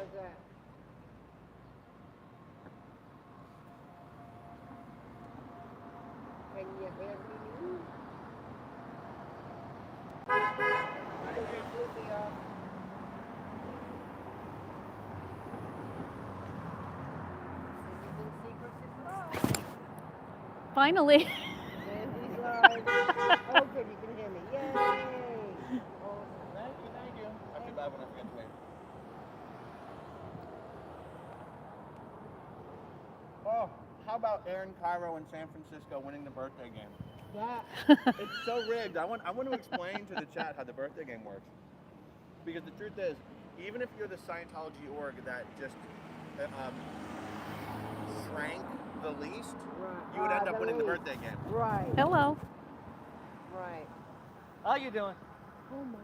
How's that? Can you hear me? Finally. Sandy's live. Oh, good, you can hear me. Yay! Oh, Thank you. I feel bad when I forget to wave. Oh, how about Aaron Cairo in San Francisco winning the birthday game? that. It's so rigged. I want to explain to the chat how the birthday game works. Because the truth is, even if you're the Scientology org that just shrank the least, Right. you would end up The winning the least. birthday game. Right. Hello. Right. How you doing? Oh my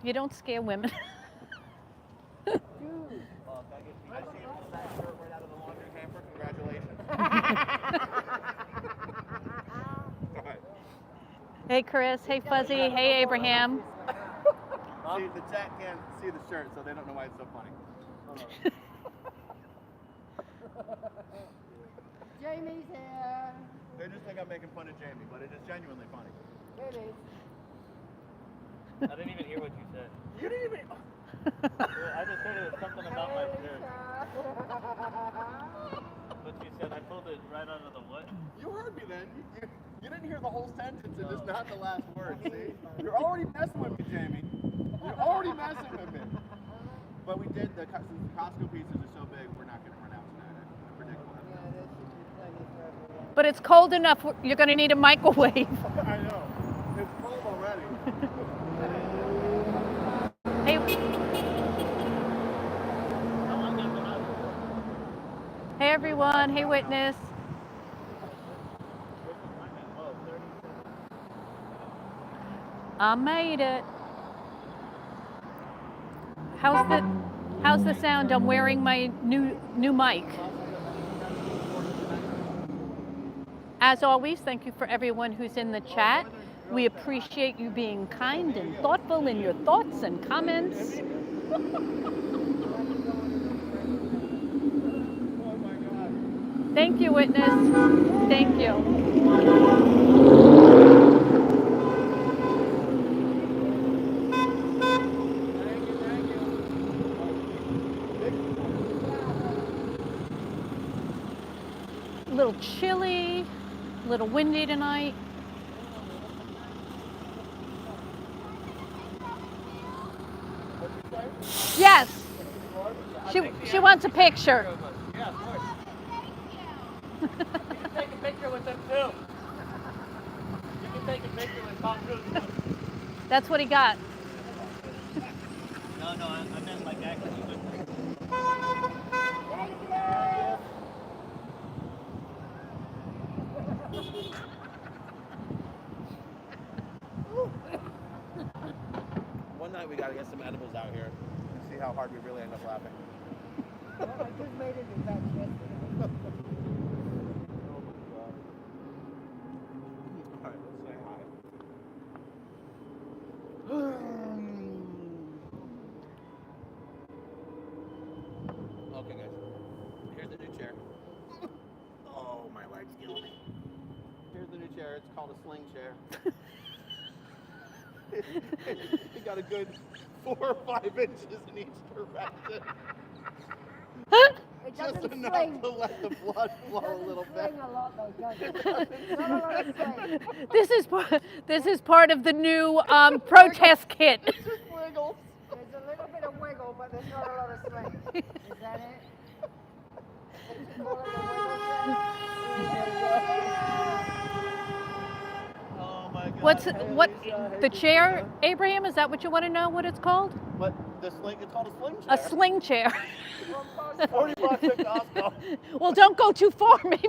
You don't scare women. dude. I see you pull that shirt right out of the laundry hamper. Congratulations. All right. Hey, Chris. Hey, Fuzzy. Hey, Abraham. See, the chat can't see the shirt, so they don't know why it's so funny. Jamie's here. They just think I'm making fun of Jamie, but it is genuinely funny. It is. I didn't even hear what you said. You didn't even. I just heard it was something about my shirt. But you said I pulled it right out of the what? You heard me then. You didn't hear the whole sentence and just not the last word, see? You're already messing with me, Jamie. You're already messing with me. But we did, since the Costco pizzas are so big, we're not going to run out tonight. I predict we'll have Yeah, there should be plenty for everyone. But it's cold enough. You're going to need a microwave. I know. It's cold already. Hey. Hey, everyone. Hey, witness. I made it. How's the sound? I'm wearing my new mic. As always, thank you for everyone who's in the chat. We appreciate you being kind and thoughtful in your thoughts and comments. Oh my God. Thank you, witness. Thank you. A little chilly, a little windy tonight. Yes. She wants a picture. Yeah, of course. You can take a picture with them too. You can take a picture with Tom Cruise too. That's what he got. No, I meant like actually with them. One night we got to get some edibles out here and see how hard we really end up laughing. Well, I just made it in batch yesterday. All right, let's say hi. Okay, guys. Here's the new chair. Oh, my leg's killing me. Here's the new chair. It's called a sling chair. It got a good 4 or 5 inches in each direction. It Just doesn't enough sling. to let the blood flow a little bit. Sling a lot though, does it? Not a lot of sling. This is part of the new protest kit. It just wiggles. There's a little bit of wiggle, but there's not a lot of sling. Is that it? Is it more like a Oh my God. What the chair, Abraham? Is that what you want to know? What it's called? But the sling, it's called a sling chair. A sling chair. wiggle? $40 at Costco. Well, don't go too far, maybe.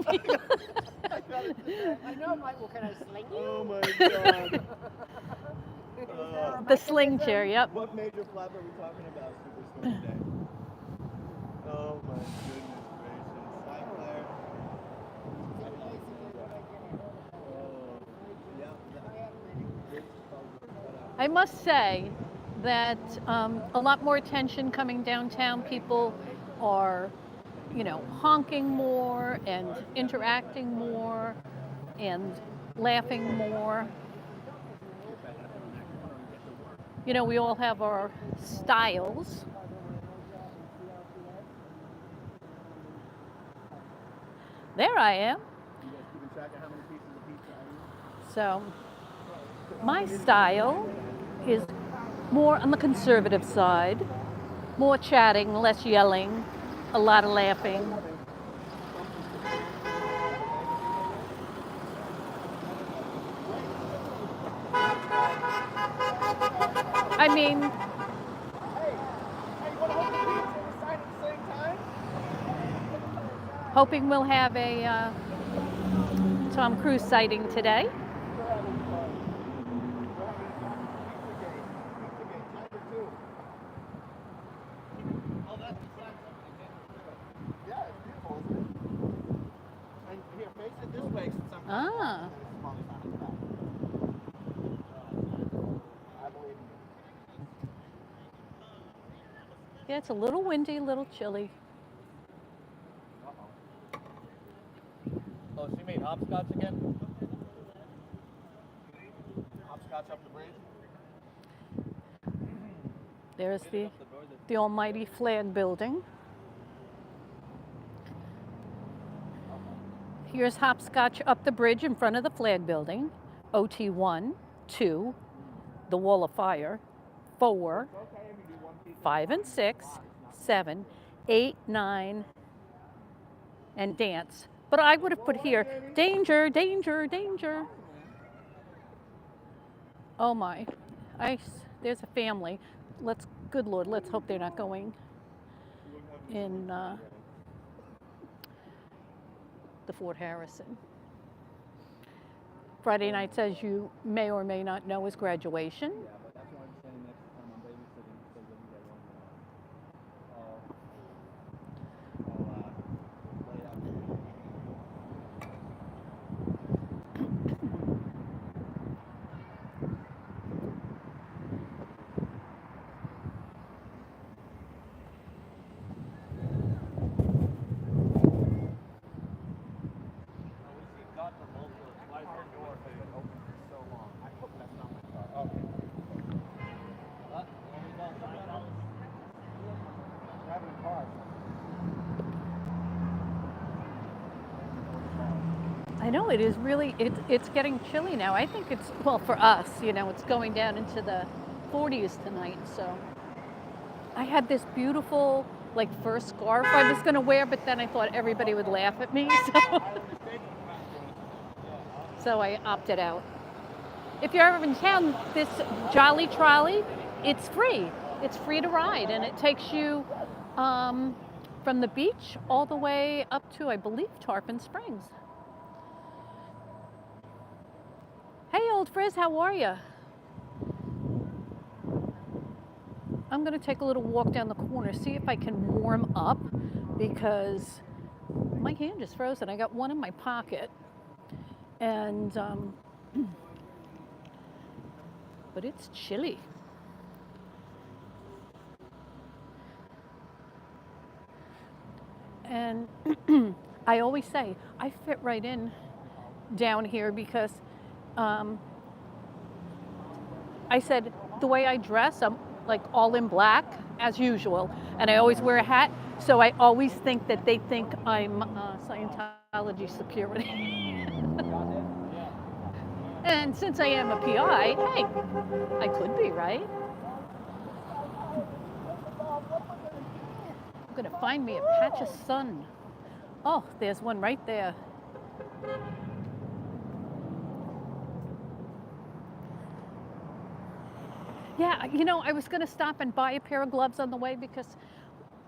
I got it today. I know, Mike. Well, can I sling you? Oh my God. Is there a The sling mechanism? chair. Yep. What major flap are we talking about, Superstore, today? Oh my goodness gracious. Hi, Claire. I must say, that a lot more attention coming downtown. People are, honking more and interacting more and laughing more. We all have our styles. There I am. You guys keeping track of how many pieces of pizza I eat? So, my style is more on the conservative side, more chatting, less yelling, a lot of laughing. I mean, Hey, you want to hold the pizza and recite at the same time? hoping we'll have a Tom Cruise sighting today. We're having fun. We're having Pizza Gate. Number 2. Oh, that's the flag something. Yeah, it's beautiful, isn't it? And here, face it this way since I'm Ah. it's probably not as bad. I believe in you. Yeah, it's a little windy, a little chilly. Oh, she made hopscotch again? Hopscotch up the bridge. There's the almighty flag building. Here's hopscotch up the bridge in front of the flag building. OT1, 2, the wall of fire, 4, 5 and 6, 7, 8, 9, and dance. But I would have put here, danger, danger, danger. Oh my, there's a family. Good Lord, let's hope they're not going in the Fort Harrison. Friday nights, as you may or may not know, is graduation. Yeah, but that's why I'm saying next time I'm babysitting so that you get one lay out. I know it is really, it's getting chilly now. I think it's, well, for us, it's going down into the 40s tonight. So I had this beautiful, fur scarf I was going to wear, but then I thought everybody would laugh at me. So I opted out. If you're ever in town, this Jolly Trolley, it's free. It's free to ride, and it takes you from the beach all the way up to, I believe, Tarpon Springs. Hey, old Frizz, how are you? I'm going to take a little walk down the corner, see if I can warm up, because my hand is frozen. I got one in my pocket, and but it's chilly. And I always say I fit right in down here because I said the way I dress, I'm all in black as usual, and I always wear a hat, so I always think that they think I'm Scientology security. And since I am a PI, hey, I could be, right? I'm gonna find me a patch of sun. Oh, there's one right there. Yeah, I was going to stop and buy a pair of gloves on the way because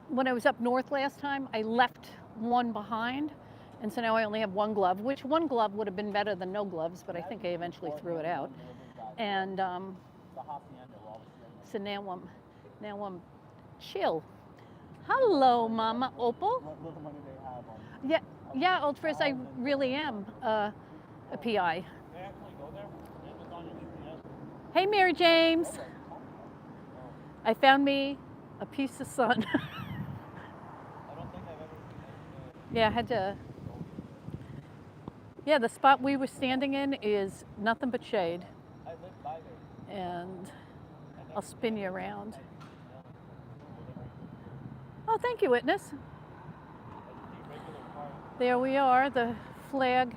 when I was up north last time, I left one behind. And so now I only have one glove, which one glove would have been better than no gloves, but I think I eventually threw it out. And so now I'm chill. Hello, Mama Opal. Yeah, old Frizz, I really am a PI. Hey, Mary James. I found me a piece of sun. I don't think I've ever seen Yeah, I had to. Yeah, the spot we were standing in is nothing but shade, I live by there. and I I'll never spin seen you it. around. I see Oh, thank you, witness. regular cars. There we are, the flag.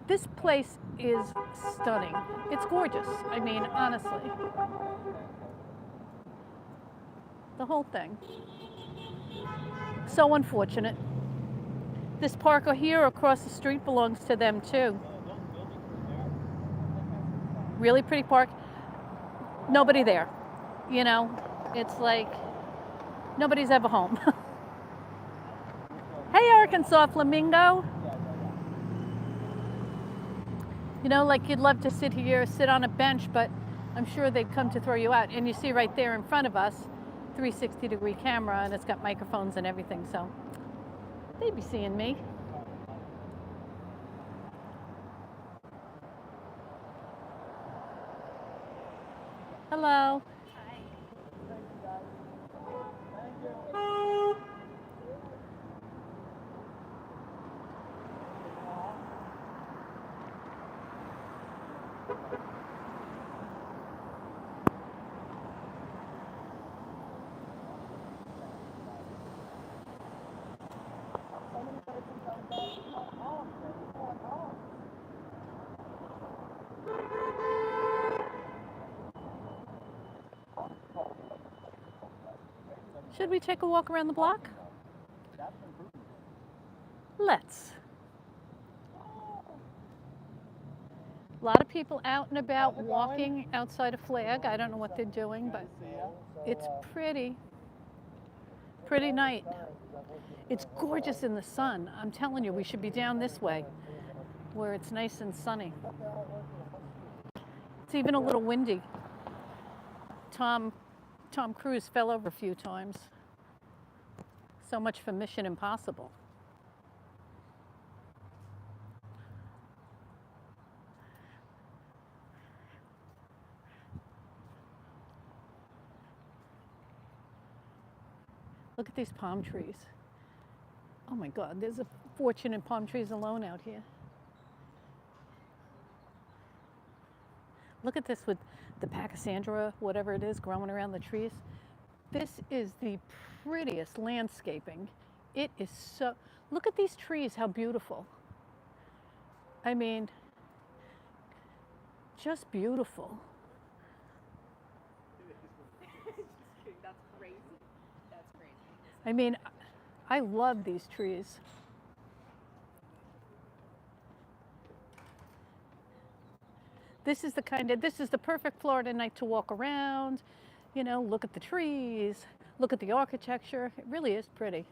This place is stunning. It's gorgeous. I mean, honestly. The whole thing. So unfortunate. This park here across the street belongs to them too. Those buildings there. Really pretty park. Nobody there. You know, it's like nobody's ever home. Hey, Arkansas Flamingo. You know, like you'd love to sit here, sit on a bench, but I'm sure they'd come to throw you out. And you see right there in front of us, 360-degree camera, and it's got microphones and everything, so they'd be seeing me. Hello. Should we take a walk around the block? Let's. A lot of people out and about walking outside a flag. I don't know what they're doing, but it's pretty night. It's gorgeous in the sun. I'm telling you, we should be down this way where it's nice and sunny. It's even a little windy. Tom Cruise fell over a few times. So much for Mission Impossible. Look at these palm trees. Oh my God, there's a fortune in palm trees alone out here. Look at this with the Pachysandra, whatever it is, growing around the trees. This is the prettiest landscaping. It is so, look at these trees, how beautiful. I mean, just beautiful. That's crazy. That's crazy. I mean, I love these trees. This is the perfect Florida night to walk around, you know, look at the trees, look at the architecture. It really is pretty.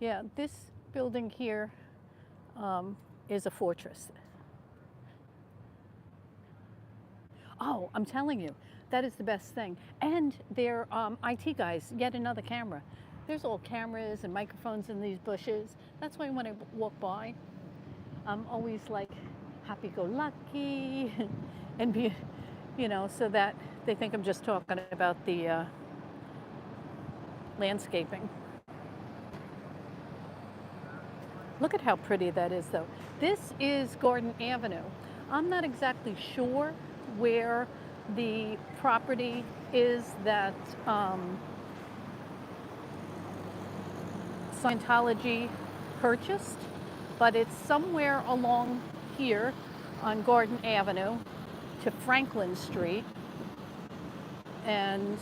Yeah, this building here is a fortress. Oh, I'm telling you, that is the best thing. And their IT guys, yet another camera. There's all cameras and microphones in these bushes. That's why when I walk by, I'm always like happy-go-lucky and be, you know, so that they think I'm just talking about the landscaping. Look at how pretty that is, though. This is Garden Avenue. I'm not exactly sure where the property is that Scientology purchased, but it's somewhere along here on Garden Avenue to Franklin Street. And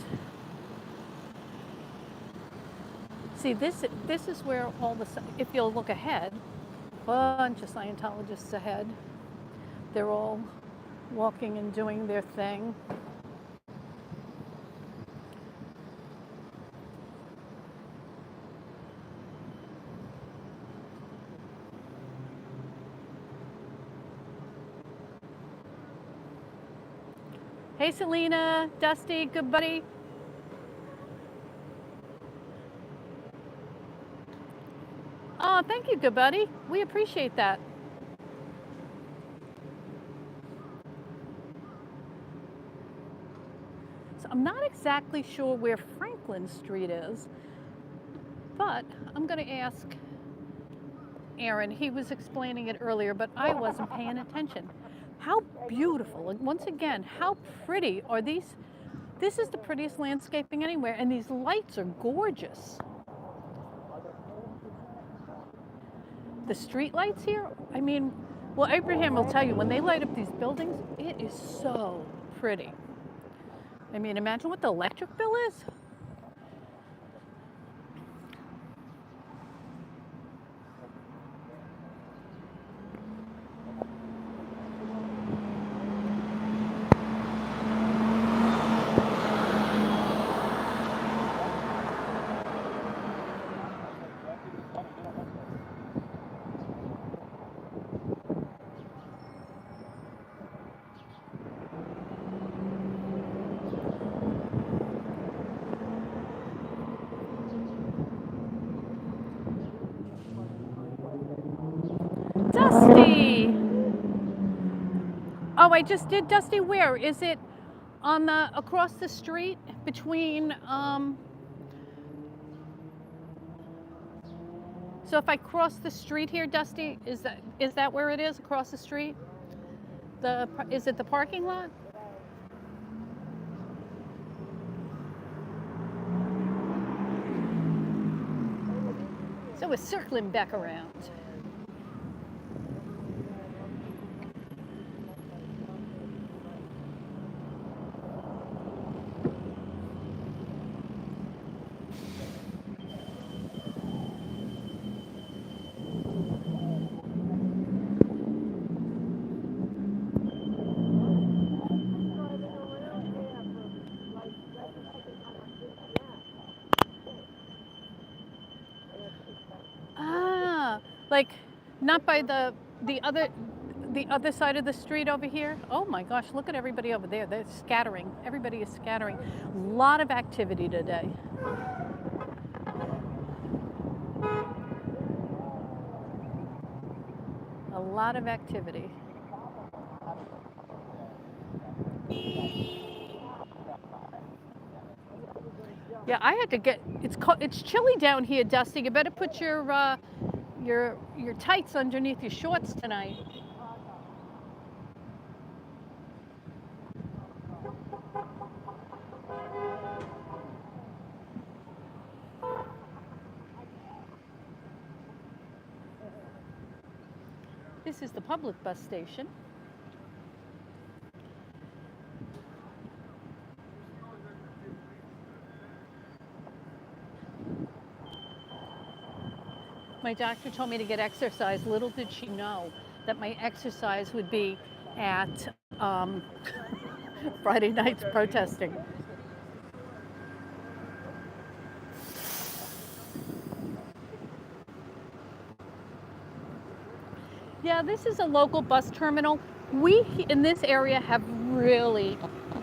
see, this is where all the, if you'll look ahead, a bunch of Scientologists ahead. They're all walking and doing their thing. Hey Selena, Dusty, good buddy. Oh, thank you, good buddy. We appreciate that. So I'm not exactly sure where Franklin Street is, but I'm going to ask Aaron. He was explaining it earlier, but I wasn't paying attention. How beautiful, and once again, how pretty are these? This is the prettiest landscaping anywhere, and these lights are gorgeous. The street lights here, I mean, well, Abraham will tell you, when they light up these buildings, it is so pretty. I mean, imagine what the electric bill is. Dusty! Oh, I just did. Dusty, where? Is it on the, across the street between, so if I cross the street here, Dusty, is that where it is, across the street? Is it the parking lot? So we're circling back around. Ah, like not by the other side of the street over here. Oh my gosh, look at everybody over there. They're scattering. Everybody is scattering. A lot of activity today. A lot of activity. Yeah, I had to get. It's chilly down here, Dusty. You better put your tights underneath your shorts tonight. This is the public bus station. My doctor told me to get exercise. Little did she know that my exercise would be at Friday night's protesting. Yeah, this is a local bus terminal. We in this area have really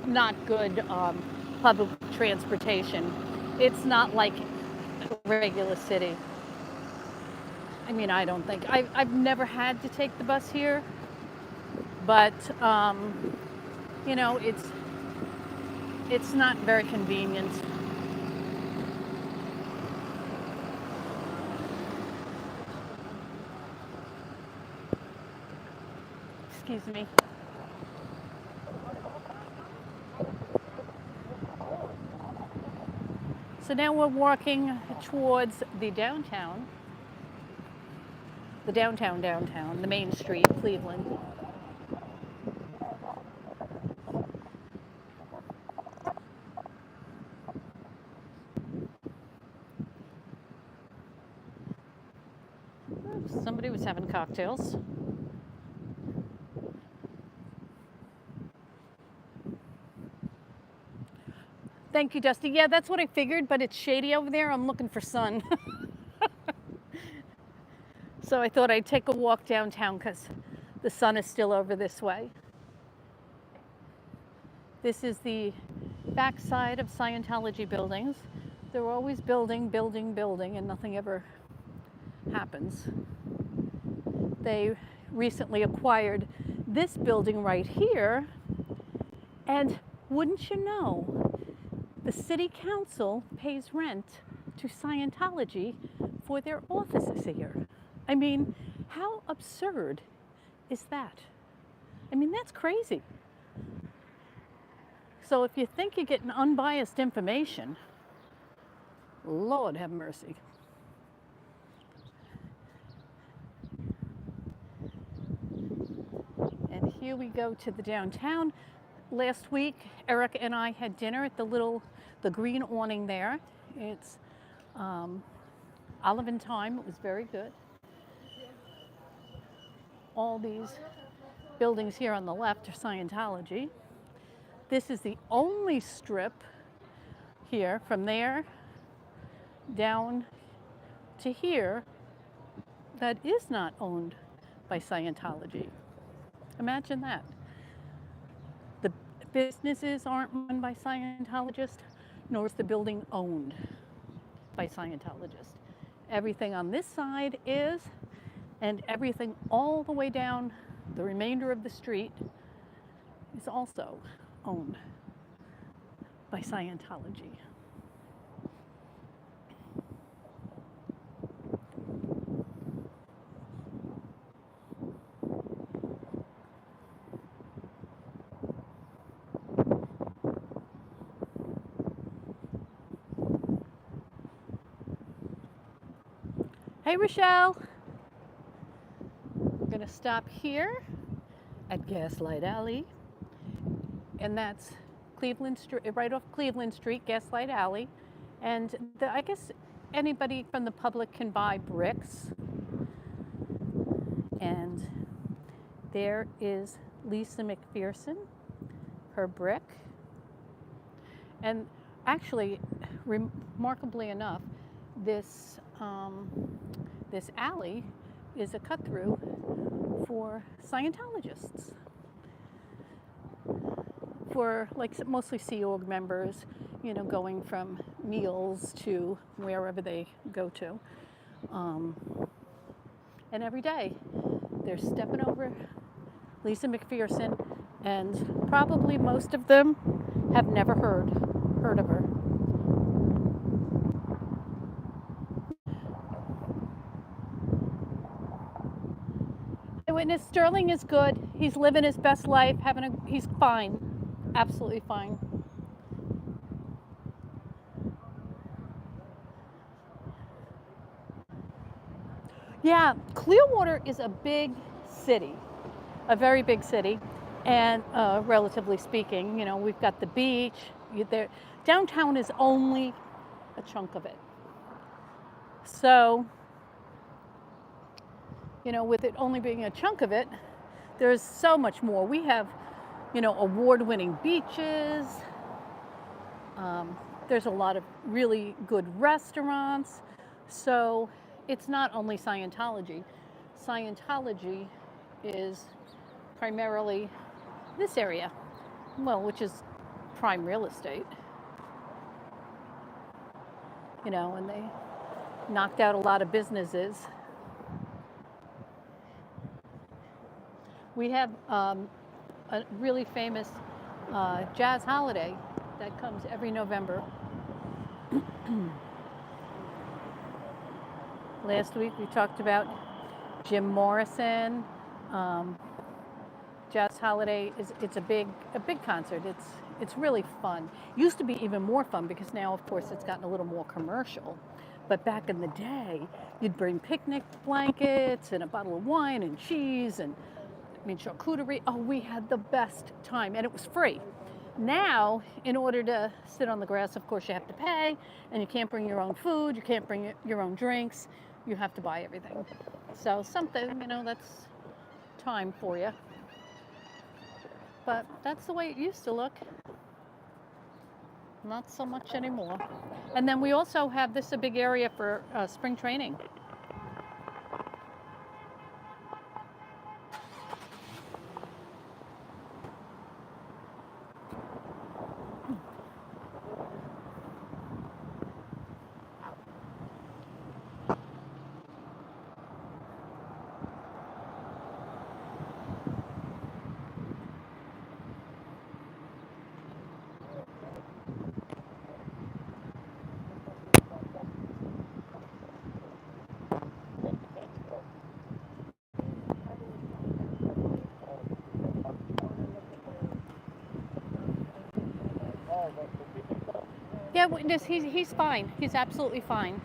not good public transportation. It's not like a regular city. I mean, I don't think. I've never had to take the bus here, but you know, it's not very convenient. Excuse me. So now we're walking towards the downtown, the main street, Cleveland. Somebody was having cocktails. Thank you, Dusty. Yeah, that's what I figured, but it's shady over there. I'm looking for sun. So I thought I'd take a walk downtown because the sun is still over this way. This is the backside of Scientology buildings. They're always building, and nothing ever happens. They recently acquired this building right here, and wouldn't you know, the city council pays rent to Scientology for their offices here. I mean, how absurd is that? I mean, that's crazy. So if you think you're getting unbiased information, Lord have mercy. And here we go to the downtown. Last week, Erica and I had dinner at the green awning there. It's olive and thyme. It was very good. All these buildings here on the left are Scientology. This is the only strip here from there down to here that is not owned by Scientology. Imagine that. The businesses aren't run by Scientologists, nor is the building owned by Scientologists. Everything on this side is, and everything all the way down the remainder of the street is also owned by Scientology. Hey, Rochelle. We're going to stop here at Gaslight Alley, and that's Cleveland Street, right off Cleveland Street, Gaslight Alley. And I guess anybody from the public can buy bricks. And there is Lisa McPherson, her brick. And actually, remarkably enough, this alley is a cut through for Scientologists, for like mostly Sea Org members, you know, going from meals to wherever they go to. And every day they're stepping over Lisa McPherson, and probably most of them have never heard of her. Witness Sterling is good. He's living his best life, he's fine. Absolutely fine. Yeah, Clearwater is a big city, a very big city, and relatively speaking, you know, we've got the beach. Downtown is only a chunk of it. So, you know, with it only being a chunk of it, there's so much more. We have, you know, award-winning beaches. There's a lot of really good restaurants. So it's not only Scientology. Scientology is primarily this area, well, which is prime real estate. You know, and they knocked out a lot of businesses. We have a really famous jazz holiday that comes every November. Last week we talked about Jim Morrison. Jazz holiday it's a big concert. It's really fun. Used to be even more fun because now, of course, it's gotten a little more commercial. But back in the day, you'd bring picnic blankets and a bottle of wine and cheese and charcuterie. Oh, we had the best time, and it was free. Now, in order to sit on the grass, of course, you have to pay, and you can't bring your own food, you can't bring your own drinks, you have to buy everything. So something, you know, that's time for you. But that's the way it used to look. Not so much anymore. And then we also have a big area for spring training. witness, he's fine. He's absolutely fine.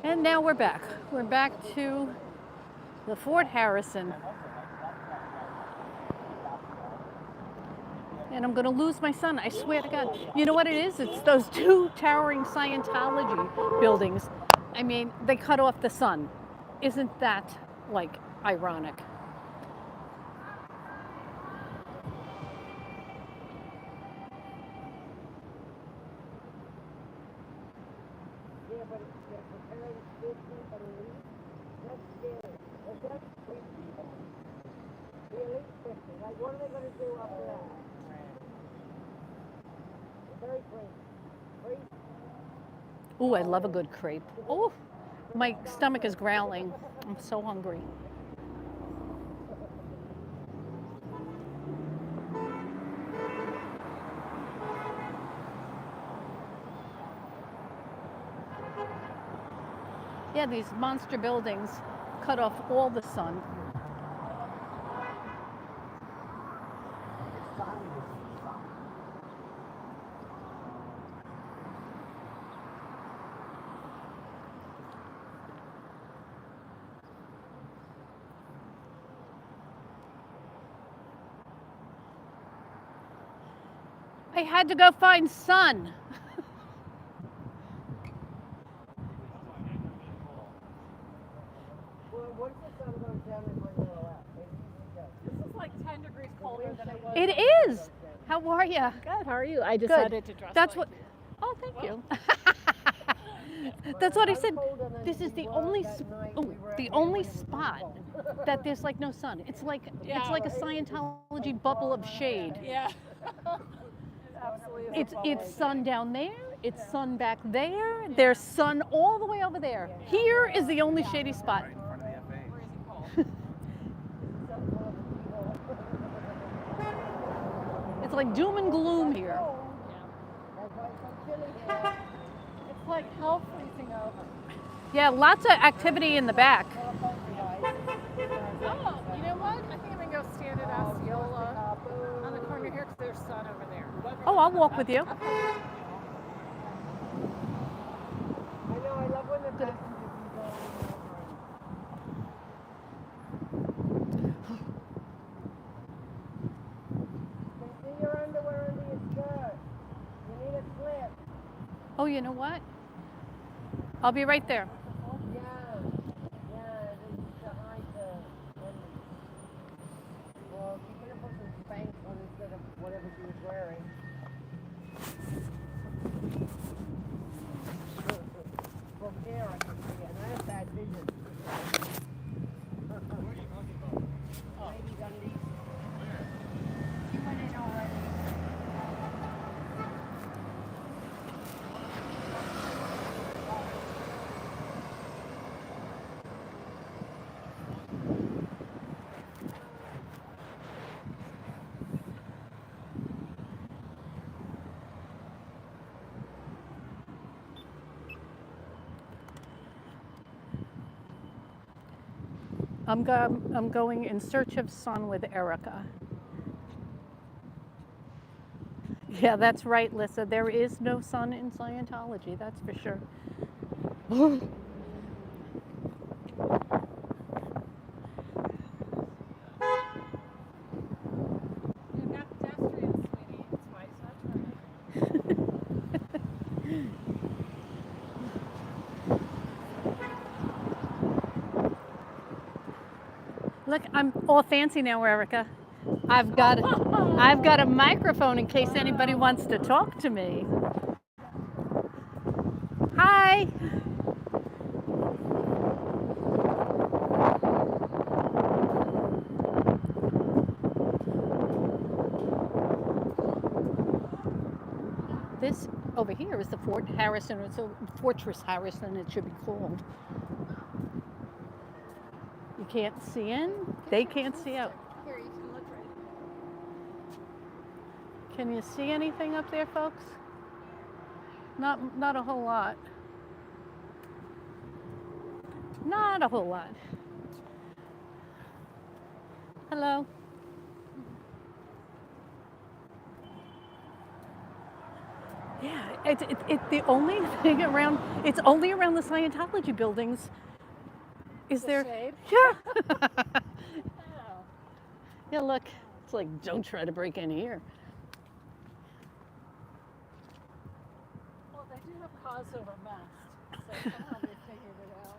And now we're back. We're back to the Fort Harrison. And I'm going to lose my son, I swear to God. You know what it is? It's those two towering Scientology buildings. I mean, they cut off the sun. Isn't that, like, ironic? Yeah, but they're preparing 50 and leave. That's scary. That's creepy. Really? 50. Like, what are they going to do after that? Very creepy. Creepy. Ooh, I love a good crepe. Oh, my stomach is growling. I'm so hungry. Yeah, these monster buildings cut off all the sun. I had to go find sun. Well, what's the sun goes down and we're going to laugh? This is like 10 degrees colder than it was. It is. How are you? Good. How are you? I Good. decided to dress. That's like what. Oh, thank you. That's what I said. This is the only the only spot that there's like no sun. It's like Yeah, a Scientology bubble of shade. Yeah. Absolutely. It's sun down there. It's sun back there. There's sun all the way over there. Here is the only shady spot. Right in front of the FA. Freezing cold. It's like doom and gloom here. That's why it's so chilly here. It's like hell freezing over. Yeah, lots of activity in the back. Oh, you know what? I think I'm gonna go stand at Osceola on the corner here because there's sun over there. Oh, I'll walk with you. I know, I love when the passengers can go You can see your underwear under your skirt. You need a slip. Oh, you know what? I'll be right there. Yeah, this is to hide the well, she could have put some Spanx on instead of whatever she was wearing. From here I can see it, and I have bad vision. Ladies undies. She went in already. I'm going in search of sun with Erica. Yeah, that's right, Lissa. There is no sun in Scientology, that's for sure. You've got pedestrians, sweetie. That's why it's not turning. Look, I'm all fancy now, Erica. I've got a microphone in case anybody wants to talk to me. Hi. This over here is the Fort Harrison. It's a Fortress Harrison, it should be called. You can't see in, they can't see out. Here, you can look right. Can you see anything up there, folks? Not a whole lot. Not a whole lot. Hello. Yeah, it's the only thing around. It's only around the Scientology buildings. Is there? Shade. Yeah. Oh. Yeah. Look, it's like don't try to break in here. Well, they do have cause over must, so somehow they figured it out.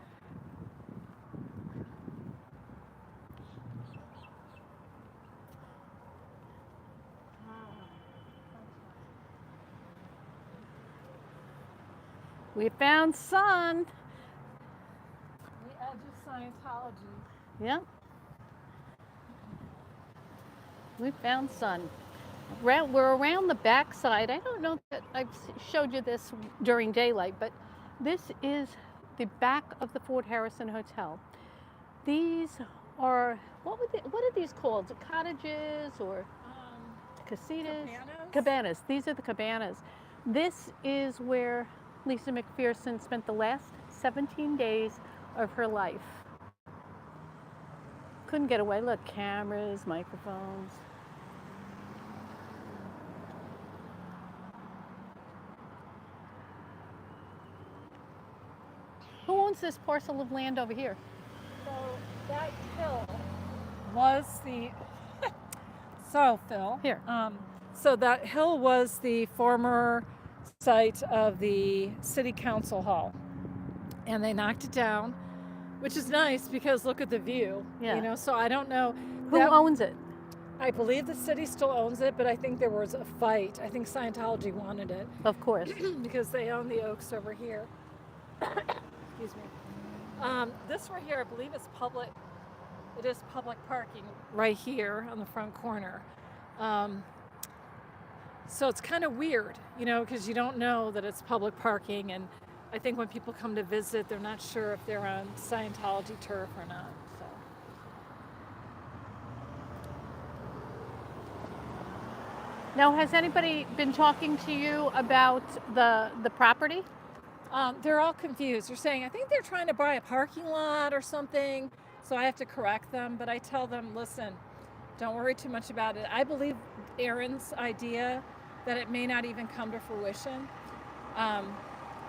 We found sun. The edge of Scientology. Yeah. We found sun. We're around the backside. I don't know that I've showed you this during daylight, but this is the back of the Fort Harrison Hotel. These are, what are these called? Cottages or casitas? Cabanas. These are the cabanas. This is where Lisa McPherson spent the last 17 days of her life. Couldn't get away. Look, cameras, microphones. Who owns this parcel of land over here? So that hill was the so Phil. Here. So that hill was the former site of the city council hall, and they knocked it down, which is nice because look at the view. Yeah. You know, so I don't know Who owns it? I believe the city still owns it, but I think there was a fight. I think Scientology wanted it Of course. because they own the Oaks over here. Excuse me. This right here, I believe is public. It is public parking right here on the front corner. So it's kind of weird, you know, because you don't know that it's public parking. And I think when people come to visit, they're not sure if they're on Scientology turf or not. So. Now, has anybody been talking to you about the property? They're all confused. They're saying, I think they're trying to buy a parking lot or something. So I have to correct them. But I tell them, listen, don't worry too much about it. I believe Aaron's idea that it may not even come to fruition.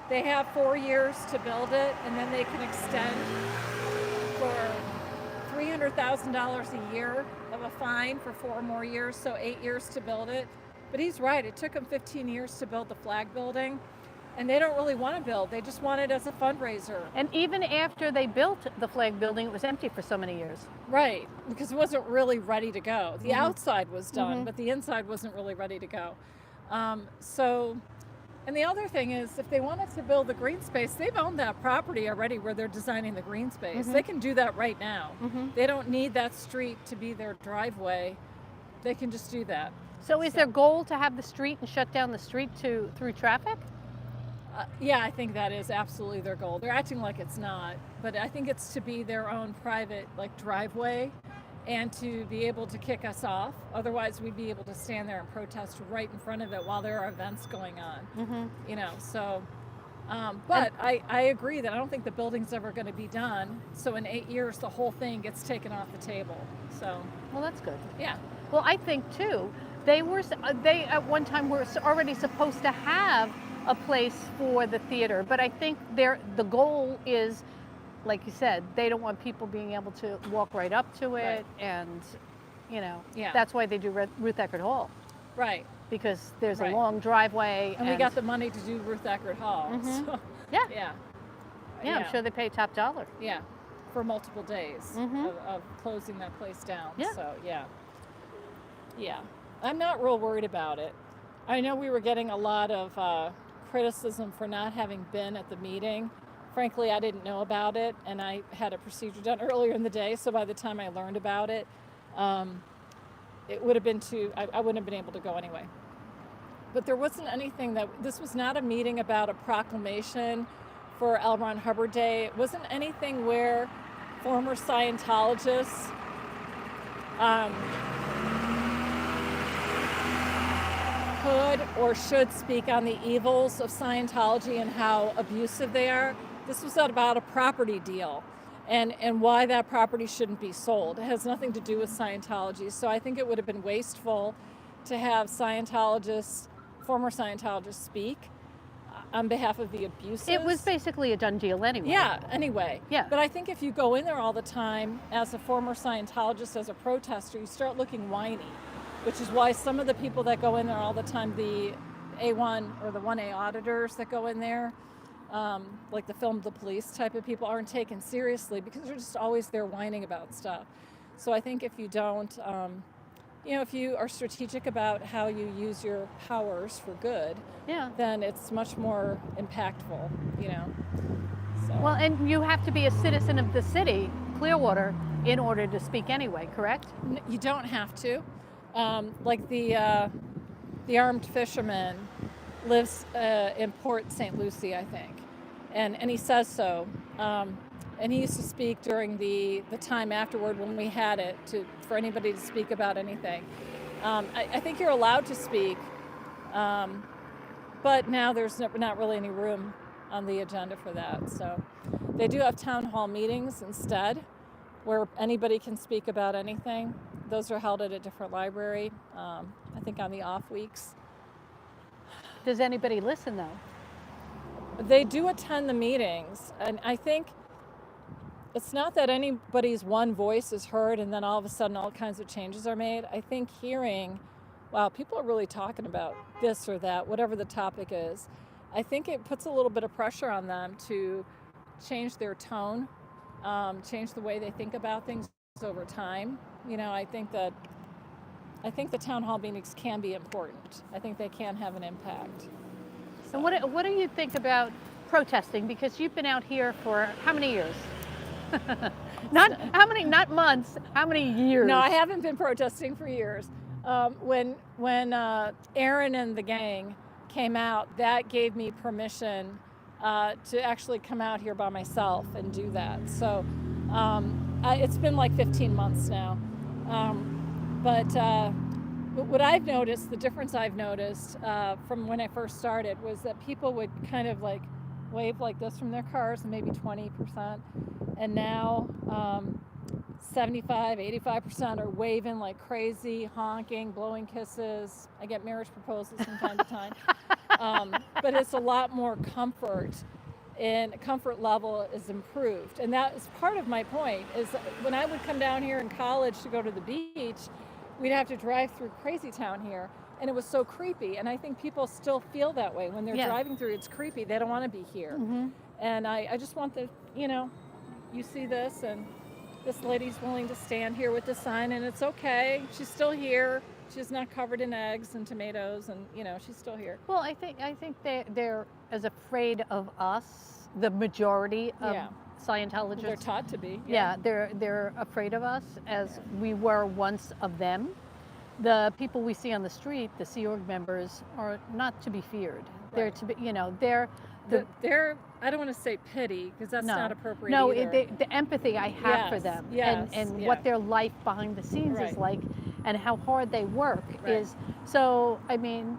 They have 4 years to build it, and then they can extend for $300,000 a year of a fine for 4 more years, so 8 years to build it. But he's right, it took them 15 years to build the flag building, and they don't really want to build, they just want it as a fundraiser. And even after they built the flag building, it was empty for so many years. Right, because it wasn't really ready to go. The outside was done, but the inside wasn't really ready to go. And the other thing is, if they wanted to build the green space, they've owned that property already where they're designing the green space. They can do that right now. They don't need that street to be their driveway. They can just do that. So is their goal to have the street and shut down the street through traffic? Yeah, I think that is absolutely their goal. They're acting like it's not, but I think it's to be their own private driveway and to be able to kick us off. Otherwise, we'd be able to stand there and protest right in front of it while there are events going on. You know, so, but I agree that I don't think the building's ever going to be done. So in 8 years, the whole thing gets taken off the table. So, Well, that's good. yeah. Well, I think too, they at one time were already supposed to have a place for the theater, but I think the goal is, like you said, they don't want people being able to walk right up to it, Right. and you know, Yeah. that's why they do Ruth Eckerd Hall, Right. because there's Right. a long driveway, And we got the money to do Ruth Eckerd Hall. So, yeah, yeah. I'm sure they pay top dollar. Yeah, for multiple days of closing that place down. Yeah. So, yeah. I'm not real worried about it. I know we were getting a lot of criticism for not having been at the meeting. Frankly, I didn't know about it, and I had a procedure done earlier in the day, so by the time I learned about it, it would have been I wouldn't have been able to go anyway. But there wasn't anything this was not a meeting about a proclamation for L. Ron Hubbard Day. It wasn't anything where former Scientologists could or should speak on the evils of Scientology and how abusive they are. This was about a property deal and why that property shouldn't be sold. It has nothing to do with Scientology. So I think it would have been wasteful to have Scientologists, former Scientologists, speak on behalf of the abuses. It was basically a done deal anyway. Yeah, anyway. Yeah. But I think if you go in there all the time as a former Scientologist, as a protester, you start looking whiny, which is why some of the people that go in there all the time, the A1 or the 1A auditors that go in there, like the film The Police type of people, aren't taken seriously because they're just always there whining about stuff. So I think if you don't, if you are strategic about how you use your powers for good, then it's much more impactful, So. Well, and you have to be a citizen of the city, Clearwater, in order to speak anyway, correct? You don't have to. Like the armed fisherman lives in Port St. Lucie, I think, and he says so. And he used to speak during the time afterward when we had it for anybody to speak about anything. I think you're allowed to speak, but now there's not really any room on the agenda for that. So they do have town hall meetings instead, where anybody can speak about anything. Those are held at a different library, I think on the off weeks. Does anybody listen though? They do attend the meetings, and I think it's not that anybody's one voice is heard and then all of a sudden all kinds of changes are made. I think hearing, wow, people are really talking about this or that, whatever the topic is, I think it puts a little bit of pressure on them to change their tone, change the way they think about things over time. I think the town hall meetings can be important. I think they can have an impact. So what do you think about protesting? Because you've been out here for how many years? Not months, how many years? No, I haven't been protesting for years. When Aaron and the gang came out, that gave me permission to actually come out here by myself and do that. So it's been like 15 months now. But what I've noticed, the difference I've noticed from when I first started was that people would kind of like wave like this from their cars, and maybe 20%. And now 75, 85% are waving like crazy, honking, blowing kisses. I get marriage proposals from time to time. But it's a lot more comfort, and comfort level is improved. And that is part of my point, is when I would come down here in college to go to the beach, we'd have to drive through Crazy Town here, and it was so creepy. And I think people still feel that way when they're driving through. It's creepy. They don't want to be here. Mm-hmm. And I just want you see this, and this lady's willing to stand here with the sign, and it's okay. She's still here. She's not covered in eggs and tomatoes, and she's still here. Well, I think they're as afraid of us, the majority of Scientologists. They're taught to be. Yeah, they're afraid of us as we were once of them. The people we see on the street, the Sea Org members, are not to be feared. Right. They're to be, they're. I don't want to say pity, because that's not appropriate. No, either. The empathy I have for them, and what their life behind the scenes is like, and how hard they work is. So I mean,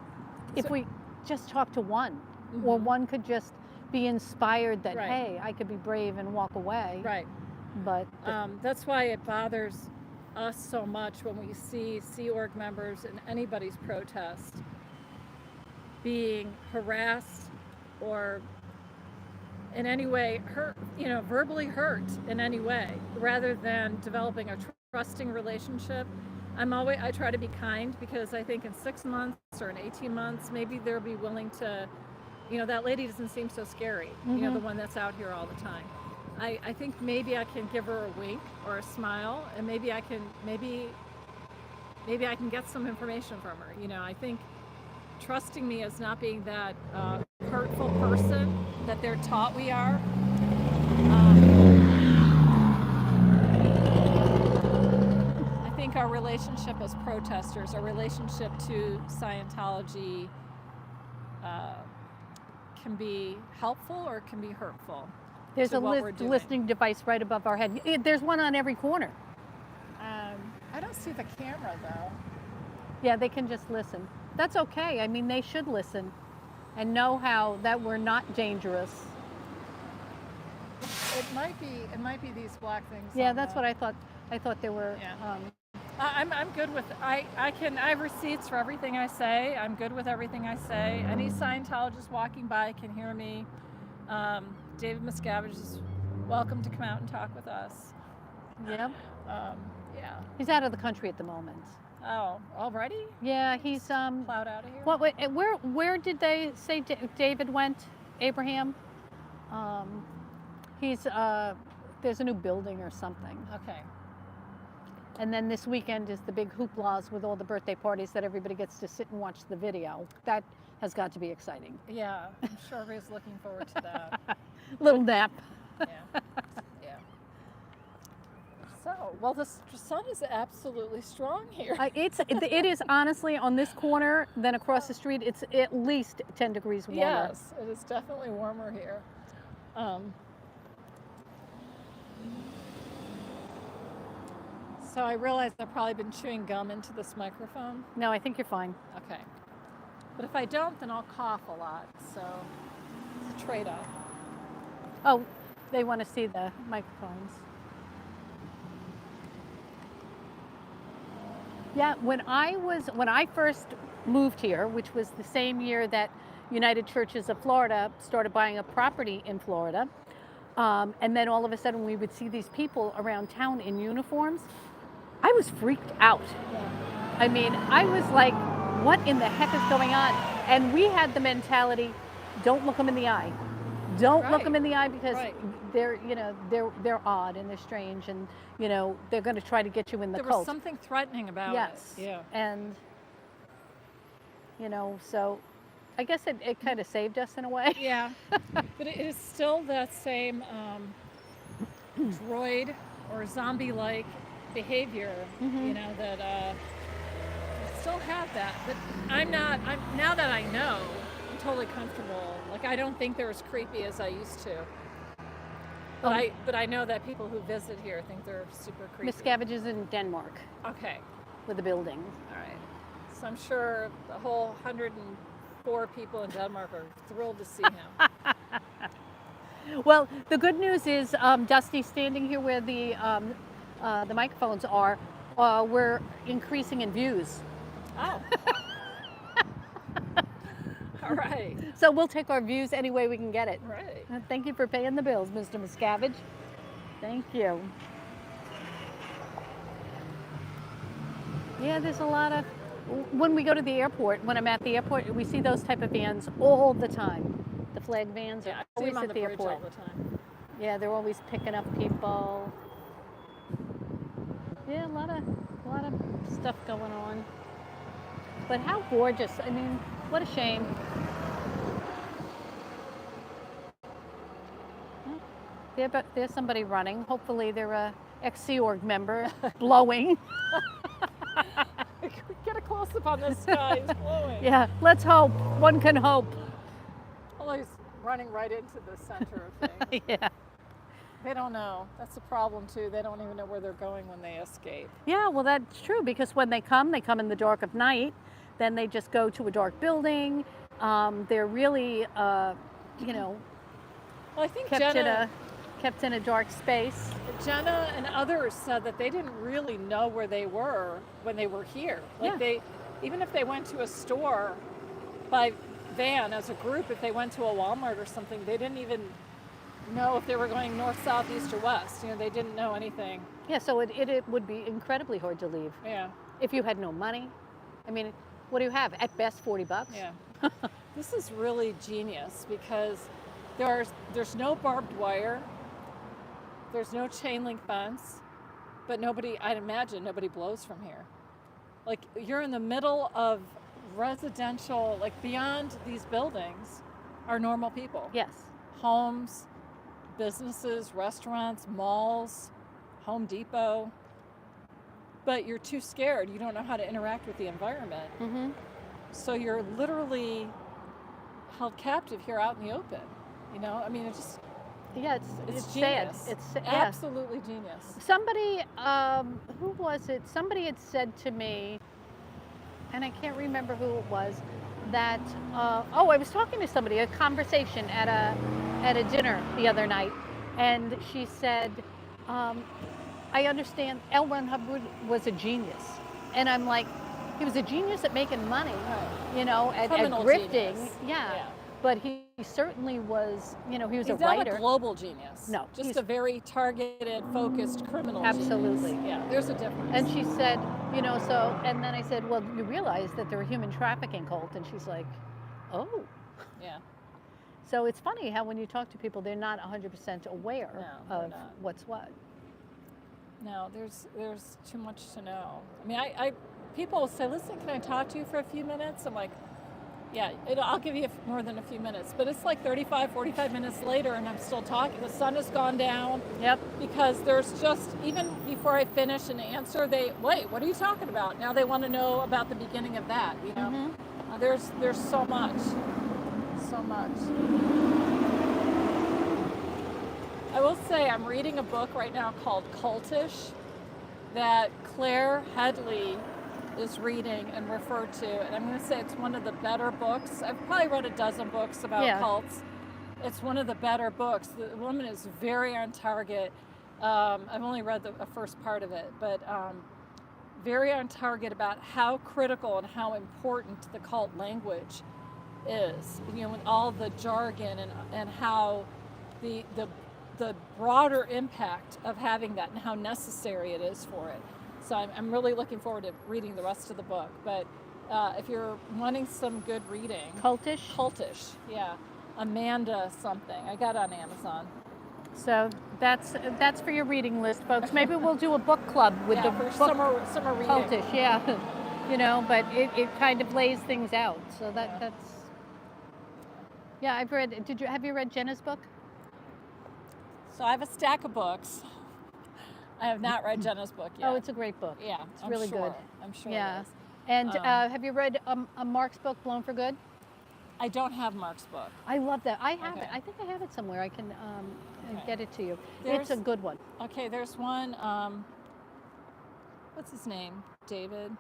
if we just talk to one, or one could just be inspired that hey, I could be brave and walk away. Right. But that's why it bothers us so much when we see Sea Org members in anybody's protest being harassed or in any way hurt, verbally hurt in any way, rather than developing a trusting relationship. I try to be kind, because I think in 6 months or in 18 months, maybe they'll be willing to, that lady doesn't seem so scary, the one that's out here all the time. I think maybe I can give her a wink or a smile, and maybe I can get some information from her. I think trusting me as not being that hurtful person that they're taught we are. I think our relationship as protesters, our relationship to Scientology can be helpful or it can be hurtful. There's a listening device right above our head. There's one on every corner. I don't see the camera though. Yeah, they can just listen. that's okay. I mean, they should listen and know how that we're not dangerous. It might be these black things. Yeah, on that's the- what I thought. I thought there were. Yeah. I'm good with I have receipts for everything I say. I'm good with everything I say. Any Scientologist walking by can hear me. David Miscavige is welcome to come out and talk with us. Yeah. Yeah. He's out of the country at the moment. Oh, already? Yeah, he's Plowed out of here? What? Where did they say David went? Abraham. He's there's a new building or something. Okay. And then this weekend is the big hooplas with all the birthday parties that everybody gets to sit and watch the video. That has got to be exciting. Yeah, I'm sure everybody's looking forward to that. Little nap. Yeah. Yeah. So, well, the sun is absolutely strong here. It is honestly on this corner, then across the street, it's at least 10 degrees warmer. Yes, it is definitely warmer here. So I realize I've probably been chewing gum into this microphone. No, I think you're fine. Okay. But if I don't, then I'll cough a lot. So it's a trade-off. Oh, they want to see the microphones. Yeah, when I first moved here, which was the same year that United Churches of Florida started buying a property in Florida, and then all of a sudden we would see these people around town in uniforms, I was freaked out. I mean, I was like, what in the heck is going on? And we had the mentality, don't look them in the eye. Don't look them in the eye because they're odd and they're strange and they're going to try to get you in the There cult. was something threatening about Yes. it. Yeah. And so I guess it kind of saved us in a way. Yeah. But it is still that same droid or zombie-like behavior, that still have that. But now that I know, I'm totally comfortable. Like, I don't think they're as creepy as I used to. But I know that people who visit here think they're super creepy. Miscavige is in Denmark Okay. with the building. All right. So I'm sure the whole 104 people in Denmark are thrilled to see him. Well, the good news is, Dusty, standing here where the microphones are, we're increasing in views. Oh. All right. So we'll take our views any way we can get it. Right. Thank you for paying the bills, Mr. Miscavige. Thank you. Yeah, there's a lot of, when we go to the airport, when I'm at the airport, we see those type of vans all the time. The flag vans are I see always him on at the the bridge airport. all the time. Yeah, they're always picking up people. Yeah, a lot of stuff going on. But how gorgeous. I mean, what a shame. There's somebody running. Hopefully they're a ex-Sea Org member blowing. Get a close-up on this guy. He's blowing. Yeah, let's hope. One can hope. Well, he's running right into the center of things. Yeah. They don't know. That's the problem, too. They don't even know where they're going when they escape. Yeah, well, that's true, because when they come in the dark of night. Then they just go to a dark building. They're really, Well, I think kept in a dark space. Jenna and others said that they didn't really know where they were when they were here. Like even if they went to a store by van as a group, if they went to a Walmart or something, they didn't even know if they were going north, south, east, or west. They didn't know anything. Yeah, so it would be incredibly hard to leave. Yeah. If you had no money. I mean, what do you have? At best, $40. Yeah. This is really genius because there's no barbed wire, there's no chain link fence, but I'd imagine nobody blows from here. Like, you're in the middle of residential, like beyond these buildings are normal people. Yes. Homes, businesses, restaurants, malls, Home Depot. But you're too scared. You don't know how to interact with the environment. Mm-hmm. So you're literally held captive here out in the open. I mean, it's it's genius. sad. It's absolutely genius. Somebody, who was it? Somebody had said to me, and I can't remember who it was, that, I was talking to somebody, a conversation at a dinner the other night, and she said, I understand L. Ron Hubbard was a genius. And I'm like, he was a genius at making money, you know, at Criminal grifting. genius. Yeah. But he certainly was, you know, he was He's a not writer. a global genius. No, Just he's- a very targeted, focused criminal Absolutely. genius. Yeah, there's a difference. And she said, you know, so, and then I said, well, you realize that they're a human trafficking cult? And she's like, oh. Yeah. So it's funny how when you talk to people, they're not 100% aware No, they're of not. what's what. No, there's too much to know. I mean, I people will say, listen, can I talk to you for a few minutes? I'm like, yeah, I'll give you more than a few minutes. But it's like 35, 45 minutes later and I'm still talking. The sun has gone down. Yep. Because there's just, even before I finish an answer, wait, what are you talking about? Now they want to know about the beginning of that, you know? There's so much. So much. I will say I'm reading a book right now called Cultish that Claire Headley is reading and referred to, and I'm going to say it's one of the better books. I've probably read a dozen books about cults. It's one of the better books. The woman is very on target. I've only read the first part of it, but very on target about how critical and how important the cult language is. You know, with all the jargon and how the broader impact of having that and how necessary it is for it. So I'm really looking forward to reading the rest of the book. But if you're wanting some good reading, Cultish, yeah, Amanda something. I got it on Amazon. So that's for your reading list, folks. Maybe we'll do a book club with the for book summer reading. Cultish, yeah. You know, but it kind of lays things out. So that's. Yeah, I've read. Have you read Jenna's book? So I have a stack of books. I have not read Jenna's book yet. Oh, it's a great book. Yeah, it's really good. I'm sure. Yeah. It is. And have you read Mark's book, Blown for Good? I don't have Mark's book. I love that. I have Okay. it. I think I have it somewhere. I can get it to you. There's- It's a good one. Okay, there's one. What's his name? David.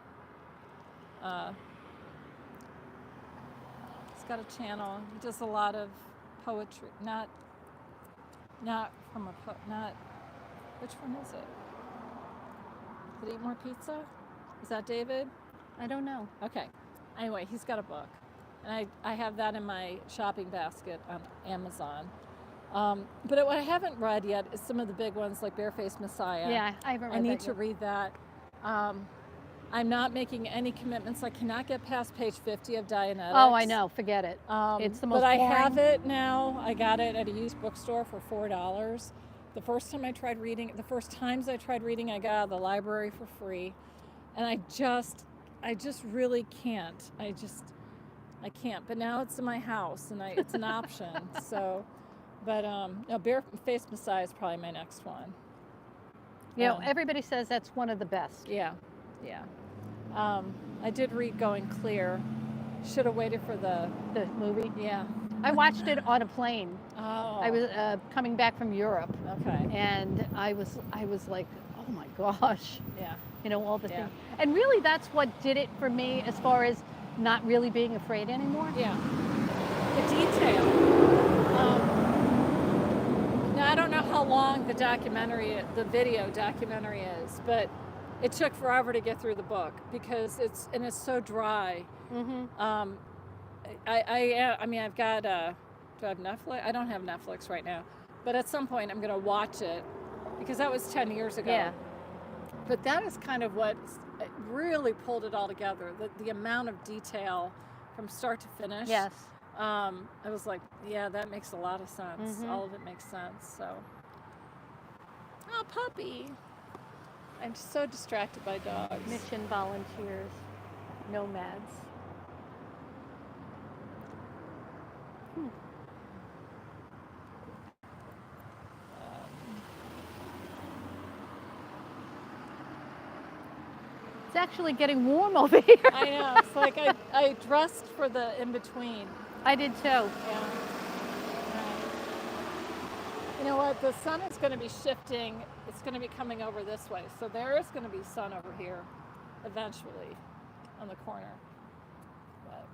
He's got a channel. He does a lot of poetry. Not from a not. Which one is it? Did he eat more pizza? Is that David? I don't know. Okay. Anyway, he's got a book. And I have that in my shopping basket on Amazon. But what I haven't read yet is some of the big ones like Barefaced Messiah. Yeah, I haven't read I need that to yet. read that. I'm not making any commitments. I cannot get past page 50 of Dianetics. Oh, I know. Forget it. It's the most But I boring. have it now. I got it at a used bookstore for $4. The first times I tried reading, I got out of the library for free. And I just really can't. I can't. But now it's in my house and it's an option. So, but no, Barefaced Messiah is probably my next one. You know, everybody says that's one of the best. Yeah. I did read Going Clear. Should have waited for the movie. Yeah. I watched it on a plane. Oh. I was coming back from Europe. Okay. And I was like, oh my gosh. Yeah. You know, all the Yeah. things. And really that's what did it for me as far as not really being afraid anymore. Yeah. The detail. Now I don't know how long the video documentary is, but it took forever to get through the book because it's so dry. Mm-hmm. I mean, I've got, do I have Netflix? I don't have Netflix right now, but at some point I'm going to watch it because that was 10 years ago. Yeah. But that is kind of what really pulled it all together. The amount of detail from start to finish. Yes. I was like, yeah, that makes a lot of sense. Mhm. All of it makes sense. So, oh, puppy. I'm so distracted by dogs. Mission volunteers, nomads. It's actually getting warm over here. I know. It's like I dressed for the in-between. I did too. Yeah. You know what? The sun is going to be shifting. It's going to be coming over this way. So there is going to be sun over here eventually. on the corner. But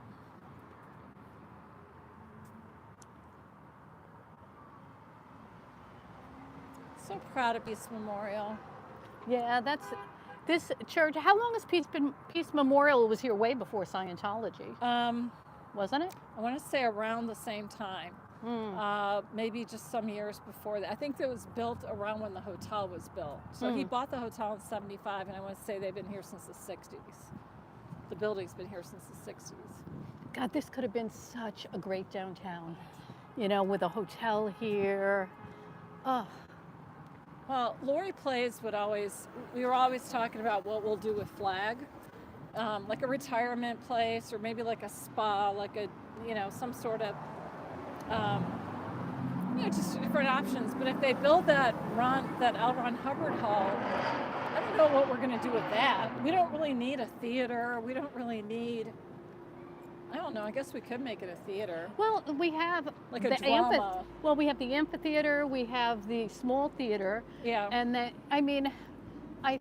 so proud of Peace Memorial. Yeah, that's this church. How long has Peace Memorial was here way before Scientology, wasn't it? I want to say around the same time. Maybe just some years before that. I think it was built around when the hotel was built. So he bought the hotel in 75, and I want to say they've been here since the 60s. The building's been here since the 60s. God, this could have been such a great downtown, you know, with a hotel here. Oh, Well, Lori Plays we were always talking about what we'll do with Flag, like a retirement place or maybe like a spa, like some sort of, just different options. But if they build that L. Ron Hubbard Hall, I don't know what we're going to do with that. We don't really need a theater. We don't really need, I don't know, I guess we could make it a theater. well, we have Like a drama. we have the amphitheater, we have the small theater, Yeah. and then I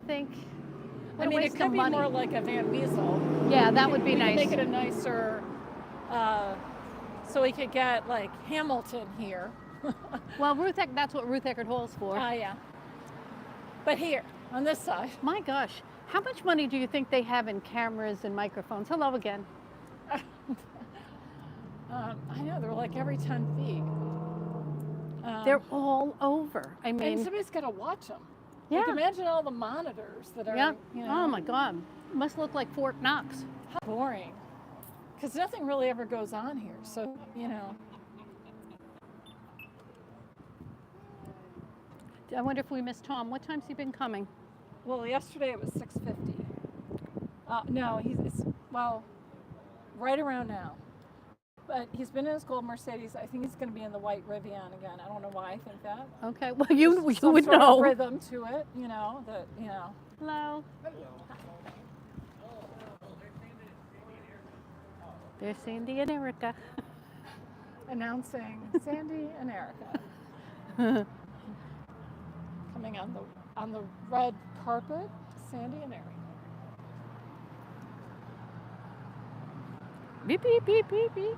think. I mean, it could be more like a Van Weasel. Yeah, that would be We could nice. make it a nicer, so we could get like Hamilton here. Well, that's what Ruth Eckerd Hall's for. Yeah. But here, on this side. My gosh, how much money do you think they have in cameras and microphones? Hello again. I know, they're like every 10 feet. They're all over. I And mean, somebody's got to watch them. yeah. Like, imagine all the monitors that are, Yeah. you know. Oh my God. Must look like Fort Knox. How boring. Because nothing really ever goes on here. So, I wonder if we missed Tom. What time's he been coming? Well, yesterday it was 6:50. No, right around now. But he's been in his gold Mercedes. I think he's going to be in the white Rivian again. I don't know why I think that. Okay. Well, you Some would sort know. of rhythm to it, Hello. There's Sandy and Erica. Announcing Sandy and Erica. Coming on the red carpet, Sandy and Erica. Beep beep beep beep beep.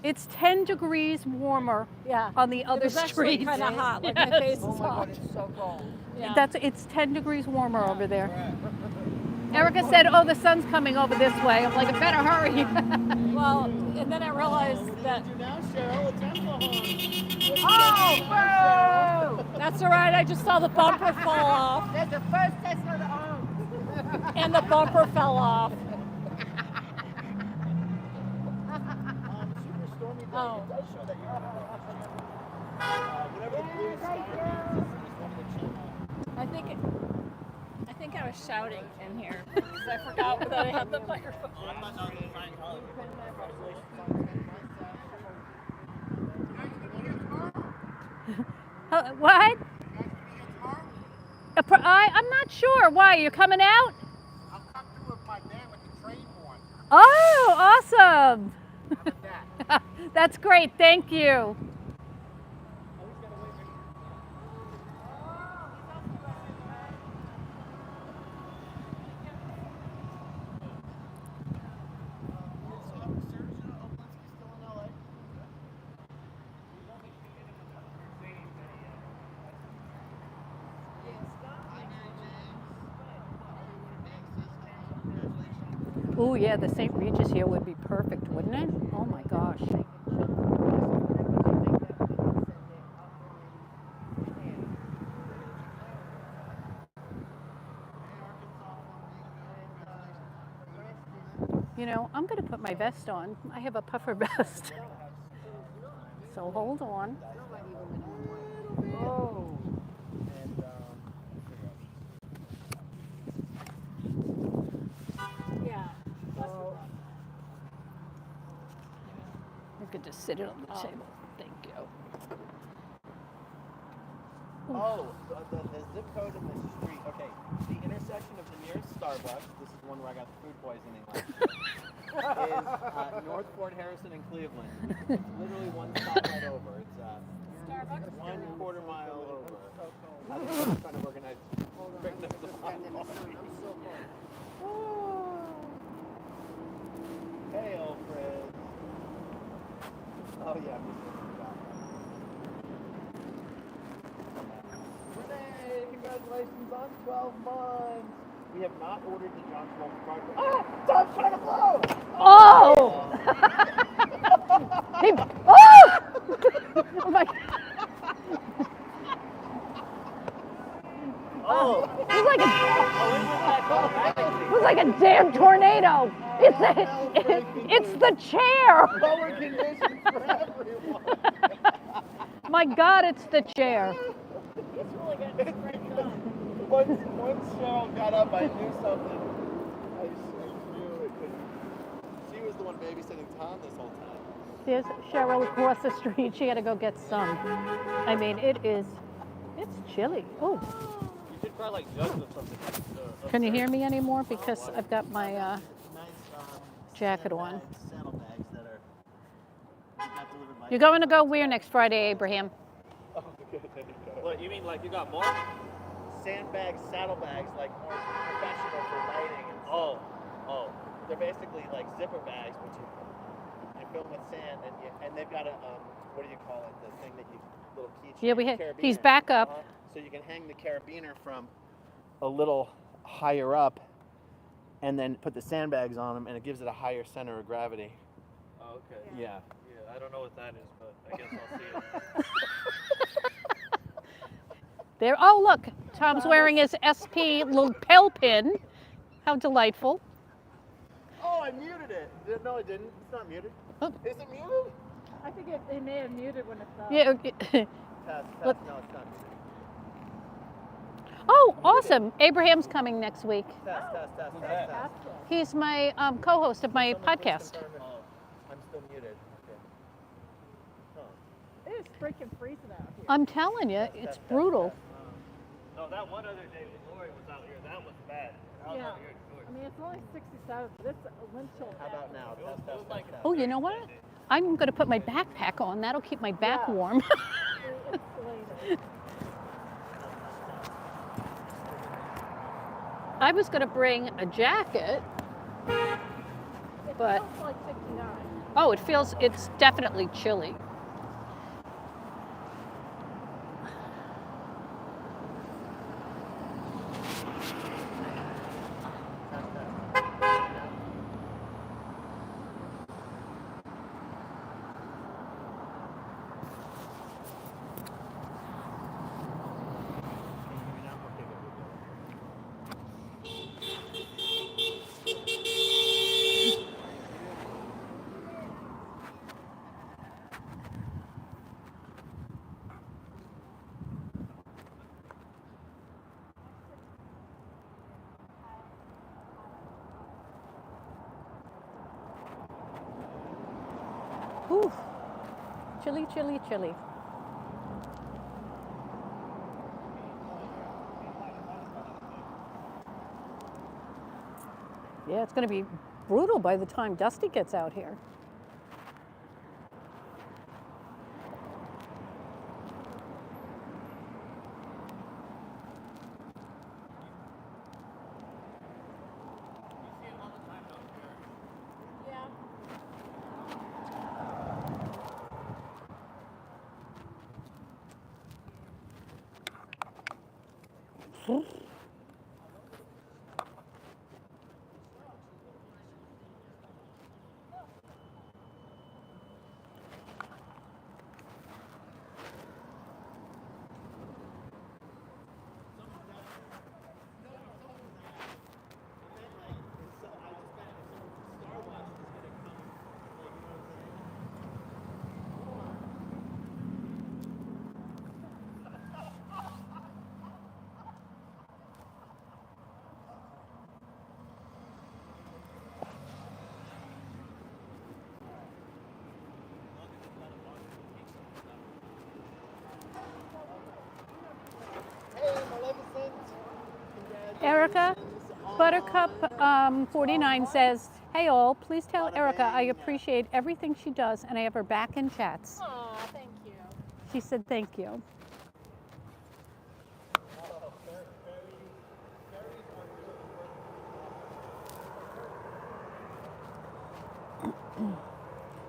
It's 10 degrees warmer Yeah. on the other It was actually street. kind of hot. Like my face is Oh my hot. God, it's so cold. Yeah. It's 10 degrees warmer over there. Erica said, "Oh, the sun's coming over this way." I'm like, "I better hurry." Well, and then I realized that Now, Cheryl, a Tesla Oh, boo! that's all right. I just saw the bumper fall off, That's the first Tesla to own. and the bumper fell off. super stormy day. Oh. It does show that you're whatever the blue sky is one of the channels. I think I was shouting in here because I forgot that I had the microphone. What? I'm not sure. Why? You're coming out? I'll come through with my van with the train one. Oh, awesome. How about that? That's great. Thank you. Oh yeah, the St. Regis here would be perfect, wouldn't it? Oh my gosh. You know, I'm going to put my vest on. I have a puffer vest. So hold on. Oh. Yeah. You could just sit it on the table. Thank you. Oh, the zip code in the street. Okay, the intersection of the nearest Starbucks, this is one where I got the food poisoning last year, is North Fort Harrison and Cleveland. It's literally one stop right over. It's Starbucks. 1/4 mile over. I think I'm trying to organize. Bring them to the Hey, old Fred. Oh, yeah. Renee, congratulations on 12 months. We have not ordered the John Smoltz project. Ah! Tom's trying to blow! Oh! Oh! Oh my! Oh, It was like oh, it was like a damn tornado. It's the chair. Lower conditions for everyone. My God, it's the chair. It's really getting straightened up. Once Cheryl got up, I knew something. I knew it couldn't. She was the one babysitting Tom this whole time. There's Cheryl across the street. She had to go get some. I mean, it's chilly. Oh, you should try like jugs or something. can you hear me anymore? Because I've got my Nice jacket on. saddlebags that are got delivered by. You're going to go where next Friday, Abraham? Oh, good. There you go. What, you mean like you got more? Sandbags, saddlebags, like more professional for lighting. And Oh, oh. they're basically like zipper bags, which you fill them with sand, and they've got a what do you call it? The thing that you little keychain. Yeah, he's carabiner. back up. So you can hang the carabiner from a little higher up, and then put the sandbags on them, and it gives it a higher center of gravity. Oh, okay. Yeah. Yeah, I don't know what that is, but I guess I'll see it. There. Oh, look, Tom's wearing his SP lapel pin. How delightful. Oh, I muted it. No, I didn't. It's not muted. Oh. Is it muted? I think they may have muted when it's up. Yeah. Test. Look. No, it's not muted. Oh, awesome. Abraham's coming next week. Test. Who's that? Fantastic. He's my co-host of my Someone please podcast. confirm it. Oh. I'm still muted. Okay. Huh. It is freaking freezing out here. I'm telling you, it's brutal. No, that one other day when Lori was out here, that was bad. I was Yeah. out here in Georgia. I mean, it's only 67, but it's a wind chill. How about now? Test. Oh, you know what? I'm going to put my backpack on. That'll keep my back Yeah. warm. Insulated. I was going to bring a jacket, It but feels like 69. it's definitely chilly. Whew. Chilly, chilly, chilly. Yeah, it's going to be brutal by the time Dusty gets out here. Yeah. Erica, Buttercup 49 says, "Hey all, please tell Erica I appreciate everything she does and I have her back in chats." Aw, thank you. She said thank you.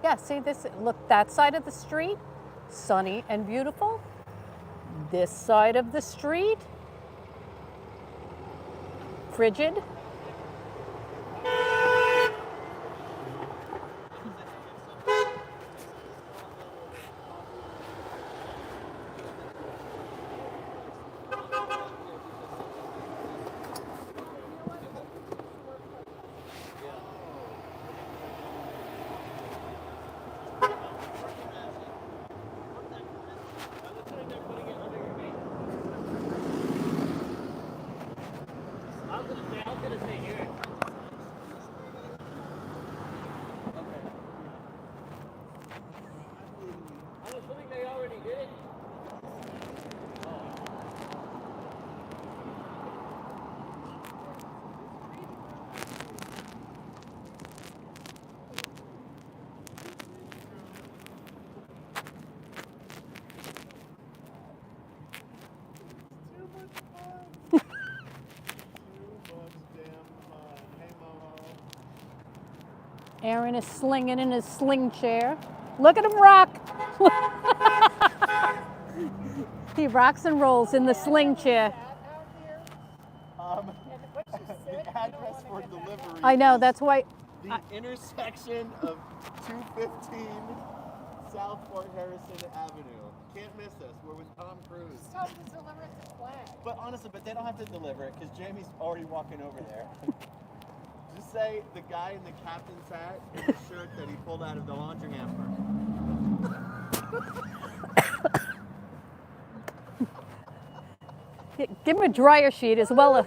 Yeah, see this, look, that side of the street, sunny and beautiful. This side of the street, frigid. I was gonna say here. I'm assuming they already did. Aaron is slinging in his sling chair. Look at him rock. He rocks and rolls in the sling chair. The address for delivery. I know, is that's why. the intersection of 215 South Fort Harrison Avenue. Can't miss us. We're with Tom Cruise. Stop to deliver the flag. But honestly, they don't have to deliver it because Jamie's already walking over there. Just say the guy in the captain's hat and the shirt that he pulled out of the laundry hamper. Give him a dryer sheet as well.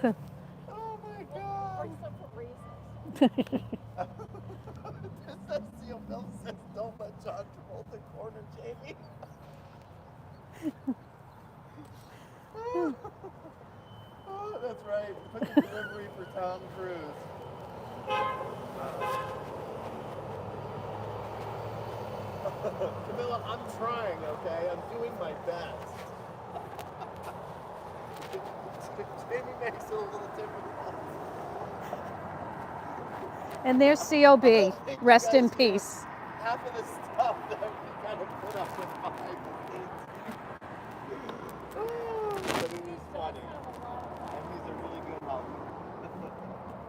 Oh my God! That seal bill says don't let John Travolta corner Jamie. Oh, that's right. Put the delivery for Tom Cruise. Camilla, I'm trying, okay? I'm doing my best. Jamie makes it a little difficult. And there's COB. Rest in peace. Half of the stuff that we kind of put up with behind the scenes. But it is funny. And he's a really good helper.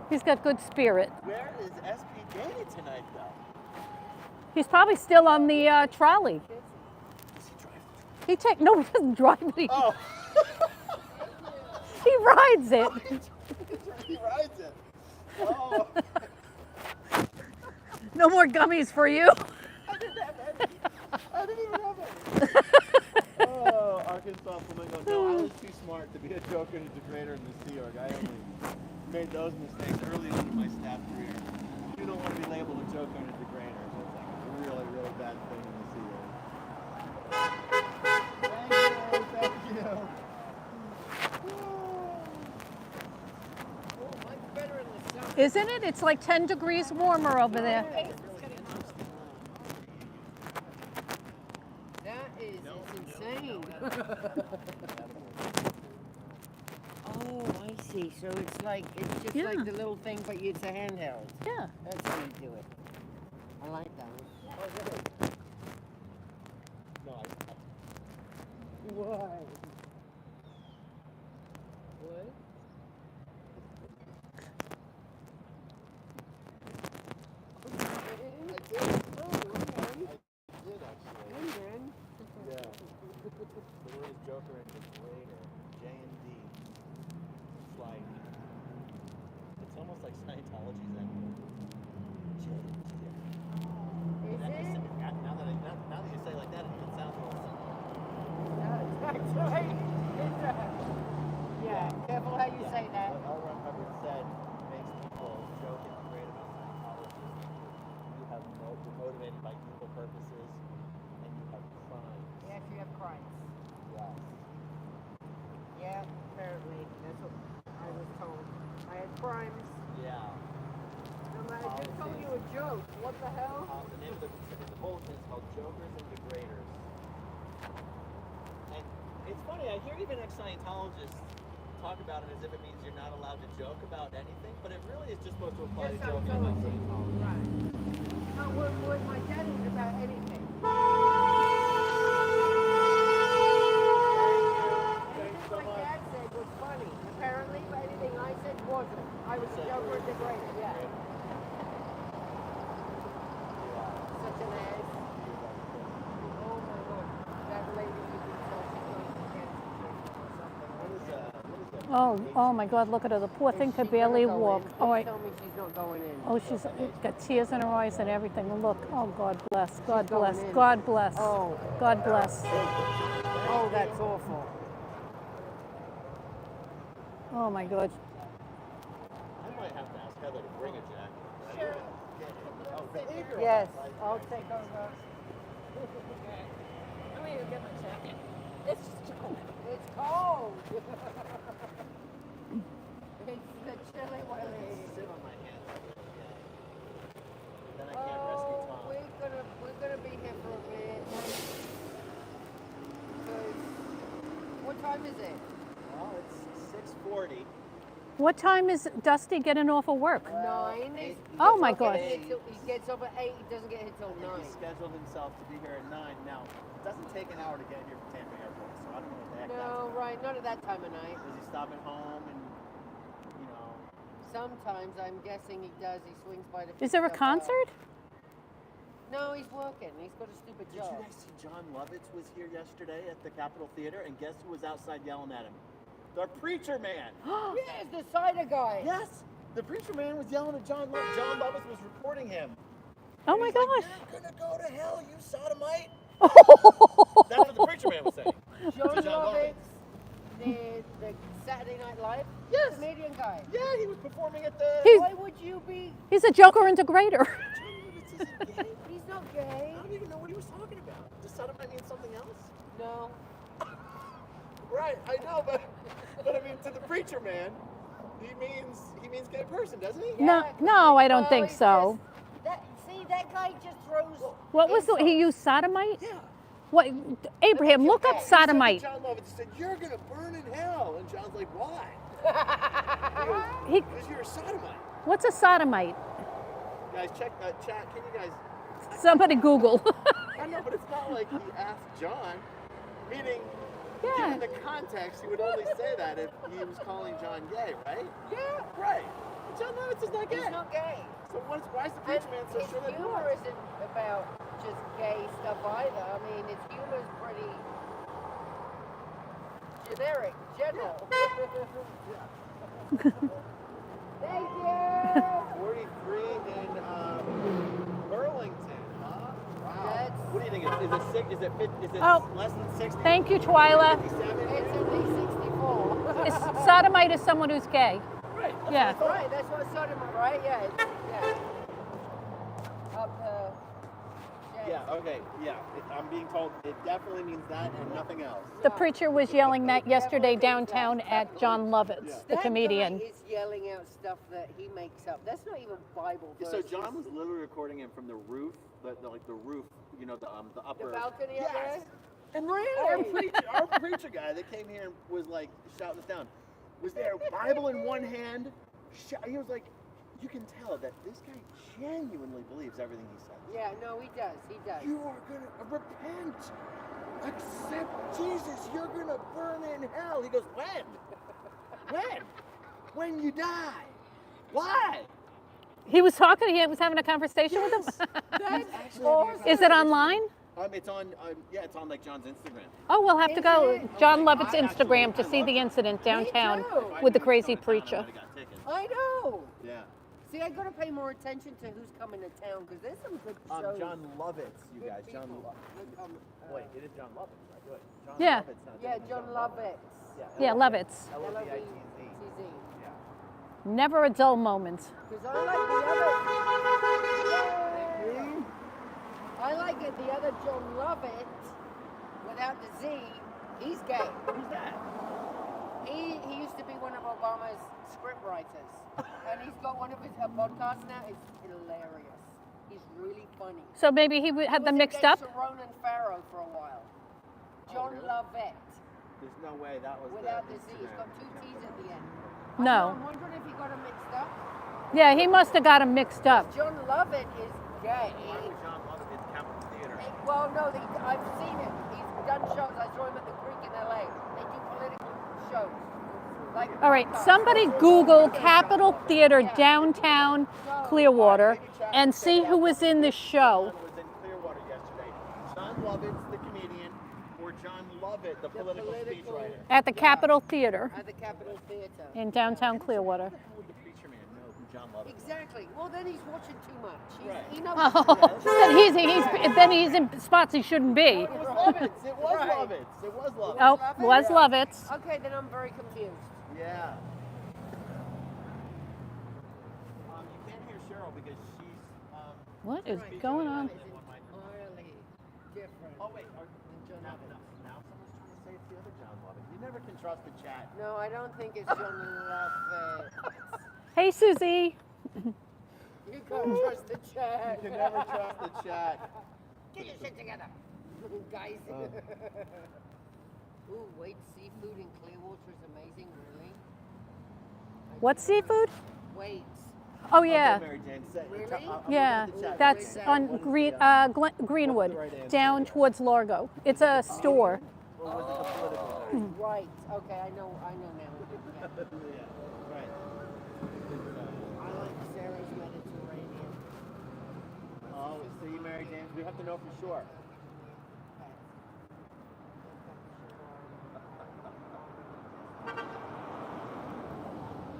He's got good spirit. Where is SP Danny tonight, though? He's probably still on the trolley. Does he drive? He doesn't drive it. Oh. He rides it. He rides it. Oh. No more gummies for you. I didn't have any. I didn't even have any. Oh, Arkansas Flamingo. No, I was too smart to be a joker and a degrader in the Sea Org. I only made those mistakes early on in my staff career. You don't want to be labeled a joker and a degrader. That's like a really, really bad thing in the Sea Org. Thank you. Isn't it? It's like 10 degrees warmer over there. That is insane. Oh, I see. So it's just Yeah. like the little thing, but it's a handheld. Yeah. That's how you do it. I like that one. Oh, really? No, Why? What? The word is joker and degrader. J&D. It's like, it's almost like Scientology's ending. J&D. Now that you say it like that, it even sounds a little That's right. Yeah, careful how you say that. What L. Ron Hubbard said makes people joke and degrade about Scientology. You're motivated by evil purposes, and you have crimes. Yes, you have crimes. Yes. Yeah, apparently. That's what I was told. I had crimes. Yeah. I just told you a joke. What the hell? The name of the bulletin is called Jokers and Degraders. It's funny, I hear even ex-Scientologists talk about it as if it means you're not allowed to joke about anything, but it really is just supposed to apply to Yes, joking about Scientology. Scientology. Right. No, with my dad is about anything. Anything my dad said was funny. Apparently, anything I said wasn't. I was a joker and degrader, yeah. Such an ass. Oh my God. That lady you can tell she's going to cancer treatment or something. What is that? Oh my God, look at her. The poor thing Is could she gonna barely go walk. in? Oh, Please tell me she's not going in. oh, she's got tears in her eyes and everything. Look, oh, God bless, God She's going bless, in. God bless, Oh. God bless. Oh, that's awful. Oh my God. I might have to ask Heather to bring a jacket. Sure. Oh, behavioral. Yes, I'll take over. Let me go get my jacket. It's just cold. It's cold. It's the chilly willy. Sit on my hands. Yeah. Then I can't rescue Oh, Tom. we're gonna be here for a bit. Because what time is it? Well, it's 6:40. What time is Dusty getting off of work? 9. Oh my He's not gosh. getting here till- He gets up at 8. He doesn't get here till 9. He scheduled himself to be here at 9. Now, it doesn't take an hour to get here from Tampa Airport, so I don't know what the heck that's No, about. right. Not at that time of night. Does he stop at home and, you know, Sometimes I'm guessing he does. He swings by to. Is there a pick stuff up. concert? No, he's working. He's got a stupid did you job. guys see John Lovitz was here yesterday at the Capitol Theater, and guess who was outside yelling at him? The preacher man. Yes, the cider guy. Yes, the preacher man was yelling at John Lovitz. John Lovitz was reporting him. Oh And my he's like, gosh. you're gonna go to hell, you sodomite. That's what the preacher man was saying. John To John Lovitz, the Saturday Night Live Yes. comedian guy. Yeah, he was performing at the. He's- Why would you be? He's a joker and degrader. John Lovitz isn't gay. He's not gay. I don't even know what he was talking about. Does sodomite mean something else? No. Right, I know, but I mean, to the preacher man, he means gay person, doesn't he? No, no, I don't think he's so. See, that guy just throws. What was the, he insults. used sodomite? Yeah. What? Abraham, look up He said He said to sodomite. John Lovitz, he said, "You're gonna burn in hell," and John's like, "Why?" He, Because you're a sodomite. what's a sodomite? Guys, check chat. Can you guys? Somebody Google. I know, but it's not like he asked John. Meaning, Yeah. given the context, he would only say that if he was calling John gay, right? Yeah. Right. But John Lovitz is not gay. He's not gay. So why is the And preacher man so his sure that he humor was? isn't about just gay stuff either. I mean, his humor's pretty generic, general. Thank you. 43 in Burlington, huh? Wow. That's- What do you think? Is it six? Is it Oh. less than 60? Thank you, Twyla. 57? It's at least 64. Is sodomite is someone who's gay. Right. Yeah. Right, that's what sodomite, right? Yeah, yeah. Up Yeah. Okay. Yeah. I'm being told it definitely means that and nothing else. The preacher was yelling that yesterday downtown at John Lovitz, the comedian. That guy is yelling out stuff that he makes up. That's not even Bible Yeah, verses. so John was literally recording him from the roof, the roof, you know, the upper. The balcony up there? Yes. And our preacher guy that came here and was like shouting us down, was there, Bible in one hand. He was like, you can tell that this guy genuinely believes everything he says. Yeah, no, he does. He does. You are gonna repent, accept Jesus. You're gonna burn in hell. He goes, when? When you die? Why? He was talking, he was having a conversation with him? That's awesome. Is it online? It's on. It's on like John's Instagram. Oh, we'll have to go. Is it? John Okay, Lovett's I actually- Instagram to I see love the it. incident downtown too. with the crazy preacher. I know. Yeah. See, I got to pay more attention to who's coming to town because there's some good shows. John Lovitz, you Good guys. John. people. Wait, it is John Lovitz, right? Wait, John Yeah. Lovitz, not Yeah, John Lovitz. Yeah, Lovitz. Lovitz. L-O-V-T-Z. Yeah. Never a dull moment. Because I like it, the other John Lovitz, without the Z, he's gay. Who's that? He used to be one of Obama's script writers. And he's got one of his podcasts now. It's hilarious. He's really funny. So maybe he had them mixed up? He was engaged to Ronan Farrow for a while. John really? Lovett. There's no way that was Without the the Z, it's got two T's at the end. No. I'm wondering if he got them mixed up. Yeah, he must have got them mixed up. John Lovett is gay. Why would John Lovett in Capitol Theater? Well, no, I've seen him. He's done shows. I saw him at the Creek in LA. They do political shows. Like, All right, somebody Google Capitol Theater downtown Clearwater and see who was in the show. Was in Clearwater yesterday. John Lovett's the comedian, or John Lovett, the political speechwriter. At the Capitol Theater At the Capitol Theater. in downtown Clearwater. How would the preacher man know who John Lovett was? Exactly. Well, then he's watching too much. Right. He knows. Then he's in spots he shouldn't be. It was Lovett's. It was Right. Lovett's. It was Lovett's. Oh, was Lovitz. Okay, then I'm very confused. Yeah. You can't hear Cheryl because she's. What is going on? It's entirely different. Oh wait. John Now Lovett. someone's trying to say it's the other John Lovett. You never can trust the chat. No, I don't think it's John Lovett. Hey, Susie. You can't trust the chat. You can never trust the chat. Get your shit together, guys. Ooh, wait, seafood in Clearwater is amazing, really. What seafood? Wait. Oh yeah, Okay, Mary Jane, say, Really? I'm yeah. looking at the chat. That's on Greenwood, down towards Largo. It's a store. Or was it the political thing? Right. Okay, I know now. Yeah. Yeah, right. I like Sarah's Mediterranean. Oh, see, Mary Jane, we have to know for sure.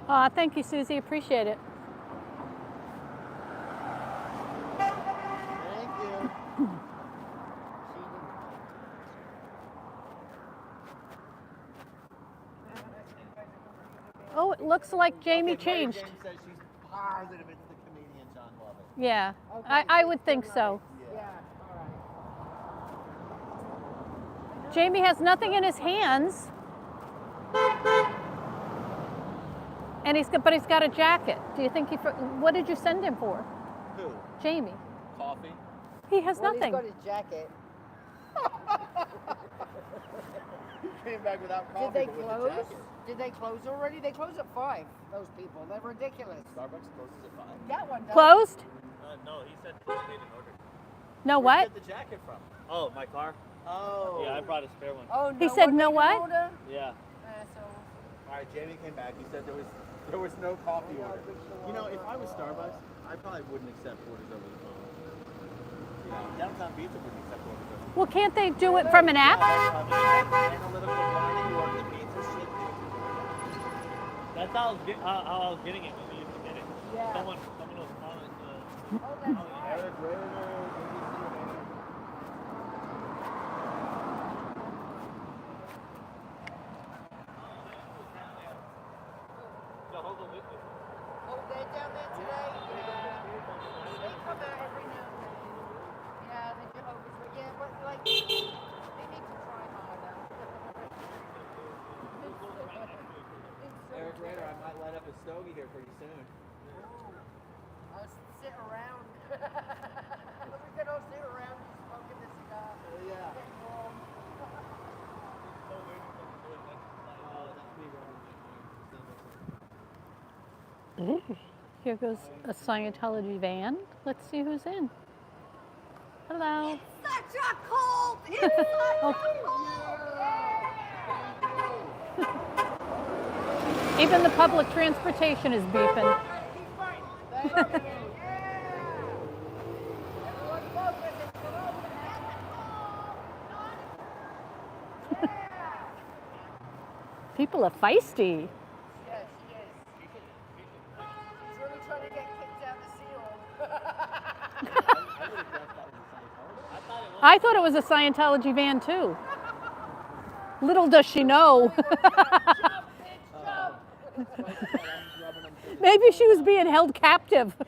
Aw, thank you, Susie. Appreciate it. Thank you. Oh, it looks like Jamie Okay, Mary changed. Jane says she's positive it's the comedian John Lovett. Yeah, Okay, I so would it's think still so. right. Yeah. All right. Jamie has nothing in his hands, and he's got a jacket. Do you think what did you send him for, Who? Jamie? Coffee? He has Well, nothing. he's got his jacket. He came back without coffee. Did they but with a close? jacket. Did they close already? They close at 5. Those people, they're ridiculous. Starbucks closes at 5. That one does. Closed? No, he said he made an order. No Where'd what? you get the jacket from? Oh, my car? Oh. Yeah, I brought a spare one. Oh, no. He said no made an what? order? Yeah. Asshole. All right, Jamie came back. He said there was no coffee order. You know, if I was Starbucks, I probably wouldn't accept orders over the phone. Yeah, Downtown Pizza wouldn't accept orders over the phone. Well, can't they do it from an app? Analytical learning, you order the pizza shit. That's how I was getting it when we used to get it. Yeah. Someone was calling the. Oh, that's right. Eric Rader, Jehovah's Witness. Oh, they're down there today? Yeah. They come out every now and then. Yeah, the Jehovah's Witnesses. Yeah, but like, they need to try harder. Eric Rader, I might light up a stogie here pretty soon. I'll sit around. We can all sit around just smoking the cigar. Yeah. Getting warm. Here goes a Scientology van. Let's see who's in. Hello. Such a cult! It's such a cult! Even the public transportation is beeping. Thank you. Everyone focus and come over. People are feisty. Yes, she is. She's really trying to get kicked down the seal. I thought it was a Scientology van too. Little does she know. Maybe she was being held captive. Could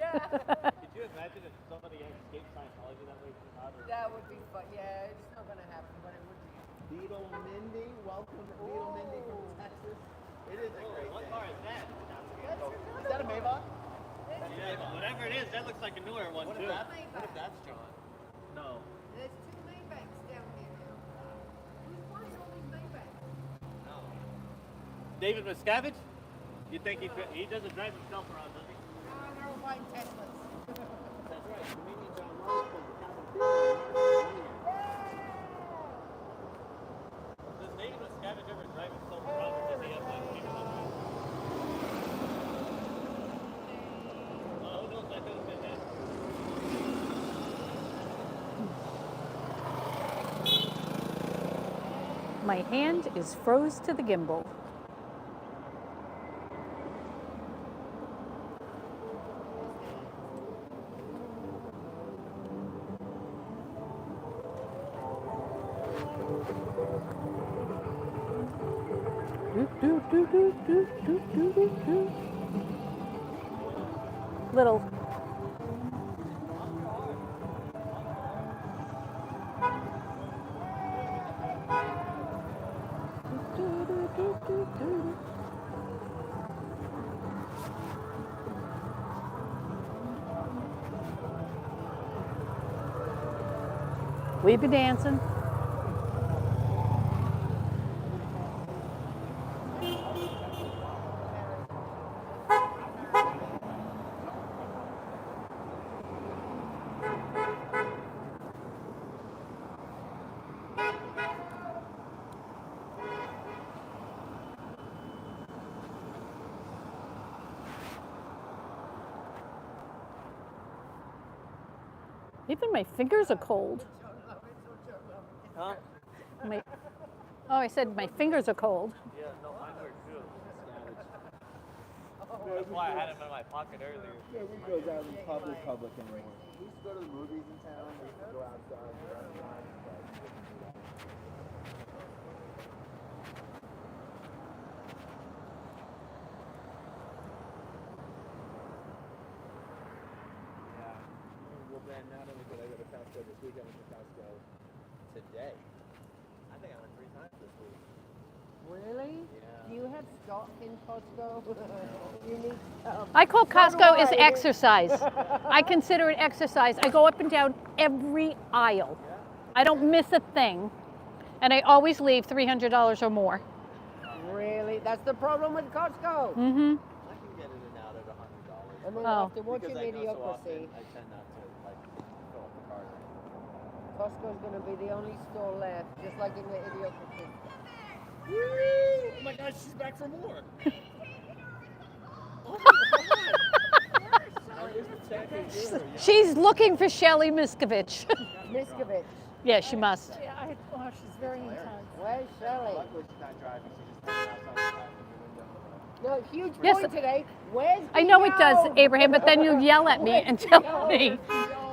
you imagine if somebody escaped Scientology that way? That would be fun. Yeah, it's not going to happen, but it would be. Beetle Mindy, welcome to Beetle Mindy from Texas. It is a great What day. car is that? Is that a Maybach? Yeah, whatever it is, that looks like a newer one What too. if that's John? No. There's 2 Maybachs down here now. Who's buying all these Maybachs? David Miscavige? You think he doesn't drive himself around, does he? They're all buying Teslas. That's right. Comedian John Mark from the Cabin Theater. Does David Miscavige ever drive himself around, or does he have like people that do it? Oh, who knows? That could have been that. My hand is froze to the gimbal. Little. We be dancing. Even my fingers are cold. Huh? I said my fingers are cold. Yeah, no, mine were too. That's why I had him in my pocket earlier. Yeah, we go down in public anymore. We used to go to the movies in town. We used to go outside. Well, then not only did I go to Costco this week, I went to Costco today. I think I went 3 times this week. Really? Yeah. Do you have stock in Costco? You need some. I call So Costco do is I. exercise. I consider it exercise. I go up and down every aisle. I don't miss a thing. And I always leave $300 or more. Really? That's the problem with Costco. Mm-hmm. I can get in and out at $100. And then Oh. after watching Because I go so often, Idiocracy, I tend not to like fill up the cart. Costco's going to be the only store left, just like in the Idiocracy. Oh my gosh, she's back for more. She's looking for Shelly Miscavige. Miscavige. Yeah, she must. Yeah, she's very intense. Where's Shelley? Luckily she's not driving, she's just hanging outside the window. No, huge Yes. point today. Where's I know it does, Theo? Abraham, but then you yell at me and tell me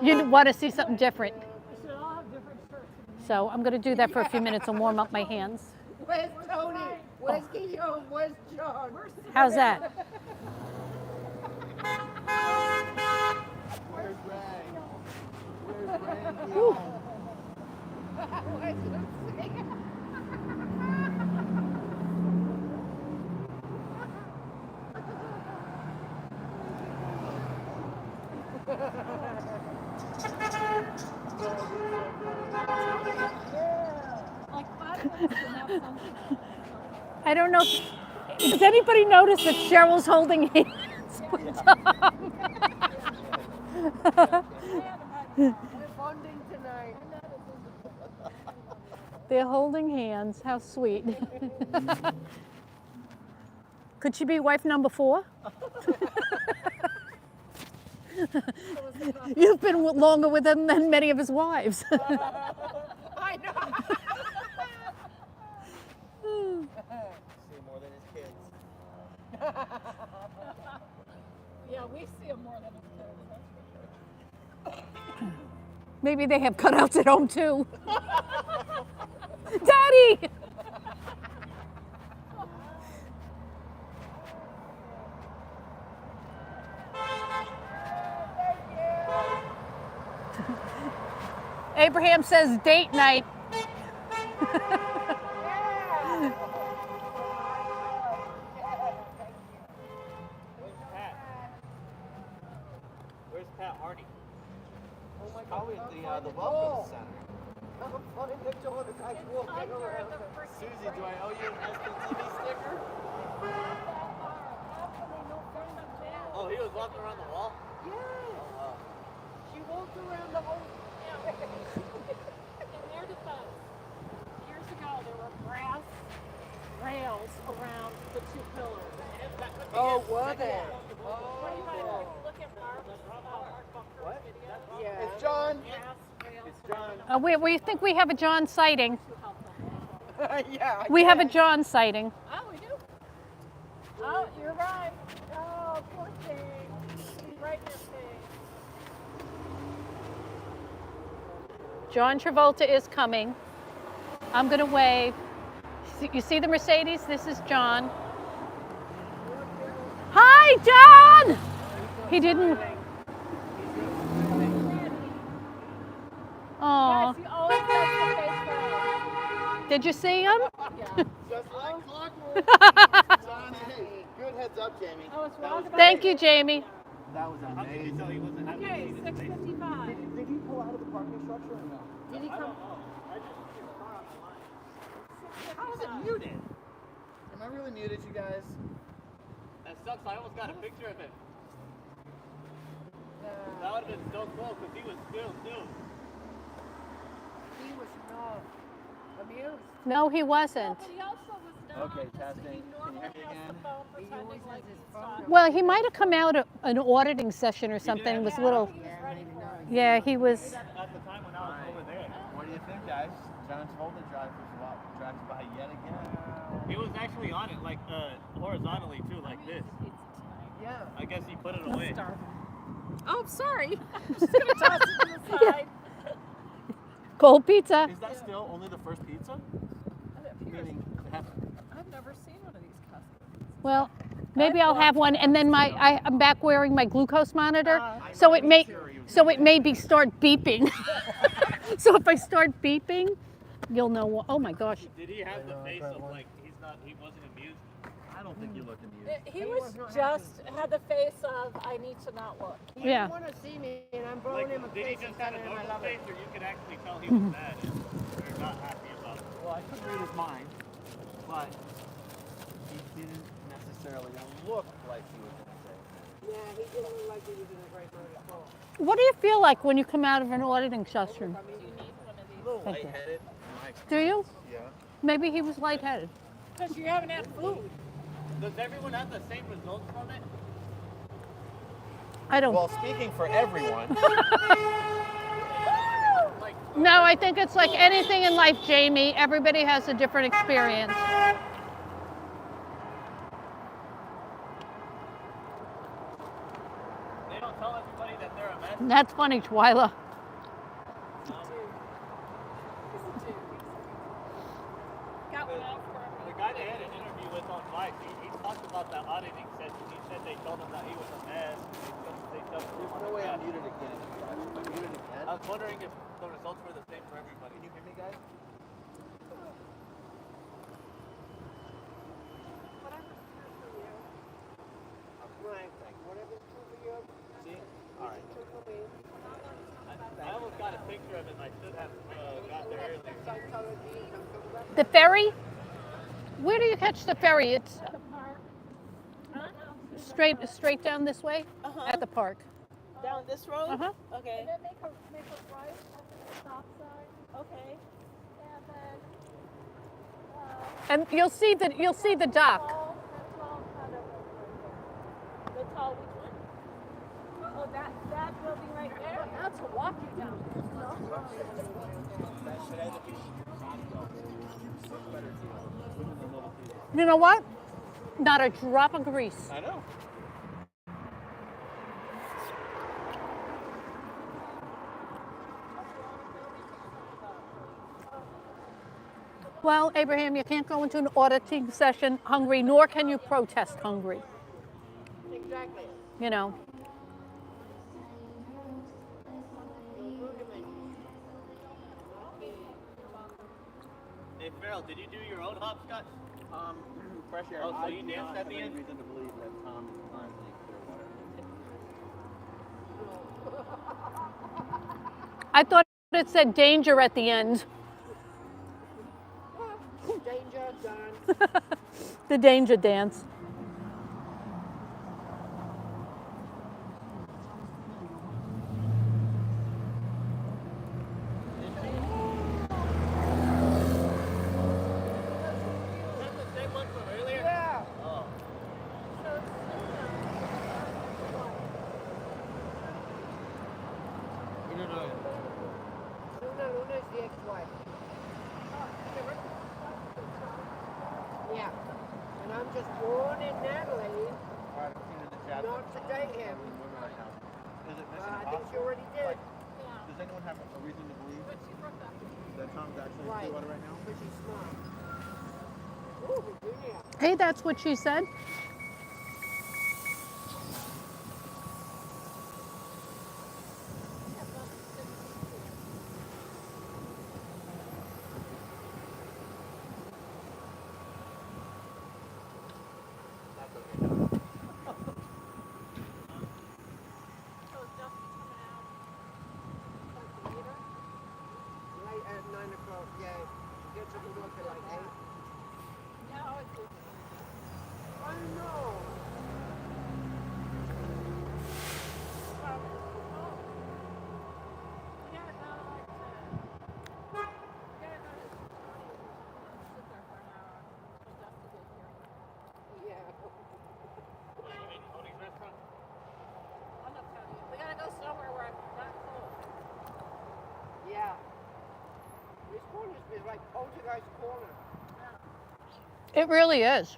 you want to see something different. We should all have different shirts. So I'm going to do that for a few minutes and warm up my hands. Where's Tony? Where's Guillaume? Where's John? How's that? Where's Ray? Where's Ray? Whew. Where's Lucy? I don't know. Does anybody notice that Cheryl's holding hands with Tom? We're bonding tonight. They're holding hands. How sweet. Could she be wife number 4? You've been longer with him than many of his wives. I know. See more than his kids. Yeah, we see him more than his kids. Maybe they have cutouts at home too. Daddy! Abraham says date night. Where's Pat? Where's Pat Hardy? Probably at the welcome center. I'm finding the door. The guy's walking around. Susie, do I owe you an SPTV sticker? Oh, he was walking around the wall? Yeah. Oh, She walked around the whole. In their defense, years ago there were brass rails around the two pillars. Oh, were there? What do you find when you look at Mark Bunker's video? Yeah. It's John. Brass rails It's John. We think we have a John sighting. to help them. Yeah. We have a John sighting. Oh, we do. Oh, you're right. Oh, poor thing. He's right in your face. John Travolta is coming. I'm going to wave. You see the Mercedes? This is John. Hi, John! He didn't. Oh, Yes, he always does the face photo. did you see him? Yeah. Just like clockwork. John, hey, good heads up, Jamie. Oh, it's That wrong was about Thank you, Jamie. That was how could you tell he wasn't happy? Okay, 6:55. Did he pull out of the parking structure or no? Did he I come? don't know. I just see the car on the line. How is it muted? Am I really muted, you guys? That sucks. I almost got a picture of him. That would have been so cool because he was still too. He was not amused. No, he wasn't. But he also was not. Okay, He testing. Can you normally hear me has the again? phone He pretending always like has his he's phone. talking. Well, he might have come out at an auditing session or something. It was a little. He was ready for it. Yeah, he was. At the time when I was over there. What do you think, guys? John Travolta drives by yet again. He was actually on it, like horizontally too, like this. Yeah. I guess he put it away. Oh, sorry. I'm just gonna toss it to the side. Cold pizza. Is that still only the first pizza? Meaning, I've never seen one of these customs. Well, maybe I'll have one, and then I'm back wearing my glucose monitor, so it may be start beeping. So if I start beeping, you'll know. Oh my gosh. Did he have the face of like he wasn't amused? I don't think you look amused. He was just had the face of I need to not look. He Yeah. didn't want to see me, and I'm blowing him a Did he kiss just and have a telling him I normal love face, him. or you could actually tell he was mad or not happy about it? Well, I couldn't read his mind, but he didn't necessarily look like he was going to say. Yeah, he didn't look like he was in a great mood at all. What do you feel like when you come out of an auditing session? You need one of these. A little Thank you. lightheaded. Do you? Yeah. Maybe he was lightheaded. Because you haven't had food. Does everyone have the same results from it? I don't. Well, speaking for everyone, Like, No, I think it's like anything in life, Jamie. Everybody has a different experience. they don't tell everybody that they're a mess. That's funny, Twyla. Got one out for The me. guy they had an interview with on Vice, he talked about that auditing session. He said they told him that he was a mess. They dumped him There's on no the way I'm grass. muted again. Am I muted again? I was wondering if the results were the same for everybody. Can you hear me, guys? Right. Whatever's true for you, See? All right. true for me. I almost got a picture of it and I should have got there earlier. Scientology, I'm talking about The ferry? Where do you catch the ferry? It's straight down this way at the park. Down this road? Uh-huh. Okay. And then make a right at the stop sign. Okay. And then And you'll see the dock. that's all kind of right there. The tall which one? Oh, that building right there. That's a walking down. You know what? Not a drop of grease. I know. Well, Abraham, you can't go into an auditing session hungry, nor can you protest hungry. exactly. You know. Hey, Farrell, did you do your own hopscotch? Fresh air. Oh, so I you do danced not at have the any end? reason to believe that Tom is currently in Clearwater. I thought it said danger at the end. Danger, John. The danger dance. Is that the same one from earlier? Yeah. Oh. Luna is the ex-wife. Yeah. And I'm just warning Natalie Alright, I'm seeing in the chat. not to date him. Women right now. Is it Mission I think she Impossible? already did. Does anyone have a reason to believe that Tom's actually in Right. Clearwater right now? But she's smart. Ooh, Virginia. Hey, that's what she said. Late at 9 o'clock, yeah. Gets up and work at like 8. I know. Yeah. Tony's restaurant? We gotta go somewhere where I'm not cold. Yeah. This corner is like Poltergeist Corner. It really is.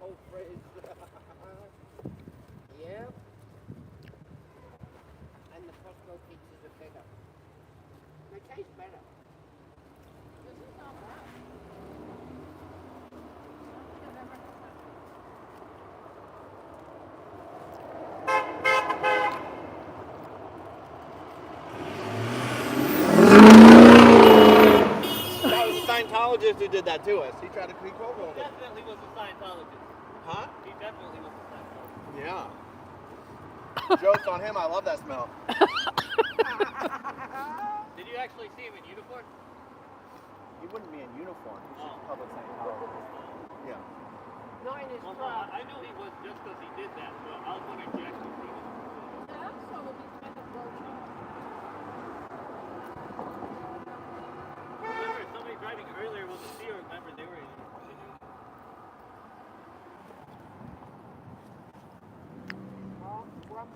Oh, praise. Yep. And the Costco pizzas are bigger. They taste better. That was a Scientologist who did that to us. He tried to He co-roll it. definitely was a Scientologist. Huh? He definitely was a Scientologist. Yeah. Joke's on him. I love that smell. Did you actually see him in uniform? He wouldn't be in uniform. He's just Oh. a public Scientologist. Yeah. Not in his Well, truck. I know he was just because he did that, but I was wondering if you actually seen him. Remember, somebody driving earlier was a seer. Remember, they were in uniform.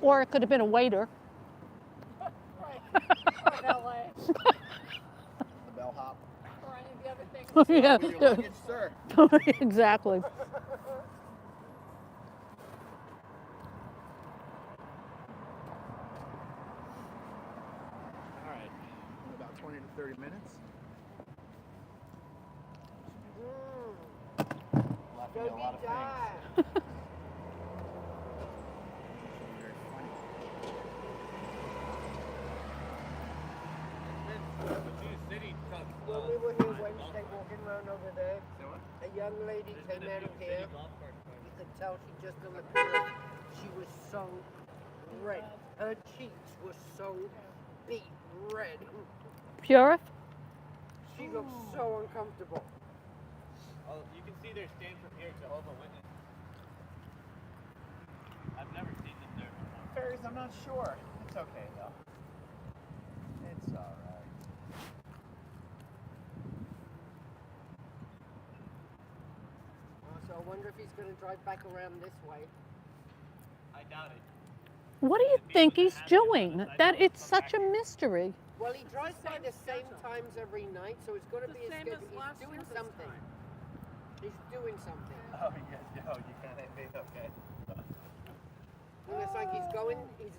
Or it could have been a waiter. LA The bellhop. or any of the other things. Yeah. With your luggage, sir. Exactly. All right. In about 20 to 30 minutes. Laughing at a lot of things. Very funny. When we were here Wednesday walking around over there, a young lady came out of here. You could tell she just done the period. She was so red. Her cheeks were so beet red. Pure? She looked so uncomfortable. Oh, you can see their stand from here, Jehovah's Witness. I've never seen them there before. Fairies, I'm not sure. It's okay though. It's all right. So I wonder if he's going to drive back around this way. I doubt it. What do you think he's doing? That it's such a mystery. Well, he drives by the same times every night, so it's got to be a schedule. He's doing something. He's doing something. Oh, yeah, no, you can't be okay. And it's like he's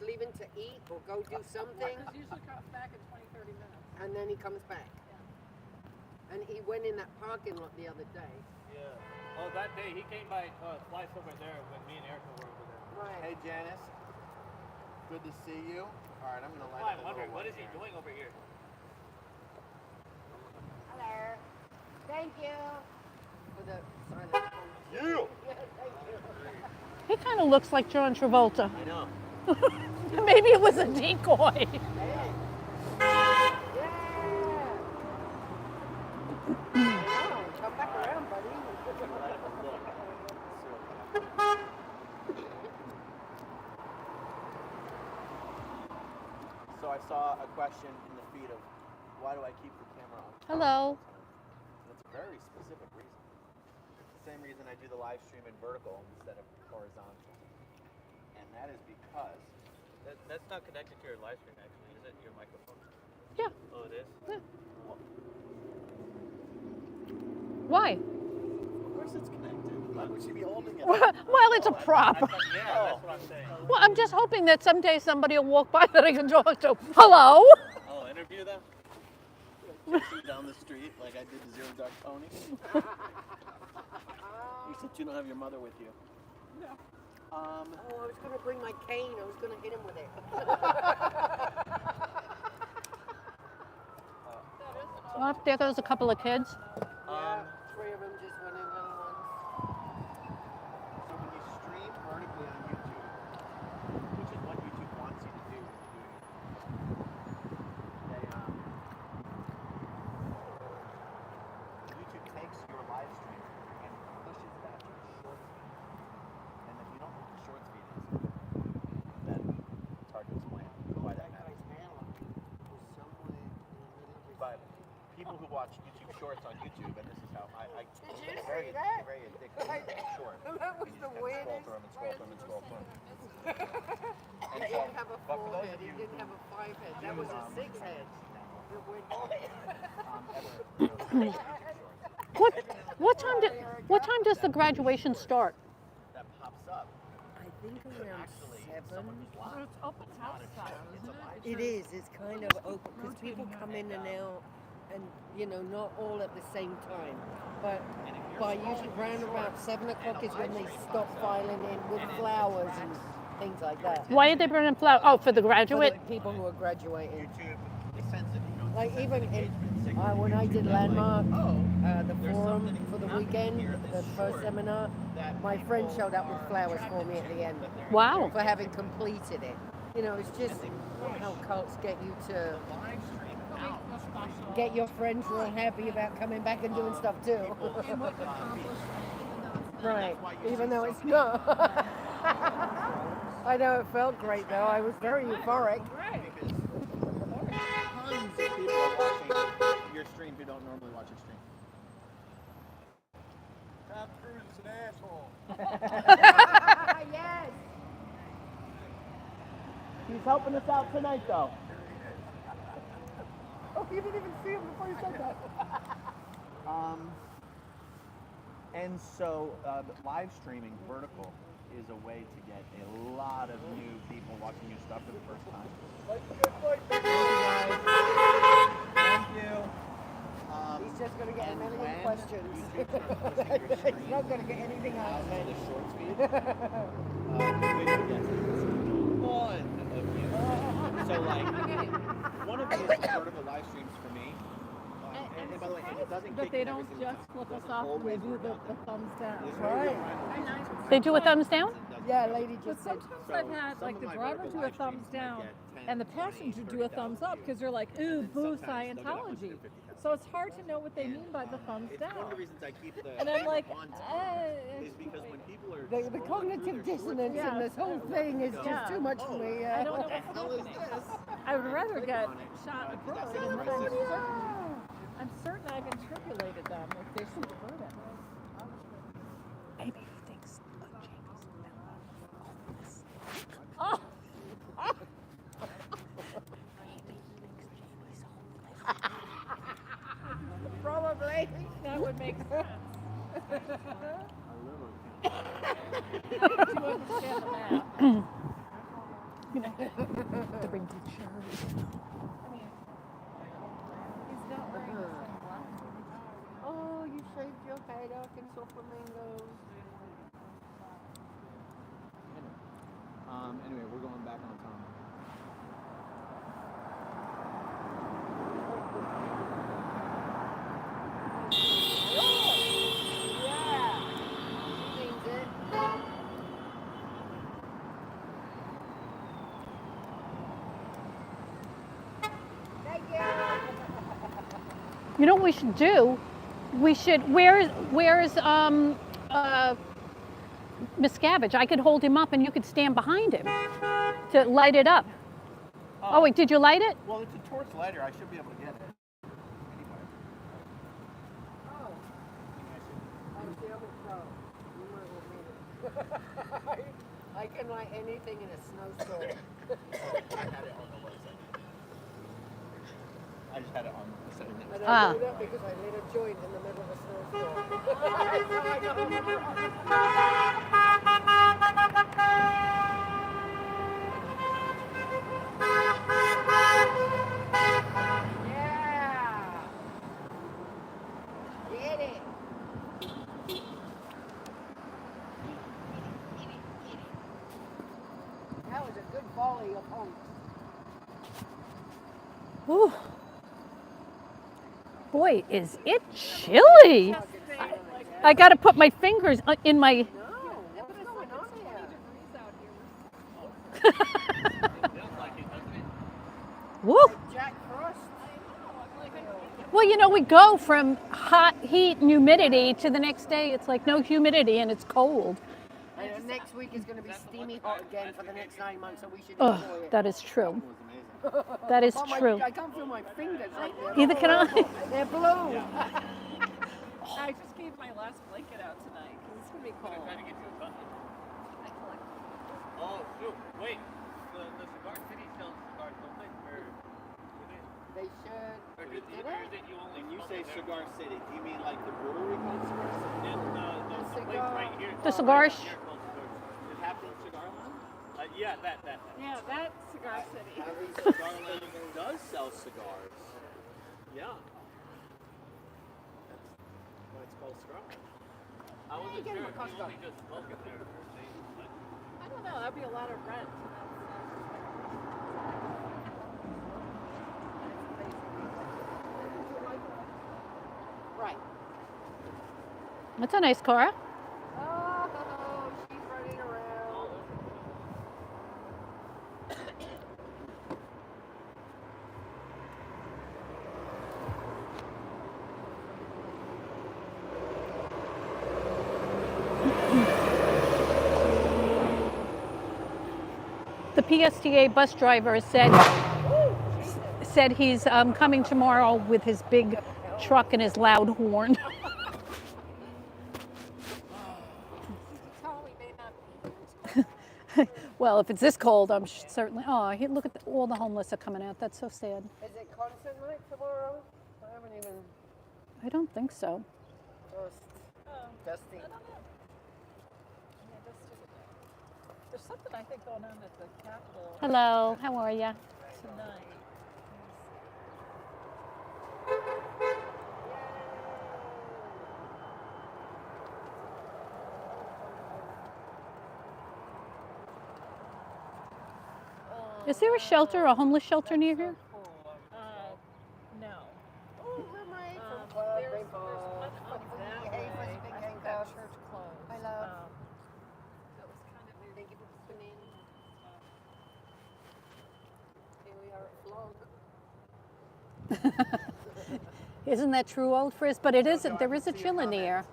leaving to eat or go do something, He usually comes back in 20, 30 minutes. and then he comes back. And he went in that parking lot the other day. Yeah. Oh, that day he came by twice over there when me and Erica were over there. Right. Hey, Janice. Good to see you. All right, I'm going to Oh, light I'm up a wondering, little what one is he here. doing over here? Hello. Thank you for the silent phone. Yeah. Yeah, thank you. He kind of looks like John Travolta. I know. Maybe it was a decoy. Yeah. Oh, come back around, buddy. So I saw a question in the feed of why do I keep the camera on? Hello. And it's a very specific reason. It's the same reason I do the live stream in vertical instead of horizontal. And that is because That's not connected to your live stream, actually, is it? Your microphone? Yeah. Oh, it is? Why? of course it's connected. Why would she be holding it? Well, it's a prop. Yeah, that's what I'm saying. Well, I'm just hoping that someday somebody will walk by that I can talk to. Hello? Oh, interview them? Chasing down the street like I did the Zero Dark Pony. Except you don't have your mother with you. No. Oh, I was going to bring my cane. I was going to hit him with it. Well, there goes a couple of kids. Yeah, 3 of them just went in little ones. So when you stream vertically on YouTube, which is what YouTube wants you to do, YouTube takes your live stream and pushes that to short feed. And if you don't know what the short feed is, then it's hard to explain why that matters. But people who watch YouTube Shorts on YouTube, and this is how I Did you it's see very that? addictive to short. That was You the just kinda weirdest. scroll through them and scroll through them and scroll through them. He And so, didn't have a but for 4 those head. of He you didn't have a 5 head. That was a 6 head. It went What time does the graduation start? that pops up. I think around Actually, 7. someone who's live. It's open house style, isn't it? It is. It's kind of open because people come in and out, and not all at the same time. But by usually round about 7 o'clock is when they stop filing in with flowers and things like that. Why are they burning flowers? Oh, for the For graduate? the people who are graduating. YouTube, they sense it. You know, Like sense even engagement signal when I YouTube. did They're like, Landmark, oh, the there's forum something for the happening weekend, here the that's first short seminar, that my friend people showed up with are flowers for attracted me at to, the end that they're Wow. for having completed it. It's just how cults get you to live stream out. get your friends real happy about coming back and doing stuff too. Right, even though it's not. I know it felt great though. I was very euphoric. Because tons of people are watching your stream who don't normally watch your stream. Tom Cruise is an asshole. Yes. He's helping us out tonight, though. Oh, you didn't even see him before you said that. And so live streaming vertical is a way to get a lot of new people watching your stuff for the first time. Thank you. He's just going to get a And million when questions. YouTube starts pushing your He's stream not going to get anything out of to it. the short feed, wait till you get one of you. So one of these vertical live streams for me, and by the way, and it doesn't But kick they in don't every single just time. flip It us doesn't off when they always do work the out that way. thumbs down. This Right. way They do a thumbs down? Yeah, lady But just said. sometimes I've had like the driver do a thumbs down and the passenger do a thumbs up because they're like, ooh, boo Scientology. So it's hard to know what they mean by the thumbs It's one of down. the reasons I keep the And I'm like, on is because when people are The scrolling cognitive through their short dissonance Yeah. in this whole thing is just Yeah. too much for me. I don't know What the what's hell is happening. this? I would rather Click get on it, shot in the 'cause bird. that says right there. I'm certain I've interpolated them if they shoot a bird at me. Maybe he thinks Jamie's homeless. Oh, Probably. that would make sense. You understand the math. To bring pictures. I mean, he's not wearing the same glasses. Oh, you you shaved your head, Arkansas flamingos. Anyway, we're going back on time. You know what we should do? We should, where's Miscavige? I could hold him up and you could stand behind him to light it up. Oh wait, did you light it? Well, it's a torch lighter. I should be able to get it. Anyway. Oh. I'm the other pro. You might well meet it. I can light anything in a snowstorm. I had it on the website. I just had it on the website. And I know that because I lit a joint in the middle of a snowstorm. Get it. That was a good volley of hunks. Ooh. Boy, is it chilly. I got to put my fingers in my... No, what's going on here? Woo. Jack Frost. Well, you know, we go from hot heat and humidity to the next day it's like no humidity and it's cold. And next week is going to be steamy hot again for the next 9 months, so we should Oh, enjoy it. that is true. That is true. I can't feel my fingers. Like Either can I. They're blue. I just gave my last blanket out tonight because it's gonna be cold. Trying to get you a button. Oh, shoot. Wait. The Cigar City sells cigars, don't they? They should. Or Did is it? it you only When you smoke say it there? Cigar City, do you mean like the brewery called Cigar City? The place right here. The cigar Right here called Cigar City. It happens Cigar Lounge? Yeah, that. Yeah, that's Cigar City. Cigar Lounge does sell cigars. Yeah. That's why it's called Cigar Lounge. I wasn't get sure him a if you Costco. only just smoke it there. I don't know. That'd be a lot of rent. Right. That's a nice car. Oh, she's running around. The PSTA bus driver said he's coming tomorrow with his big truck and his loud horn. Probably may not. Well, if it's this cold, I'm certainly. Oh, look at all the homeless are coming out. That's so sad. Is it concert night tomorrow? I haven't even I don't think so. Dusty. I don't know. Yeah, there's something I think going on at the Capitol Hello, how are you? tonight. Is there a shelter, a homeless shelter near here? No. Oh, Mermaid from There's Club one Rainbow. up that Hey, way. for big I think handcuffs. that church closed. Hi, love. That was kind of weird. Thank you for coming in. Here we are at Flog. Isn't that true, old Frizz? But it isn't. There is a chill in the air.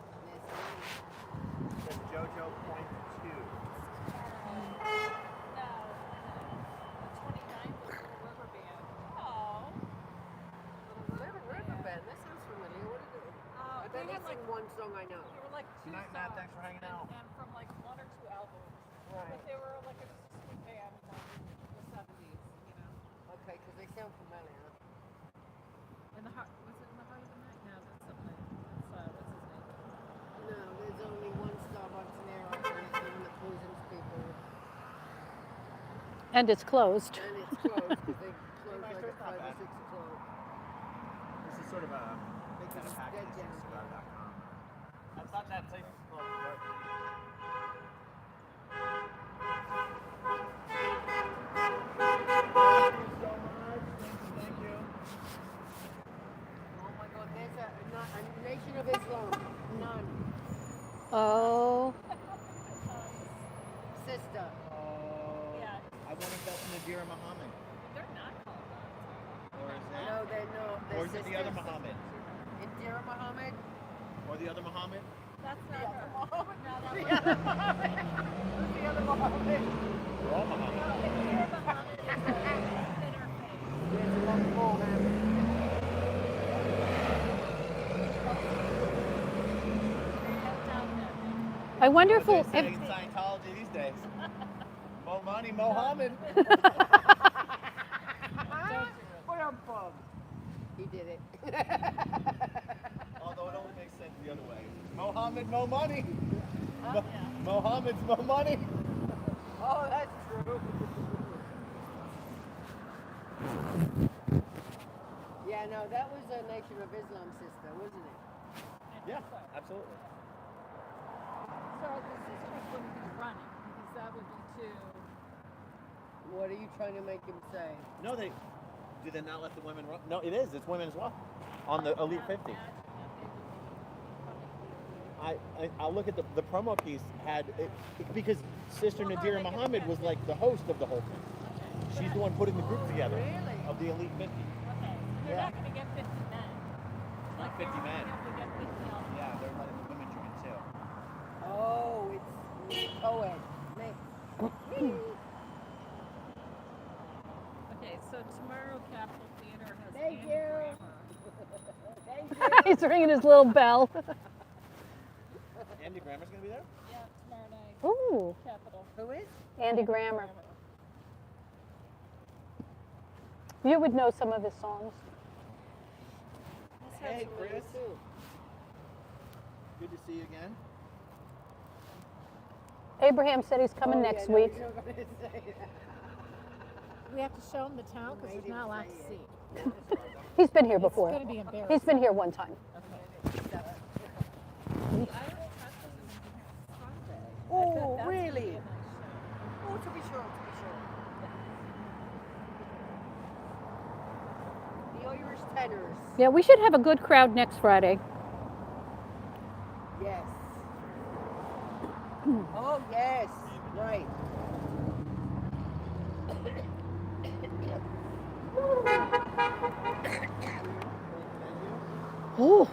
Says JoJo Point 2. No. 29th was the rubber band. Oh. River Band, that sounds familiar. What is it? I bet They had it's like in one song I know. There were like two Good night, Matt. songs Thanks for hanging out. and from like one or two albums. Right. But they were like a sweet band from the 70s, you know. Okay, because they sound familiar. In the heart, was it in the heart of the night? No, that's something. That's what's his name? No, there's only one Starbucks near us, and it's the one that poisons people. And it's closed. And it's closed because they close like at 5 or 6 o'clock. This is sort of a They kind of just package dead from down. cigar.com. I thought that place was called York. Thank you. Oh my God, there's a Nation of Islam. None. Oh, Sister. Yeah. I wonder if that's Nadira Muhammad. They're not called Or is that? No, they're not. They're Or is it the other sisters. Muhammad? Indira Muhammad. Or the other Muhammad? That's not her. Muhammad. No, that The was other Muhammad. Who's the other Muhammad? They're all Muhammad. Indira Muhammad is a thinner face. There's a lot more now. I wonder if What we'll. they say in Scientology these days. Mo money, Mohammed. He did it. Although it only makes sense the other way. Mohammed, Mo money. Mohammed's Mo money. Oh, that's true. Yeah, no, that was a Nation of Islam sister, wasn't it? Yeah, absolutely. So the sisters wouldn't be running because that would be too. What are you trying to make him say? No, do they not let the women run? No, it is. It's women as well. On the Elite 50. I'll look at the promo piece because Sister Nadira Muhammad was like the host of the whole thing. She's the one putting the group together Really? of the Elite 50. Okay, so they're not going to get 50 men. Not 50 men. They get 50 all. Yeah, they're letting the women join too. Oh, it's co-ed. Okay, so tomorrow Capitol Theater has Thank Andy you. Grammer. Thank you. He's ringing his little bell. Andy Grammer's gonna be there? Yeah, tomorrow night. Ooh, Capitol. Who is? Andy Grammer. You would know some of his songs. Hey, Chris. Good to see you again. Abraham said he's coming next week. You're not gonna say that. We have to show them the town because there's not a lot to see. He's been here It's before. going to be embarrassing. He's been here one time. Oh, really? Oh, to be sure, The Irish tenors. Yeah, we should have a good crowd next Friday. Yes. Oh, yes. Right. Ooh.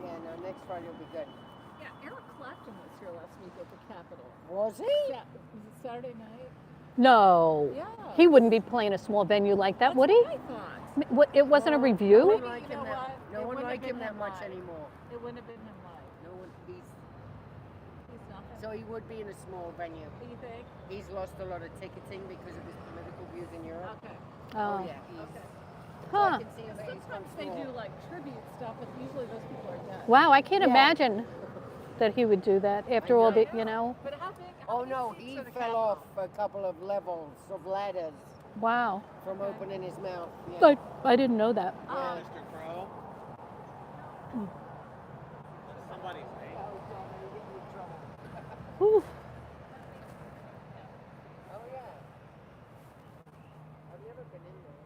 Yeah, no, next Friday will be good. Yeah, Eric Clapton was here last week at the Capitol. Was he? Yeah, was it Saturday night? No. Yeah. He wouldn't be playing a small venue like that, would he? I thought. It wasn't a No review? one Maybe, like you him know that, what? no It one wouldn't like have him been that him much live. anymore. It wouldn't have been him live. No one. He's nothing. So he would be in a small venue. Do you think? He's lost a lot of ticketing because of his political views in Europe. Okay. Oh. Yeah, he's. Okay. So I Huh. can see him, but he's Sometimes come they do small. like tribute stuff, but usually those people are dead. Wow, I can't Yeah. imagine that he would do that after all the, you know. But how big? How Oh many no, seats he are the fell Capitol? off a couple of levels of ladders Wow. from opening his mouth. Yeah. But I didn't know that. Mr. Crow. Somebody's name. Oh, God, I'm getting in trouble. Ooh. Oh yeah. I've never been in there.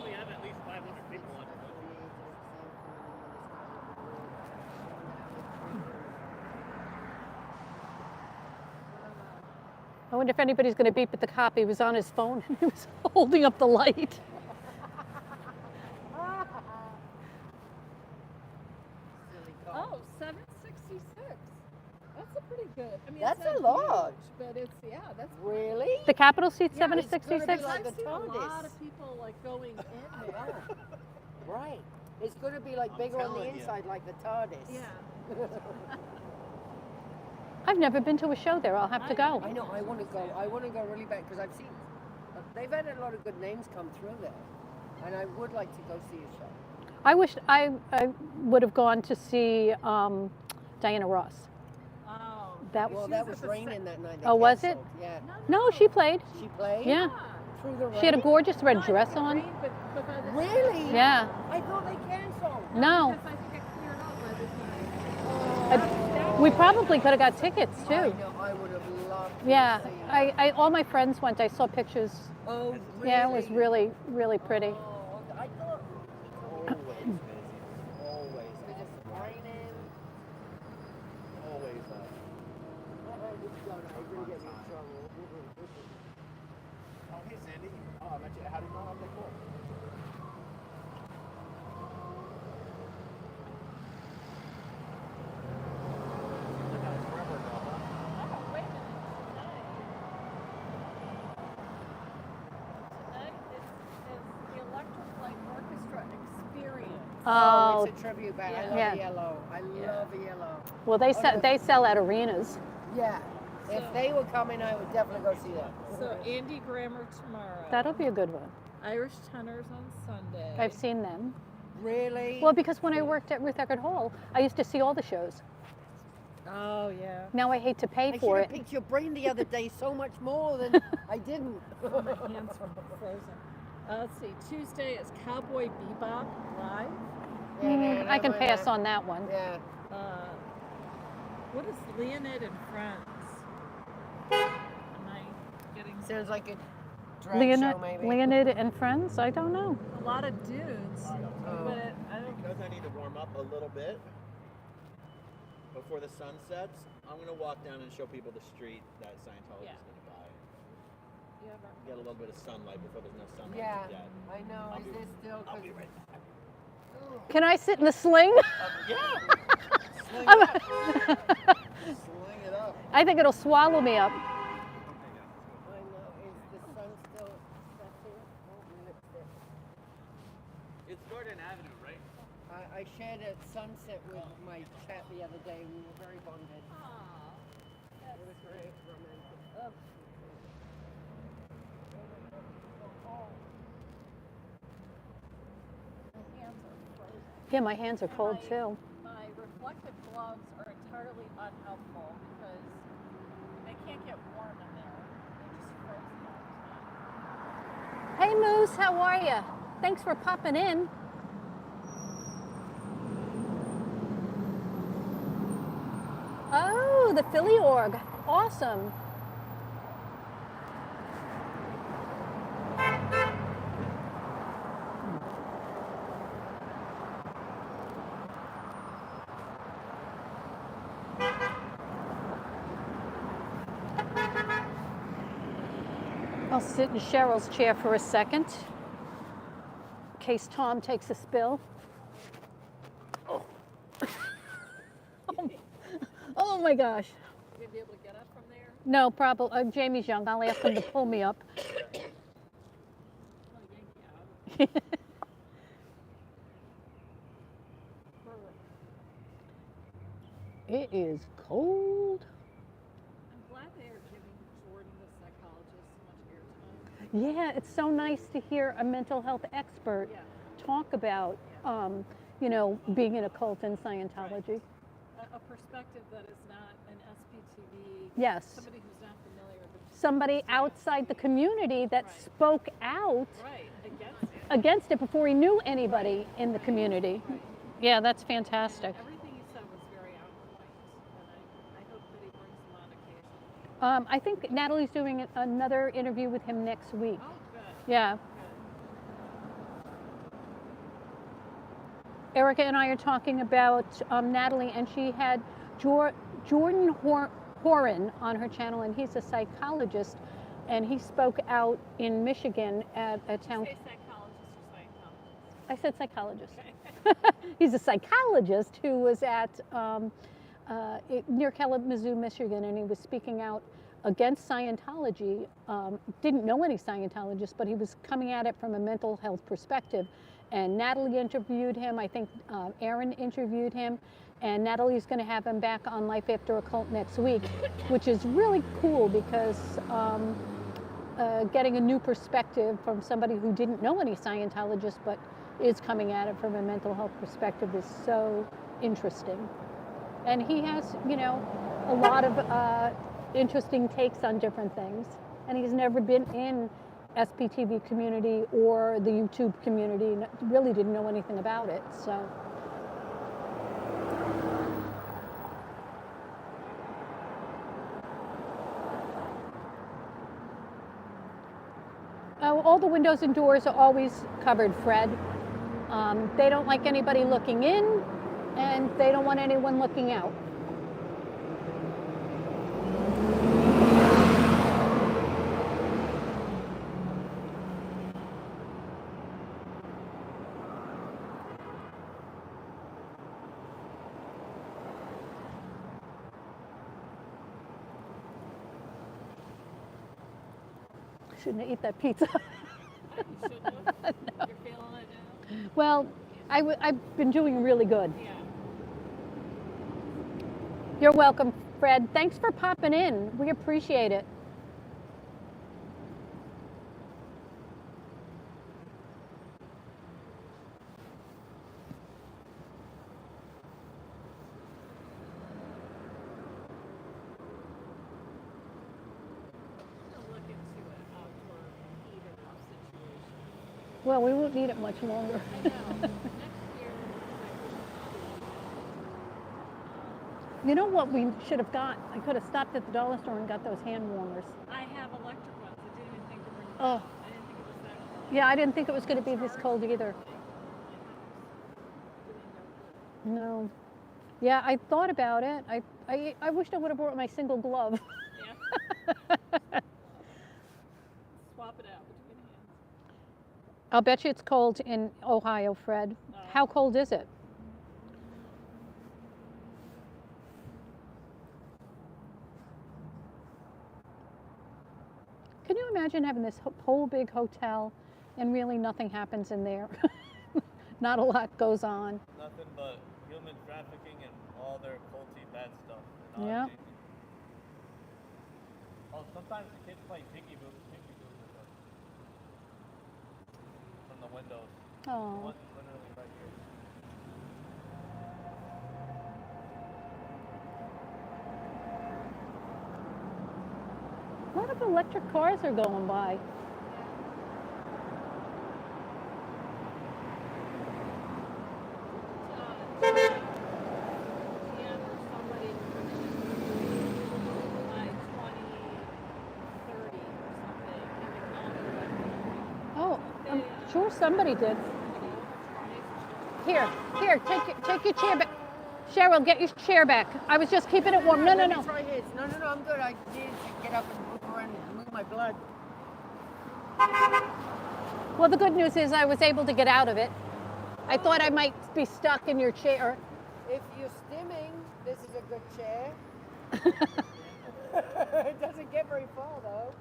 We have at least 500 people on it. I wonder if anybody's going to beep at the cop. He was on his phone and he was holding up the light. Silly car. Oh, 766. That's a pretty good. I mean, That's it's not a lot. huge, but it's that's Really? The Capitol seats Yeah, it's gonna be 766? like I've the seen a lot TARDIS. of people like going in there. Right. It's going to be like I'm bigger on the telling you. inside, like the TARDIS. Yeah. I've never been to a show there. I'll have to go. I know. I want to go. I want to go really bad because I've seen. They've had a lot of good names come through there, and I would like to go see a show. I wish I would have gone to see Diana Ross. That Well, that was raining that night. They Oh, was it? canceled. Yeah. No, she played. She played? Yeah. Through the rain? She had a gorgeous red dress on. Really? Yeah. I thought they canceled. No. We probably could have got tickets too. I know, I would have loved to Yeah. see I all my friends went. I saw pictures. Oh, really? Yeah, it was really, really pretty. Oh, I thought Always busy. Always. it was raining. Always It's gonna get me in trouble. Oh, hey, Sandy. Oh, I met you. How do you know I'm cool? Oh, It's a tribute band. I love Yeah. Yellow. I love Yellow. well, they sell at arenas. Yeah. If they were coming, I would definitely go see them. So Andy Grammer tomorrow. That'll be a good one. Irish Tenors on Sunday. I've seen them. Really? Well, because when I worked at Ruth Eckerd Hall, I used to see all the shows. Oh yeah. Now I hate to pay I for should it. have picked your brain the other day so much more than I didn't. My hands are frozen. Let's see. Tuesday is Cowboy Bebop live. I can pass on that one. Yeah. What is Leonid and Friends? Am I getting Sounds like a drag show, maybe. Leonid and Friends? I don't know. a lot of dudes? Oh. But I don't. Because I need to warm up a little bit before the sun sets, I'm going to walk down and show people the street that Scientology is going to buy. You have Get a little bit of sunlight before there's no sunlight Yeah, yet. I know. Is this still? I'll be right back. Can I sit in the sling? Yeah! Sling I'm- it up. Sling it up. I think it'll swallow me up. I know. Is the sun still set here? Oh, my lipstick. It's Gordon Avenue, right? I shared a sunset with my chat the other day. We were very bonded. It was very romantic. Yeah, my hands are cold too. My reflective gloves are entirely unhelpful because they can't get warm in there. They're just frozen all the time. Hey Moose, how are you? Thanks for popping in. Oh, the Philly org. Awesome. I'll sit in Cheryl's chair for a second, in case Tom takes a spill. Oh, oh my gosh. You gonna be able to get up from there? No, probably. Jamie's young. I'll ask him to pull me up. I'll yank you out. It is cold. I'm glad they are giving Jordan, the psychologist, so much airtime. Yeah, it's so nice to hear a mental health expert Yeah. talk about, you know, being in a cult and Scientology. A perspective that is not an SPTV. Yes. Somebody who's not familiar with. Somebody outside the community that Right. spoke out Right, against it. against it before he knew anybody in the community. Yeah, that's fantastic. Everything he said was very on point, and I hope that he brings them on occasion. I think Natalie's doing another interview with him next week. Oh, good. Yeah. Erica and I are talking about Natalie, and she had Jordan Horan on her channel, and he's a psychologist, and he spoke out in Michigan at a town. Say psychologist or psychologist. I said psychologist. He's a psychologist who was at near Kalamazoo, Michigan, and he was speaking out against Scientology. Didn't know any Scientologists, but he was coming at it from a mental health perspective. And Natalie interviewed him. I think Aaron interviewed him. And Natalie's going to have him back on Life After a Cult next week, which is really cool because getting a new perspective from somebody who didn't know any Scientologists but is coming at it from a mental health perspective is so interesting. And he has, you know, a lot of interesting takes on different things. And he's never been in SPTV community or the YouTube community, really didn't know anything about it, so. Oh, all the windows and doors are always covered, Fred. They don't like anybody looking in, and they don't want anyone looking out. Shouldn't have eaten that pizza. You shouldn't have. You're feeling it now? Well, I've been doing really good. Yeah. You're welcome, Fred. Thanks for popping in. We appreciate it. Look into an outdoor heater situation. Well, we won't need it much longer. I know. Next year, You know what we should have got? I could have stopped at the dollar store and got those hand warmers. I have electric ones. I didn't even think to bring them. Oh, I didn't think it was that cold. yeah, I didn't think it was going to be this cold either. No. Yeah, I thought about it. I wished I would have brought my single glove. Yeah. Swap it out between hands. I'll bet you it's cold in Ohio, Fred. How cold is it? Can you imagine having this whole big hotel and really nothing happens in there? Not a lot goes on. Nothing but human trafficking and all their culty bad stuff. And Yeah. oddity. Oh, sometimes the kids play pinky boo with us from the windows. Oh. One literally right here. A lot of electric cars are going by. Oh, I'm sure somebody did. Here, take your chair back. Cheryl, get your chair back. I was just keeping it warm. No. Try his. No, I'm good. I needed to get up and move around and move my blood. Well, the good news is I was able to get out of it. I thought I might be stuck in your chair. If you're stimming, this is a good chair. It doesn't get very far though.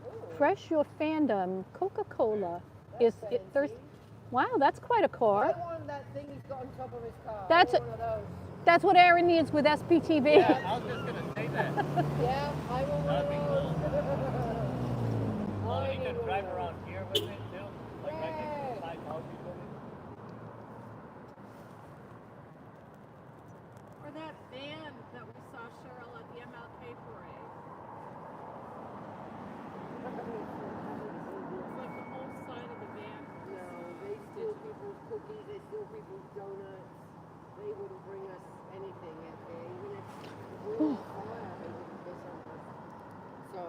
Ooh, Fresh Your Fandom, Coca-Cola. that's There's, fancy. wow, that's quite a I car. want that thing he's got on top of his car. That's I want one of those. That's what Aaron needs with SPTV. Yeah, I was just gonna say that. Yeah, I want one That'd be of those. Well, I you need could one drive of those. around here with it too. Like I Yeah. think Scientology with it. Or that van that we saw, Cheryl, at the MLK parade. It's like the whole side of the van. No, they steal people's cookies, they steal people's donuts. They wouldn't bring us anything if they, even if we were on fire, they wouldn't piss on us. So,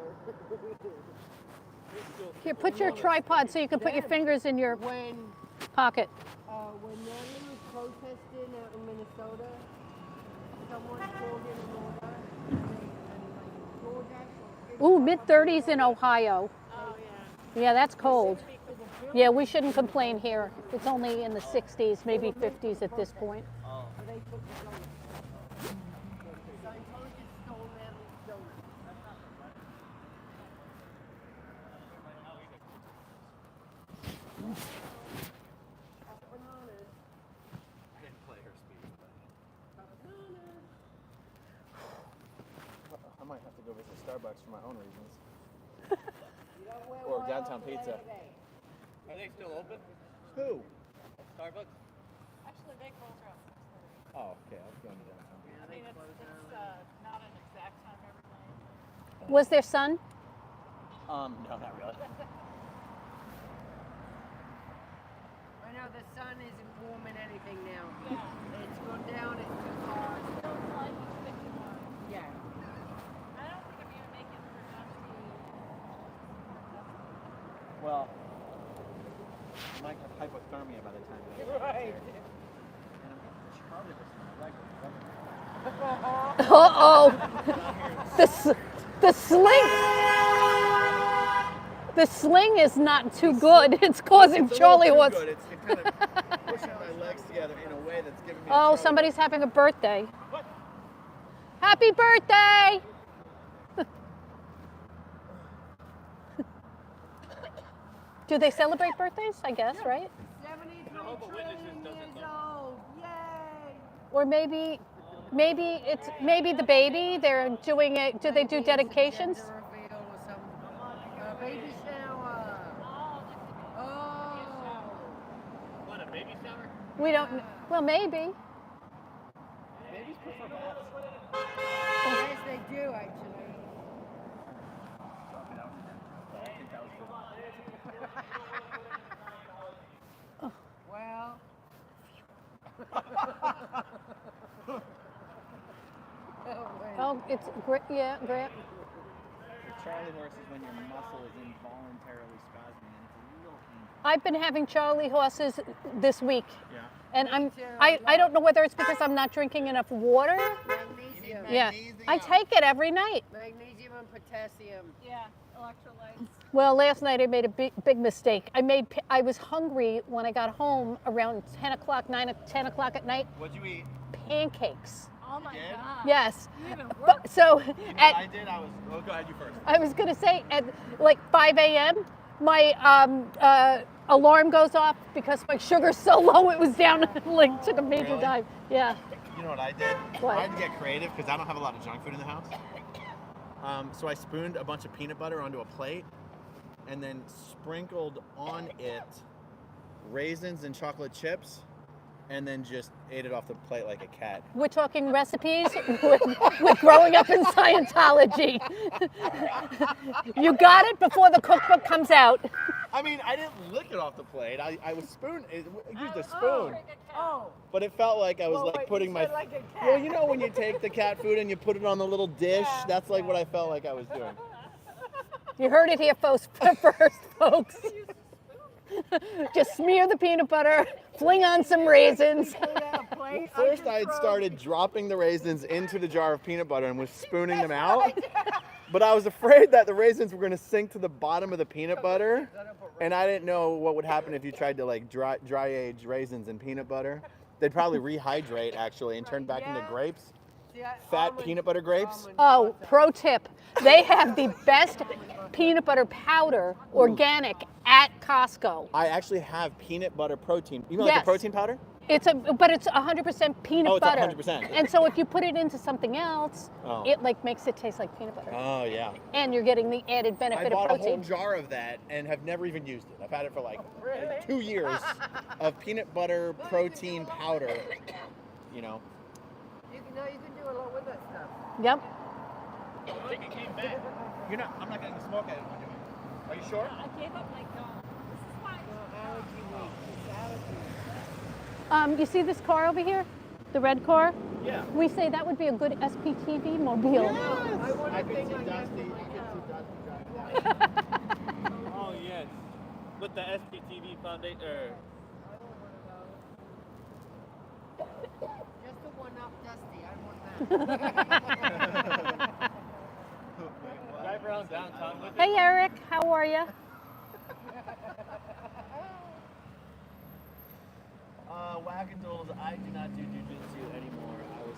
Here, put your tripod so you can put your fingers in your when pocket. when Natalie was protesting out in Minnesota, someone called in an order, and DoorDash or Ooh, mid-30s in Ohio. Oh, yeah. Yeah, that's cold. Yeah, we shouldn't complain here. It's only in the 60s, maybe 50s at this point. they took the donuts. Scientologists stole Natalie's donuts. Bananas. I didn't play her speech, but I might have to go visit Starbucks for my own reasons. Or downtown pizza. Are they still open? Who? Starbucks? Actually, they close around 6:30. Oh, okay. I was going to downtown. I mean, it's not Was their son? No, not really. I know the sun isn't warming anything now. Yeah. It's gone down, it's too hot. Yeah. I don't think I'm gonna make it for Well, you might have hypothermia by the time you get Right. And I'm Charlie was my leg. Uh-oh. The sling is not too good. It's causing It's a Charlie little horse. too good. It's kind of pushing my legs together in a way that's giving me. Oh, trouble. somebody's having a birthday. Happy birthday! Do they celebrate birthdays? I guess, right? 73 trillion years old. Yay! Or maybe the baby. They're doing it. Do they do dedications? Gender reveal or some baby shower. Oh. What, a baby shower? We don't. Well, maybe. Babies prefer baths. Yes, they do actually. I think that was good. Well. Oh, it's great. Yeah, great. The Charlie horse is when your muscle is involuntarily spasming and it's a real pain. I've been having Charlie horses this week, Yeah. and I don't know whether it's because I'm not drinking enough water. Magnesium. Yeah, I take it every night. Magnesium and potassium. Yeah, electrolytes. Well, last night I made a big mistake. I was hungry when I got home around 10 o'clock at night. What'd you eat? Pancakes. Oh my did? God. Yes. You even work. But, so You know what at, I did? Oh, go ahead, you first. I was going to say at like 5 a.m. my alarm goes off because my sugar's so low it was down like took a major Really? dive. Yeah. You know what I did? What? I had to get creative because I don't have a lot of junk food in the house. So I spooned a bunch of peanut butter onto a plate and then sprinkled on it raisins and chocolate chips and then just ate it off the plate like a cat. We're talking recipes with growing up in Scientology. You got it before the cookbook comes out. I mean, I didn't lick it off the plate. I was used a spoon. Oh. But it felt like I was Well, like wait, putting you my. said like a cat. Well, you know when you take the cat food and you put it on the little dish? Yeah, That's like what I felt like I was doing. You heard it here first, folks. Just smear the peanut butter, fling on some raisins. First, I had started dropping the raisins into the jar of peanut butter and was spooning them out. But I was afraid that the raisins were going to sink to the bottom of the peanut butter, and I didn't know what would happen if you tried to like dry age raisins in peanut butter. They'd probably rehydrate actually and turn back into grapes. Fat peanut butter grapes. Oh, pro tip. They have the best peanut butter powder, organic, at Costco. I actually have peanut butter protein. You mean like Yes. a protein powder? But it's 100% peanut Oh, it's butter. 100%. And so if you put it into something else, Oh. it like makes it taste like peanut butter. Oh yeah. And you're getting the added I benefit of bought a whole protein. jar of that and have never even used it. I've had it for like 2 years of peanut butter protein powder. You know. You can do a lot with that stuff. Yep. I think it came back. You're not. I'm not going to smoke at it. Are you sure? I gave up my gum. This is fine. Allergy week. It's allergy. You see this car over here? The red car? Yeah. We say that would be a good SPTV mobile. I could see Dusty. You could see Dusty driving that. Oh, yes. With the SPTV Foundation. Just the one up Dusty. I want that. Drive around downtown with it. Hey Eric, how are you? Wackadoodles, I do not do jujitsu anymore. I was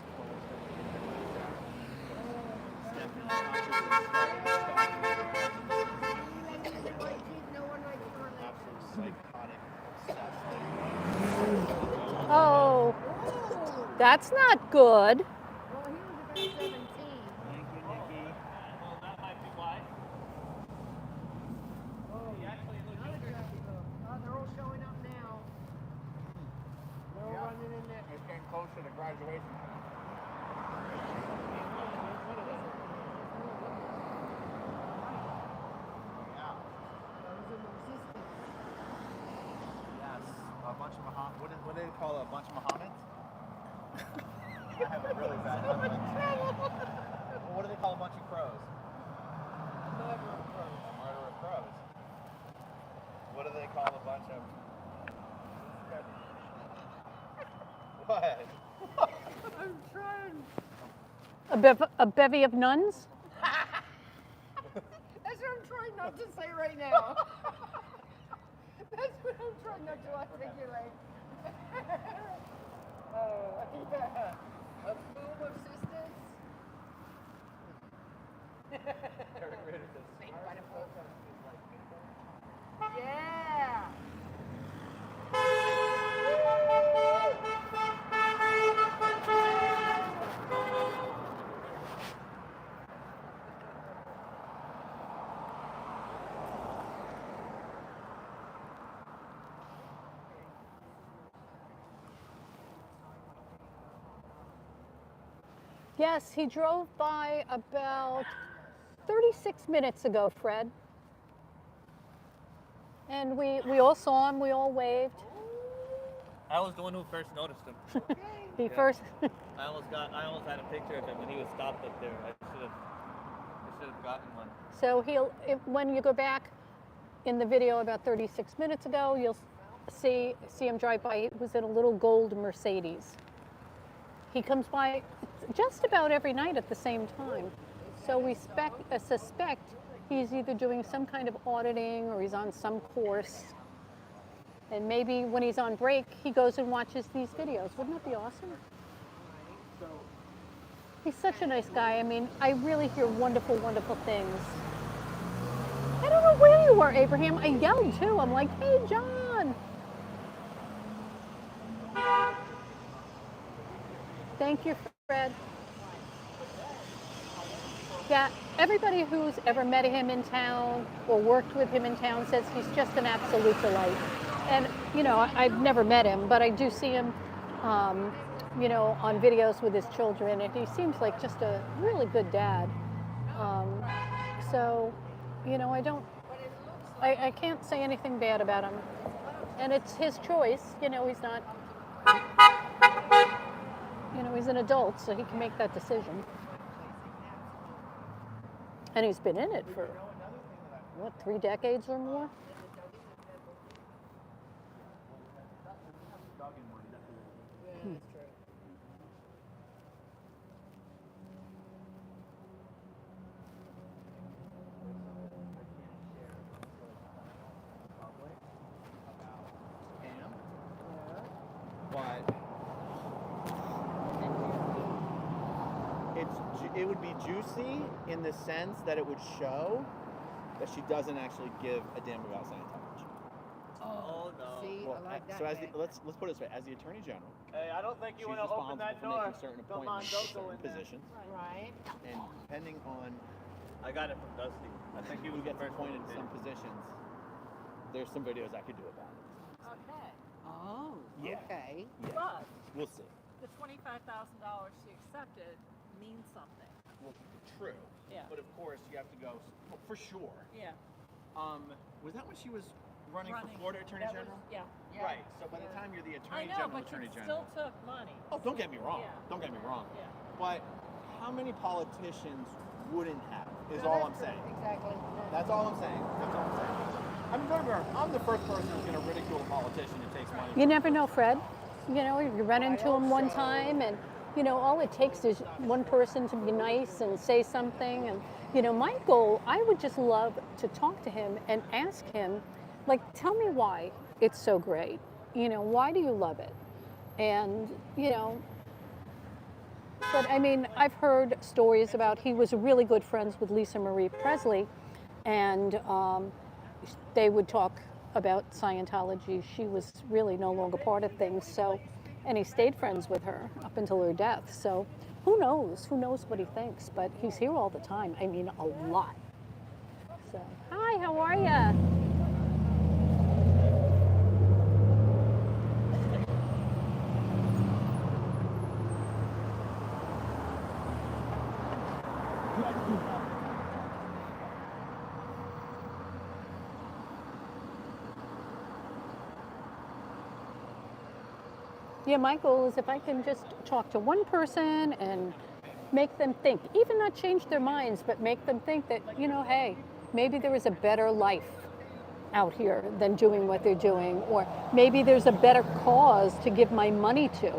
No one likes absolute psychotic, obsessed. Oh, that's not good. Well, he was about 17. Thank you, Nikki. Well, that might be why. He actually looks younger. Oh, they're all showing up now. They're all running in there. It's getting closer to graduation. bunch of what do they call a bunch of Mohammeds? I have a really bad memory. Well, what do they call a bunch of crows? Murder of crows. A murder of crows. What do they call a bunch of? What? I'm trying. A bevy of nuns? That's what I'm trying not to say right now. That's what I'm trying not to articulate. Yeah. A boom of sisters. Yeah. Yes, he drove by about 36 minutes ago, Fred. And we all saw him, we all waved. I was the one who first noticed him. He first. I almost had a picture of him when he was stopped up there. I should have gotten one. So when you go back in the video about 36 minutes ago, you'll see him drive by. It was in a little gold Mercedes. He comes by just about every night at the same time. So we suspect he's either doing some kind of auditing or he's on some course. And maybe when he's on break, he goes and watches these videos. Wouldn't that be awesome? He's such a nice guy. I mean, I really hear wonderful, wonderful things. I don't know where you were, Abraham. I yelled too. I'm like, hey, John. Thank you, Fred. Yeah, everybody who's ever met him in town or worked with him in town says he's just an absolute delight. And, you know, I've never met him, but I do see him, you know, on videos with his children, and he seems like just a really good dad. So, you know, I can't say anything bad about him. And it's his choice, you know, he's not, you know, he's an adult, so he can make that decision. And he's been in it for, what, 3 decades or more? It would be juicy in the sense that it would show that she doesn't actually give a damn about Scientology. Oh no. See, Well, I like that. so let's put it this way: as the Attorney General, Hey, I don't think you she's want to open responsible that for door. making certain Come on, appointments, don't go certain in there. positions, Right. and depending on I got it from Dusty. I think he who was the gets first one appointed to to some positions, there's some videos I could do about it. Okay. Oh, Yeah. okay. Yeah, But we'll see. the $25,000 she accepted means something. Well, true. Yeah. But of course, you have to go for sure. Yeah. Was that when she was running for Running. Florida Attorney That was- General? yeah. Right. So by the time you're the I Attorney know, General, but Attorney you General. still took money. Oh, don't get me wrong. Yeah. Don't get me wrong. Yeah. But how many politicians wouldn't have? Is all I'm saying. Exactly. That's all I'm saying. That's all I'm saying. I'm remember, I'm the first person who's going to ridicule a politician who takes money. You never know, Fred. You know, you run into him one time and, you know, all it takes is one person to be nice and say something. And, you know, my goal, I would just love to talk to him and ask him, like, tell me why it's so great. You know, why do you love it? And, you know, but I mean, I've heard stories about he was really good friends with Lisa Marie Presley, and they would talk about Scientology. She was really no longer part of things, so, and he stayed friends with her up until her death. So who knows? Who knows what he thinks? But he's here all the time. I mean, a lot. So, hi, how are ya? Yeah, my goal is if I can just talk to one person and make them think, even not change their minds, but make them think that, you know, hey, maybe there is a better life out here than doing what they're doing, or maybe there's a better cause to give my money to.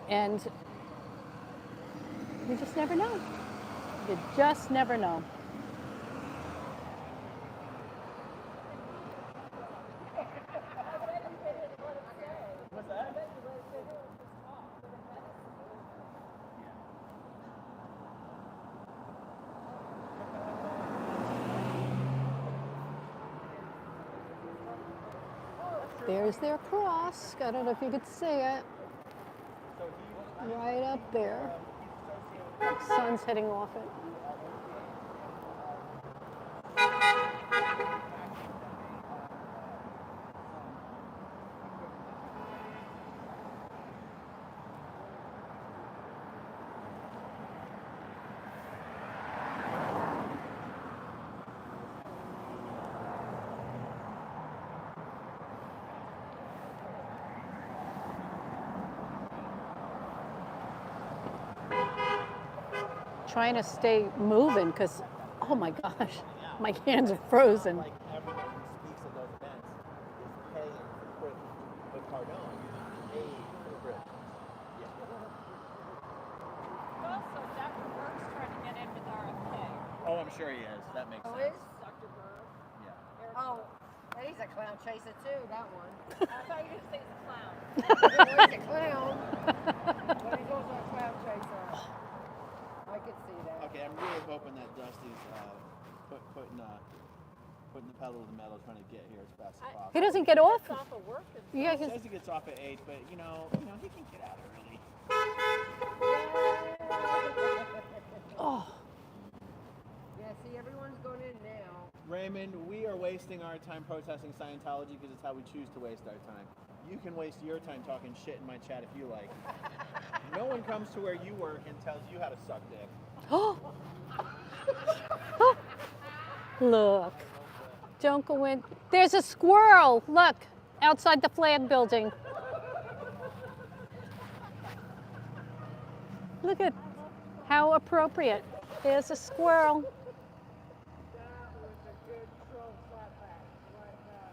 And you just never know. You just never know. There's their cross. I don't know if you could see it. Right up there. Sun's hitting off it. Trying to stay moving because, oh my gosh, my hands are frozen. Like everyone who speaks at those events is paying for the Cardone paid for the bridge. Yeah. Also, Dr. Berg's trying to get in with RFK. Oh, I'm sure he is. That makes Oh, sense. is? Dr. Berg. Yeah. Oh, he's a clown chaser too, that one. I thought you were going to say he's a clown. Well, he's a clown. But he's also a clown chaser. I could see that. Okay, I'm really hoping that Dusty's putting the pedal to the metal, trying to get here as fast as possible. He doesn't get off. Gets off of work and Yeah, He he's, says he gets off at 8, but you know he can get out early. oh, Yeah, see, everyone's going in now. Raymond, we are wasting our time protesting Scientology because it's how we choose to waste our time. You can waste your time talking shit in my chat if you like. No one comes to where you work and tells you how to suck dick. oh. Look, don't go in. There's a squirrel. Look, outside the flag building. Look at how appropriate. There's a squirrel. That was a good troll slapback. Like that.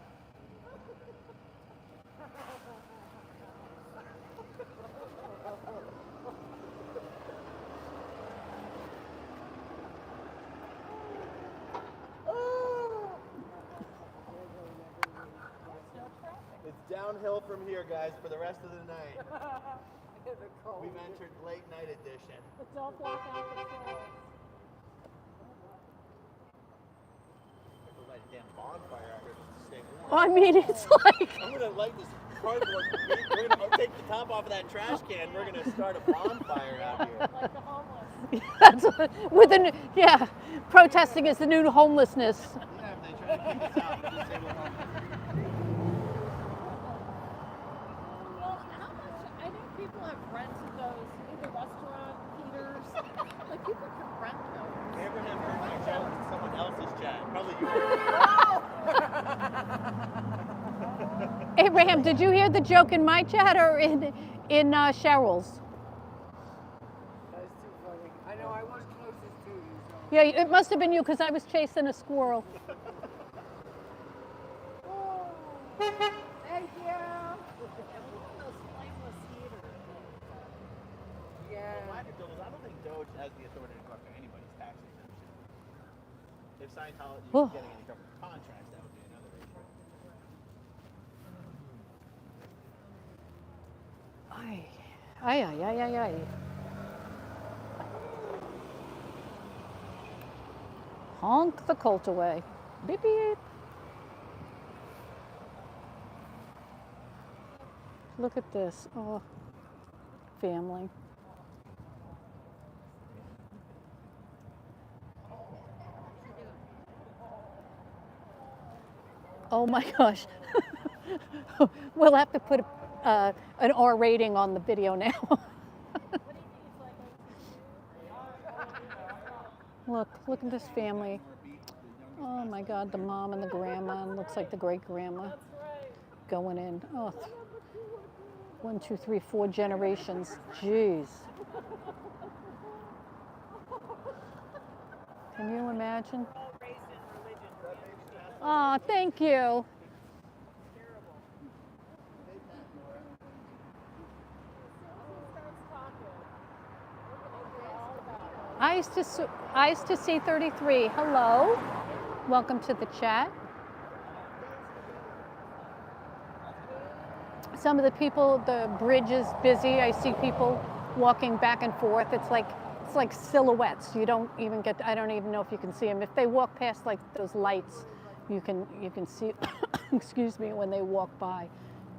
It's downhill from here, guys, for the rest of the night. We've entered late night edition. but don't block out the trolls. We'll light a damn bonfire out here just to stay warm. I mean, it's like, I'm gonna light this cardboard. We're gonna take the top off of that trash can. We're gonna start a bonfire out here. Like the homeless. that's with a, yeah, protesting is the new homelessness. Yeah, if they try to kick us out, we'll just say we're home. Well, how much? I think people have rented those, either restaurant heaters. Like people can rent those. Abraham heard my joke in someone else's chat. Probably you. Abraham, did you hear the joke in my chat or in Cheryl's? That's too funny. I know I was closest to you, so. Yeah, it must have been you because I was chasing a squirrel. Thank you. And one of those flameless heaters. Yeah. I don't think Doge has the authority to go after anybody's tax exemption. If Scientology Oh. is getting any government contracts, that would be another issue. Ay, ay, ay, ay, ay, ay. Honk the colt away. Beep, beep. Look at this. Oh, family. Oh my gosh. We'll have to put an R rating on the video now. Look at this family. Oh my God, the mom and the grandma, and looks like the great grandma going in. Oh, 1, 2, 3, 4 generations. Jeez. Can you imagine? Oh, thank you. I used to see 33. Hello. Welcome to the chat. Some of the people, the bridge is busy. I see people walking back and forth. It's like silhouettes. You don't even get. I don't even know if you can see them. If they walk past like those lights, you can see. Excuse me, when they walk by.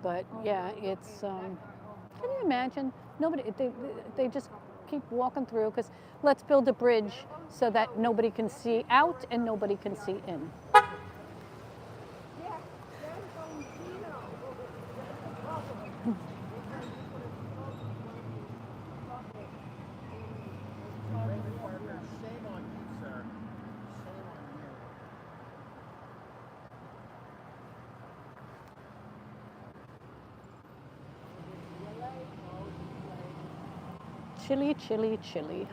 But yeah, it's. Can you imagine? Nobody. They just keep walking through because let's build a bridge so that nobody can see out and nobody can see in. Shame on you, sir. Shame on you. Chilly, chilly, chilly.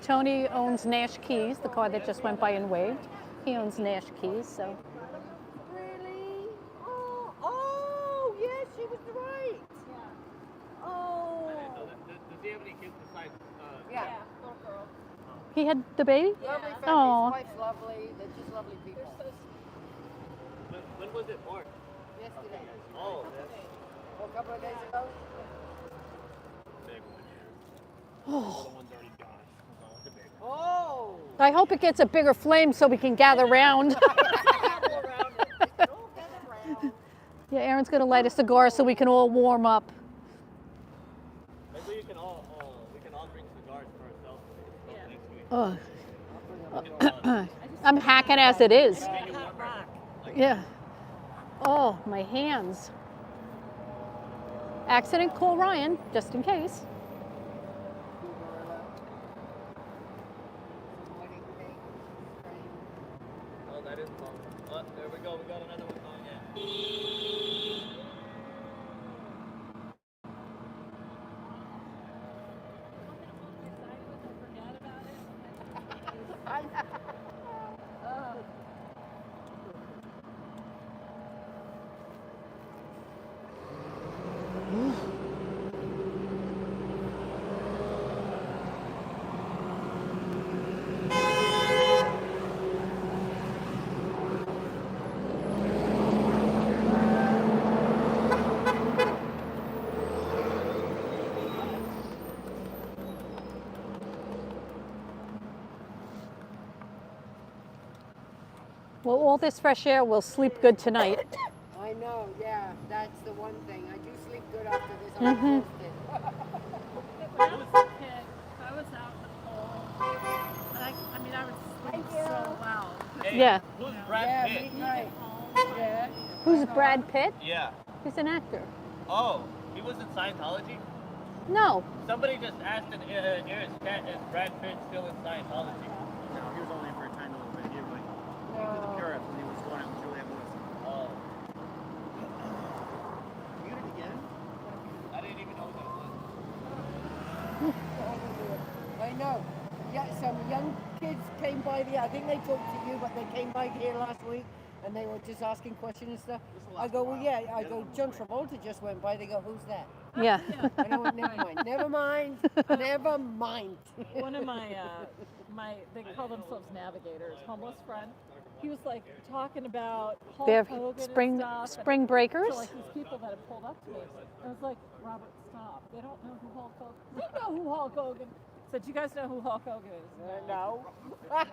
Tony owns Nash Keys, the car that just went by and waved. He owns Nash Keys, so. Really? Oh, yes, she was right. Oh. Does he have any kids besides? Yeah. Little girl. He had the baby? Lovely family. Aw. His wife's lovely. They're just lovely people. When was it born? Yesterday. Oh, Or a couple of days ago. big one. Oh. The one's already gone. The big one. Oh. I hope it gets a bigger flame so we can gather round. Yeah, Aaron's gonna light a cigar so we can all warm up. Maybe we can all drink cigars for ourselves next week. Ugh. I'm hacking as it is. Yeah. Oh, my hands. Accident, call Ryan, just in case. Oh, that is long. Oh, there we go. We got another one going in. Well, all this fresh air will sleep good tonight. I know, yeah, that's the one thing. I do sleep good after this. I'm exhausted. When I was a kid, I was out in the cold. And I mean, I would sleep so well. Hey, Yeah. Who's Brad Yeah, Pitt? me right. Yeah. Who's Brad Pitt? Yeah. He's an actor. Oh, he was in Scientology? No. Somebody just asked in Aaron's chat, is Brad Pitt still in Scientology? No, he was only in for a tiny little bit. He was a purist when he was going out with Julianne Lewis. Oh, Mute it again? I didn't even know what that was. I know. Yeah, some young kids came by I think they talked to you, but they came by here last week and they were just asking questions and stuff. I go, well, yeah. I go, John Travolta just went by. They go, who's that? Yeah. And I went, never mind. One of my they call themselves navigators, homeless friend. He was like talking about Hulk They're Hogan spring and stuff. spring breakers. So like these people that have pulled up to me, I was like, Robert, stop. They don't know who Hulk Hogan. They know who Hulk Hogan. I said, you guys know who Hulk Hogan is? No. Hulk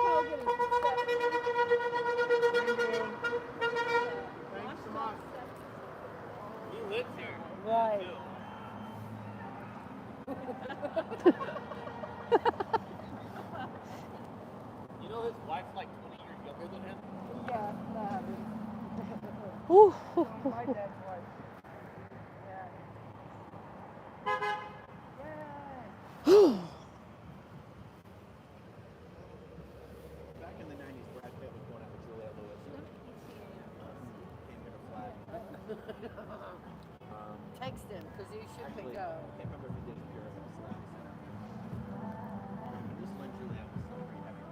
Hogan is Thanks so much. He lives here. Right. Too. You know his wife's like 20 years younger than him? Ooh. My dad's wife. Yeah. Back in the 90s, Brad Pitt was going out with Juliette Lewis. Came here to flag. Text him, because he should Actually, pick I up. can't remember if he did Pure or Slack. This one, Juliette was so pretty heavy.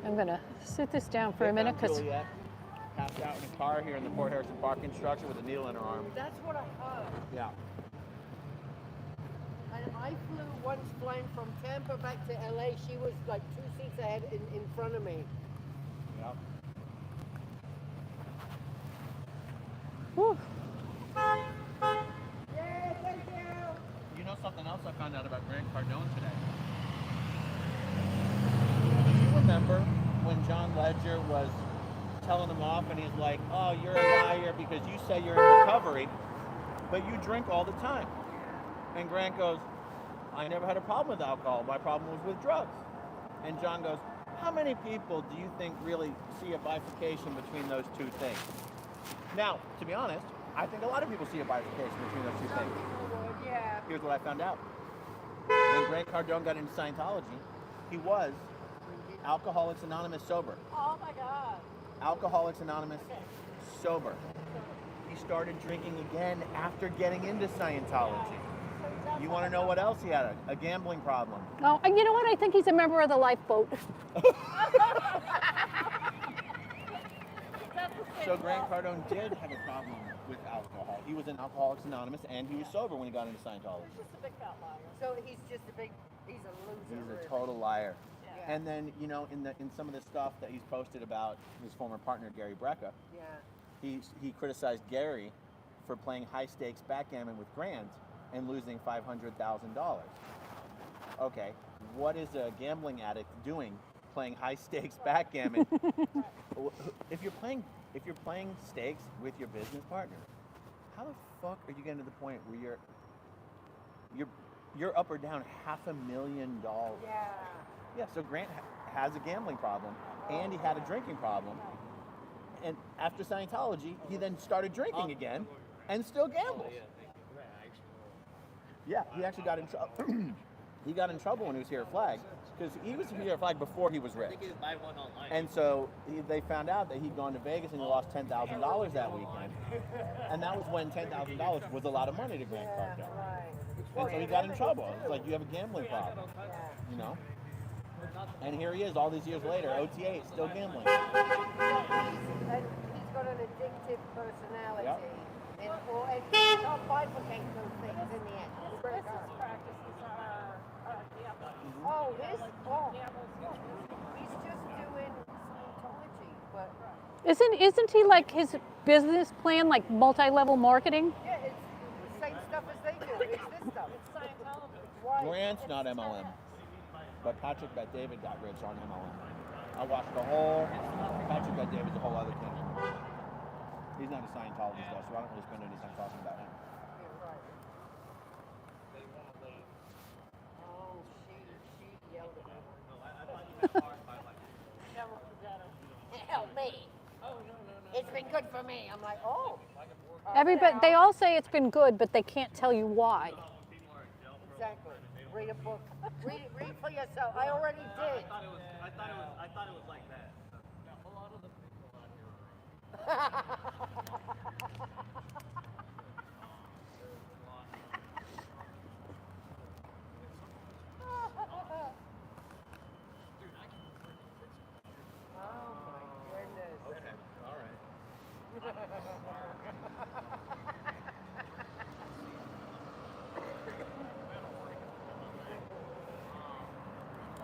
I'm gonna sit this down for a minute because Juliette passed out in a car here in the Port Harrison parking structure with a needle in her arm. That's what I heard. Yeah. And I flew once flying from Tampa back to LA. She was like 2 seats ahead in front of me. Yep. Yeah, thank you. You know something else I found out about Grant Cardone today? Do you remember when John Ledger was telling him off and he's like, oh, you're a liar because you say you're in recovery, but you drink all the time. And Grant goes, I never had a problem with alcohol. My problem was with drugs. And John goes, how many people do you think really see a bifurcation between those two things? Now, to be honest, I think a lot of people see a bifurcation between those two Some things. people would, yeah. Here's what I found out. When Grant Cardone got into Scientology, he was Alcoholics Anonymous sober. Oh my God. Alcoholics Anonymous sober. He started drinking again after getting into Scientology. You want to know what else he had? A gambling problem. oh, and you know what? I think he's a member of the lifeboat. So Grant Cardone did have a problem with alcohol. He was in Alcoholics Anonymous and he was sober when he got into Scientology. He's just a big fat liar. So he's just a loser. He's really. a total liar. Yeah. And then, you know, in some of the stuff that he's posted about his former partner Gary Brecka, Yeah. he criticized Gary for playing high stakes backgammon with Grant and losing $500,000. Okay, what is a gambling addict doing playing high stakes backgammon? If you're playing stakes with your business partner, how the fuck are you getting to the point where you're up or down $500,000? Yeah. Yeah, so Grant has a gambling problem and he had a drinking problem. And after Scientology, he then started drinking again and still gambles. Yeah, he actually got in trouble. He got in trouble when he was here at Flag because he was here at Flag before he was rich. And so they found out that he'd gone to Vegas and he lost $10,000 that weekend. And that was when $10,000 was a lot of money to Grant Cardone. Right. And so he got in trouble. It's like, you have a gambling problem, you know? And here he is all these years later, OTA, still gambling. And he's got an addictive personality. Yep. And he can't bifurcate those things in the end. His business practices are gambling. Oh, this? Oh. He's just doing Scientology, but Isn't he like his business plan like multi-level marketing? yeah, it's the same stuff as they do. It's this stuff. It's Scientology. Right. Grant's not MLM, but Patrick Bet David got rich on MLM. I watched the whole, Patrick Bet David's a whole other thing. He's not a Scientologist though, so I don't really spend any time talking about him. Yeah, right. Oh, she yelled at me. Help me. It's been good for me. I'm like, oh. Everybody, they all say it's been good, but they can't tell you why. Exactly. Read a book. Read for yourself. I already did. I thought it was like that. A lot of the people out here Oh my goodness. Okay, all right.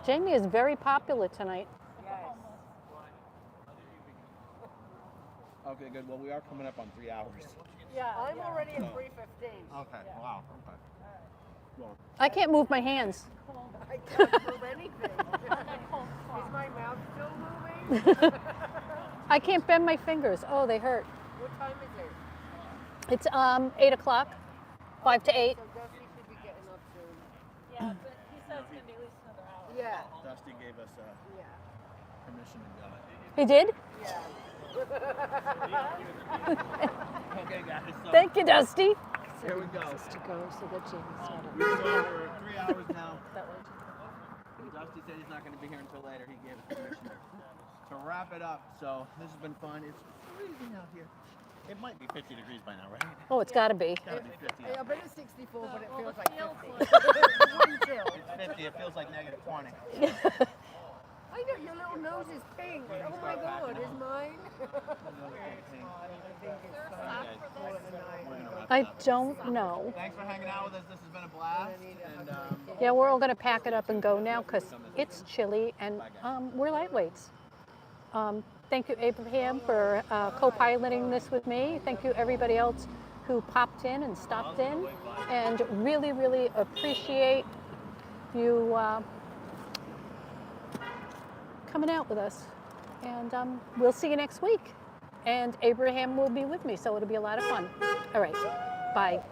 Jamie is very popular tonight. Yes. Okay, good. Well, we are coming up on 3 hours. Yeah. I'm already at 3:15. Okay, wow, okay. Well, I can't move my hands. I can't move anything. Is my mouth still moving? I can't bend my fingers. Oh, they hurt. What time is it? It's 8 o'clock, 5 to 8. So Dusty should be getting up soon. Yeah, but he says it's going to be at least another hour. Yeah. Dusty gave us Yeah. permission to go. He did? Yeah. Okay, guys. So Thank you, Dusty. here we go. To go so that Jamie's not We've been going for 3 hours now. And Dusty said he's not going to be here until later. He gave us permission to wrap it up. So this has been fun. It's freezing out here. It might be 50 degrees by now, right? Oh, it's got to be. It's got to be 50. I've been at 64, but it feels like 50. It's 50. It feels like negative 20. I know, your little nose is pink. Oh my God, is mine? I don't know. Thanks for hanging out with us. This has been a blast. And Yeah, we're all going to pack it up and go now because it's chilly and we're lightweights. Thank you, Abraham, for co-piloting this with me. Thank you, everybody else who popped in and stopped in. And really, really appreciate you coming out with us. And we'll see you next week. And Abraham will be with me, so it'll be a lot of fun. All right, bye.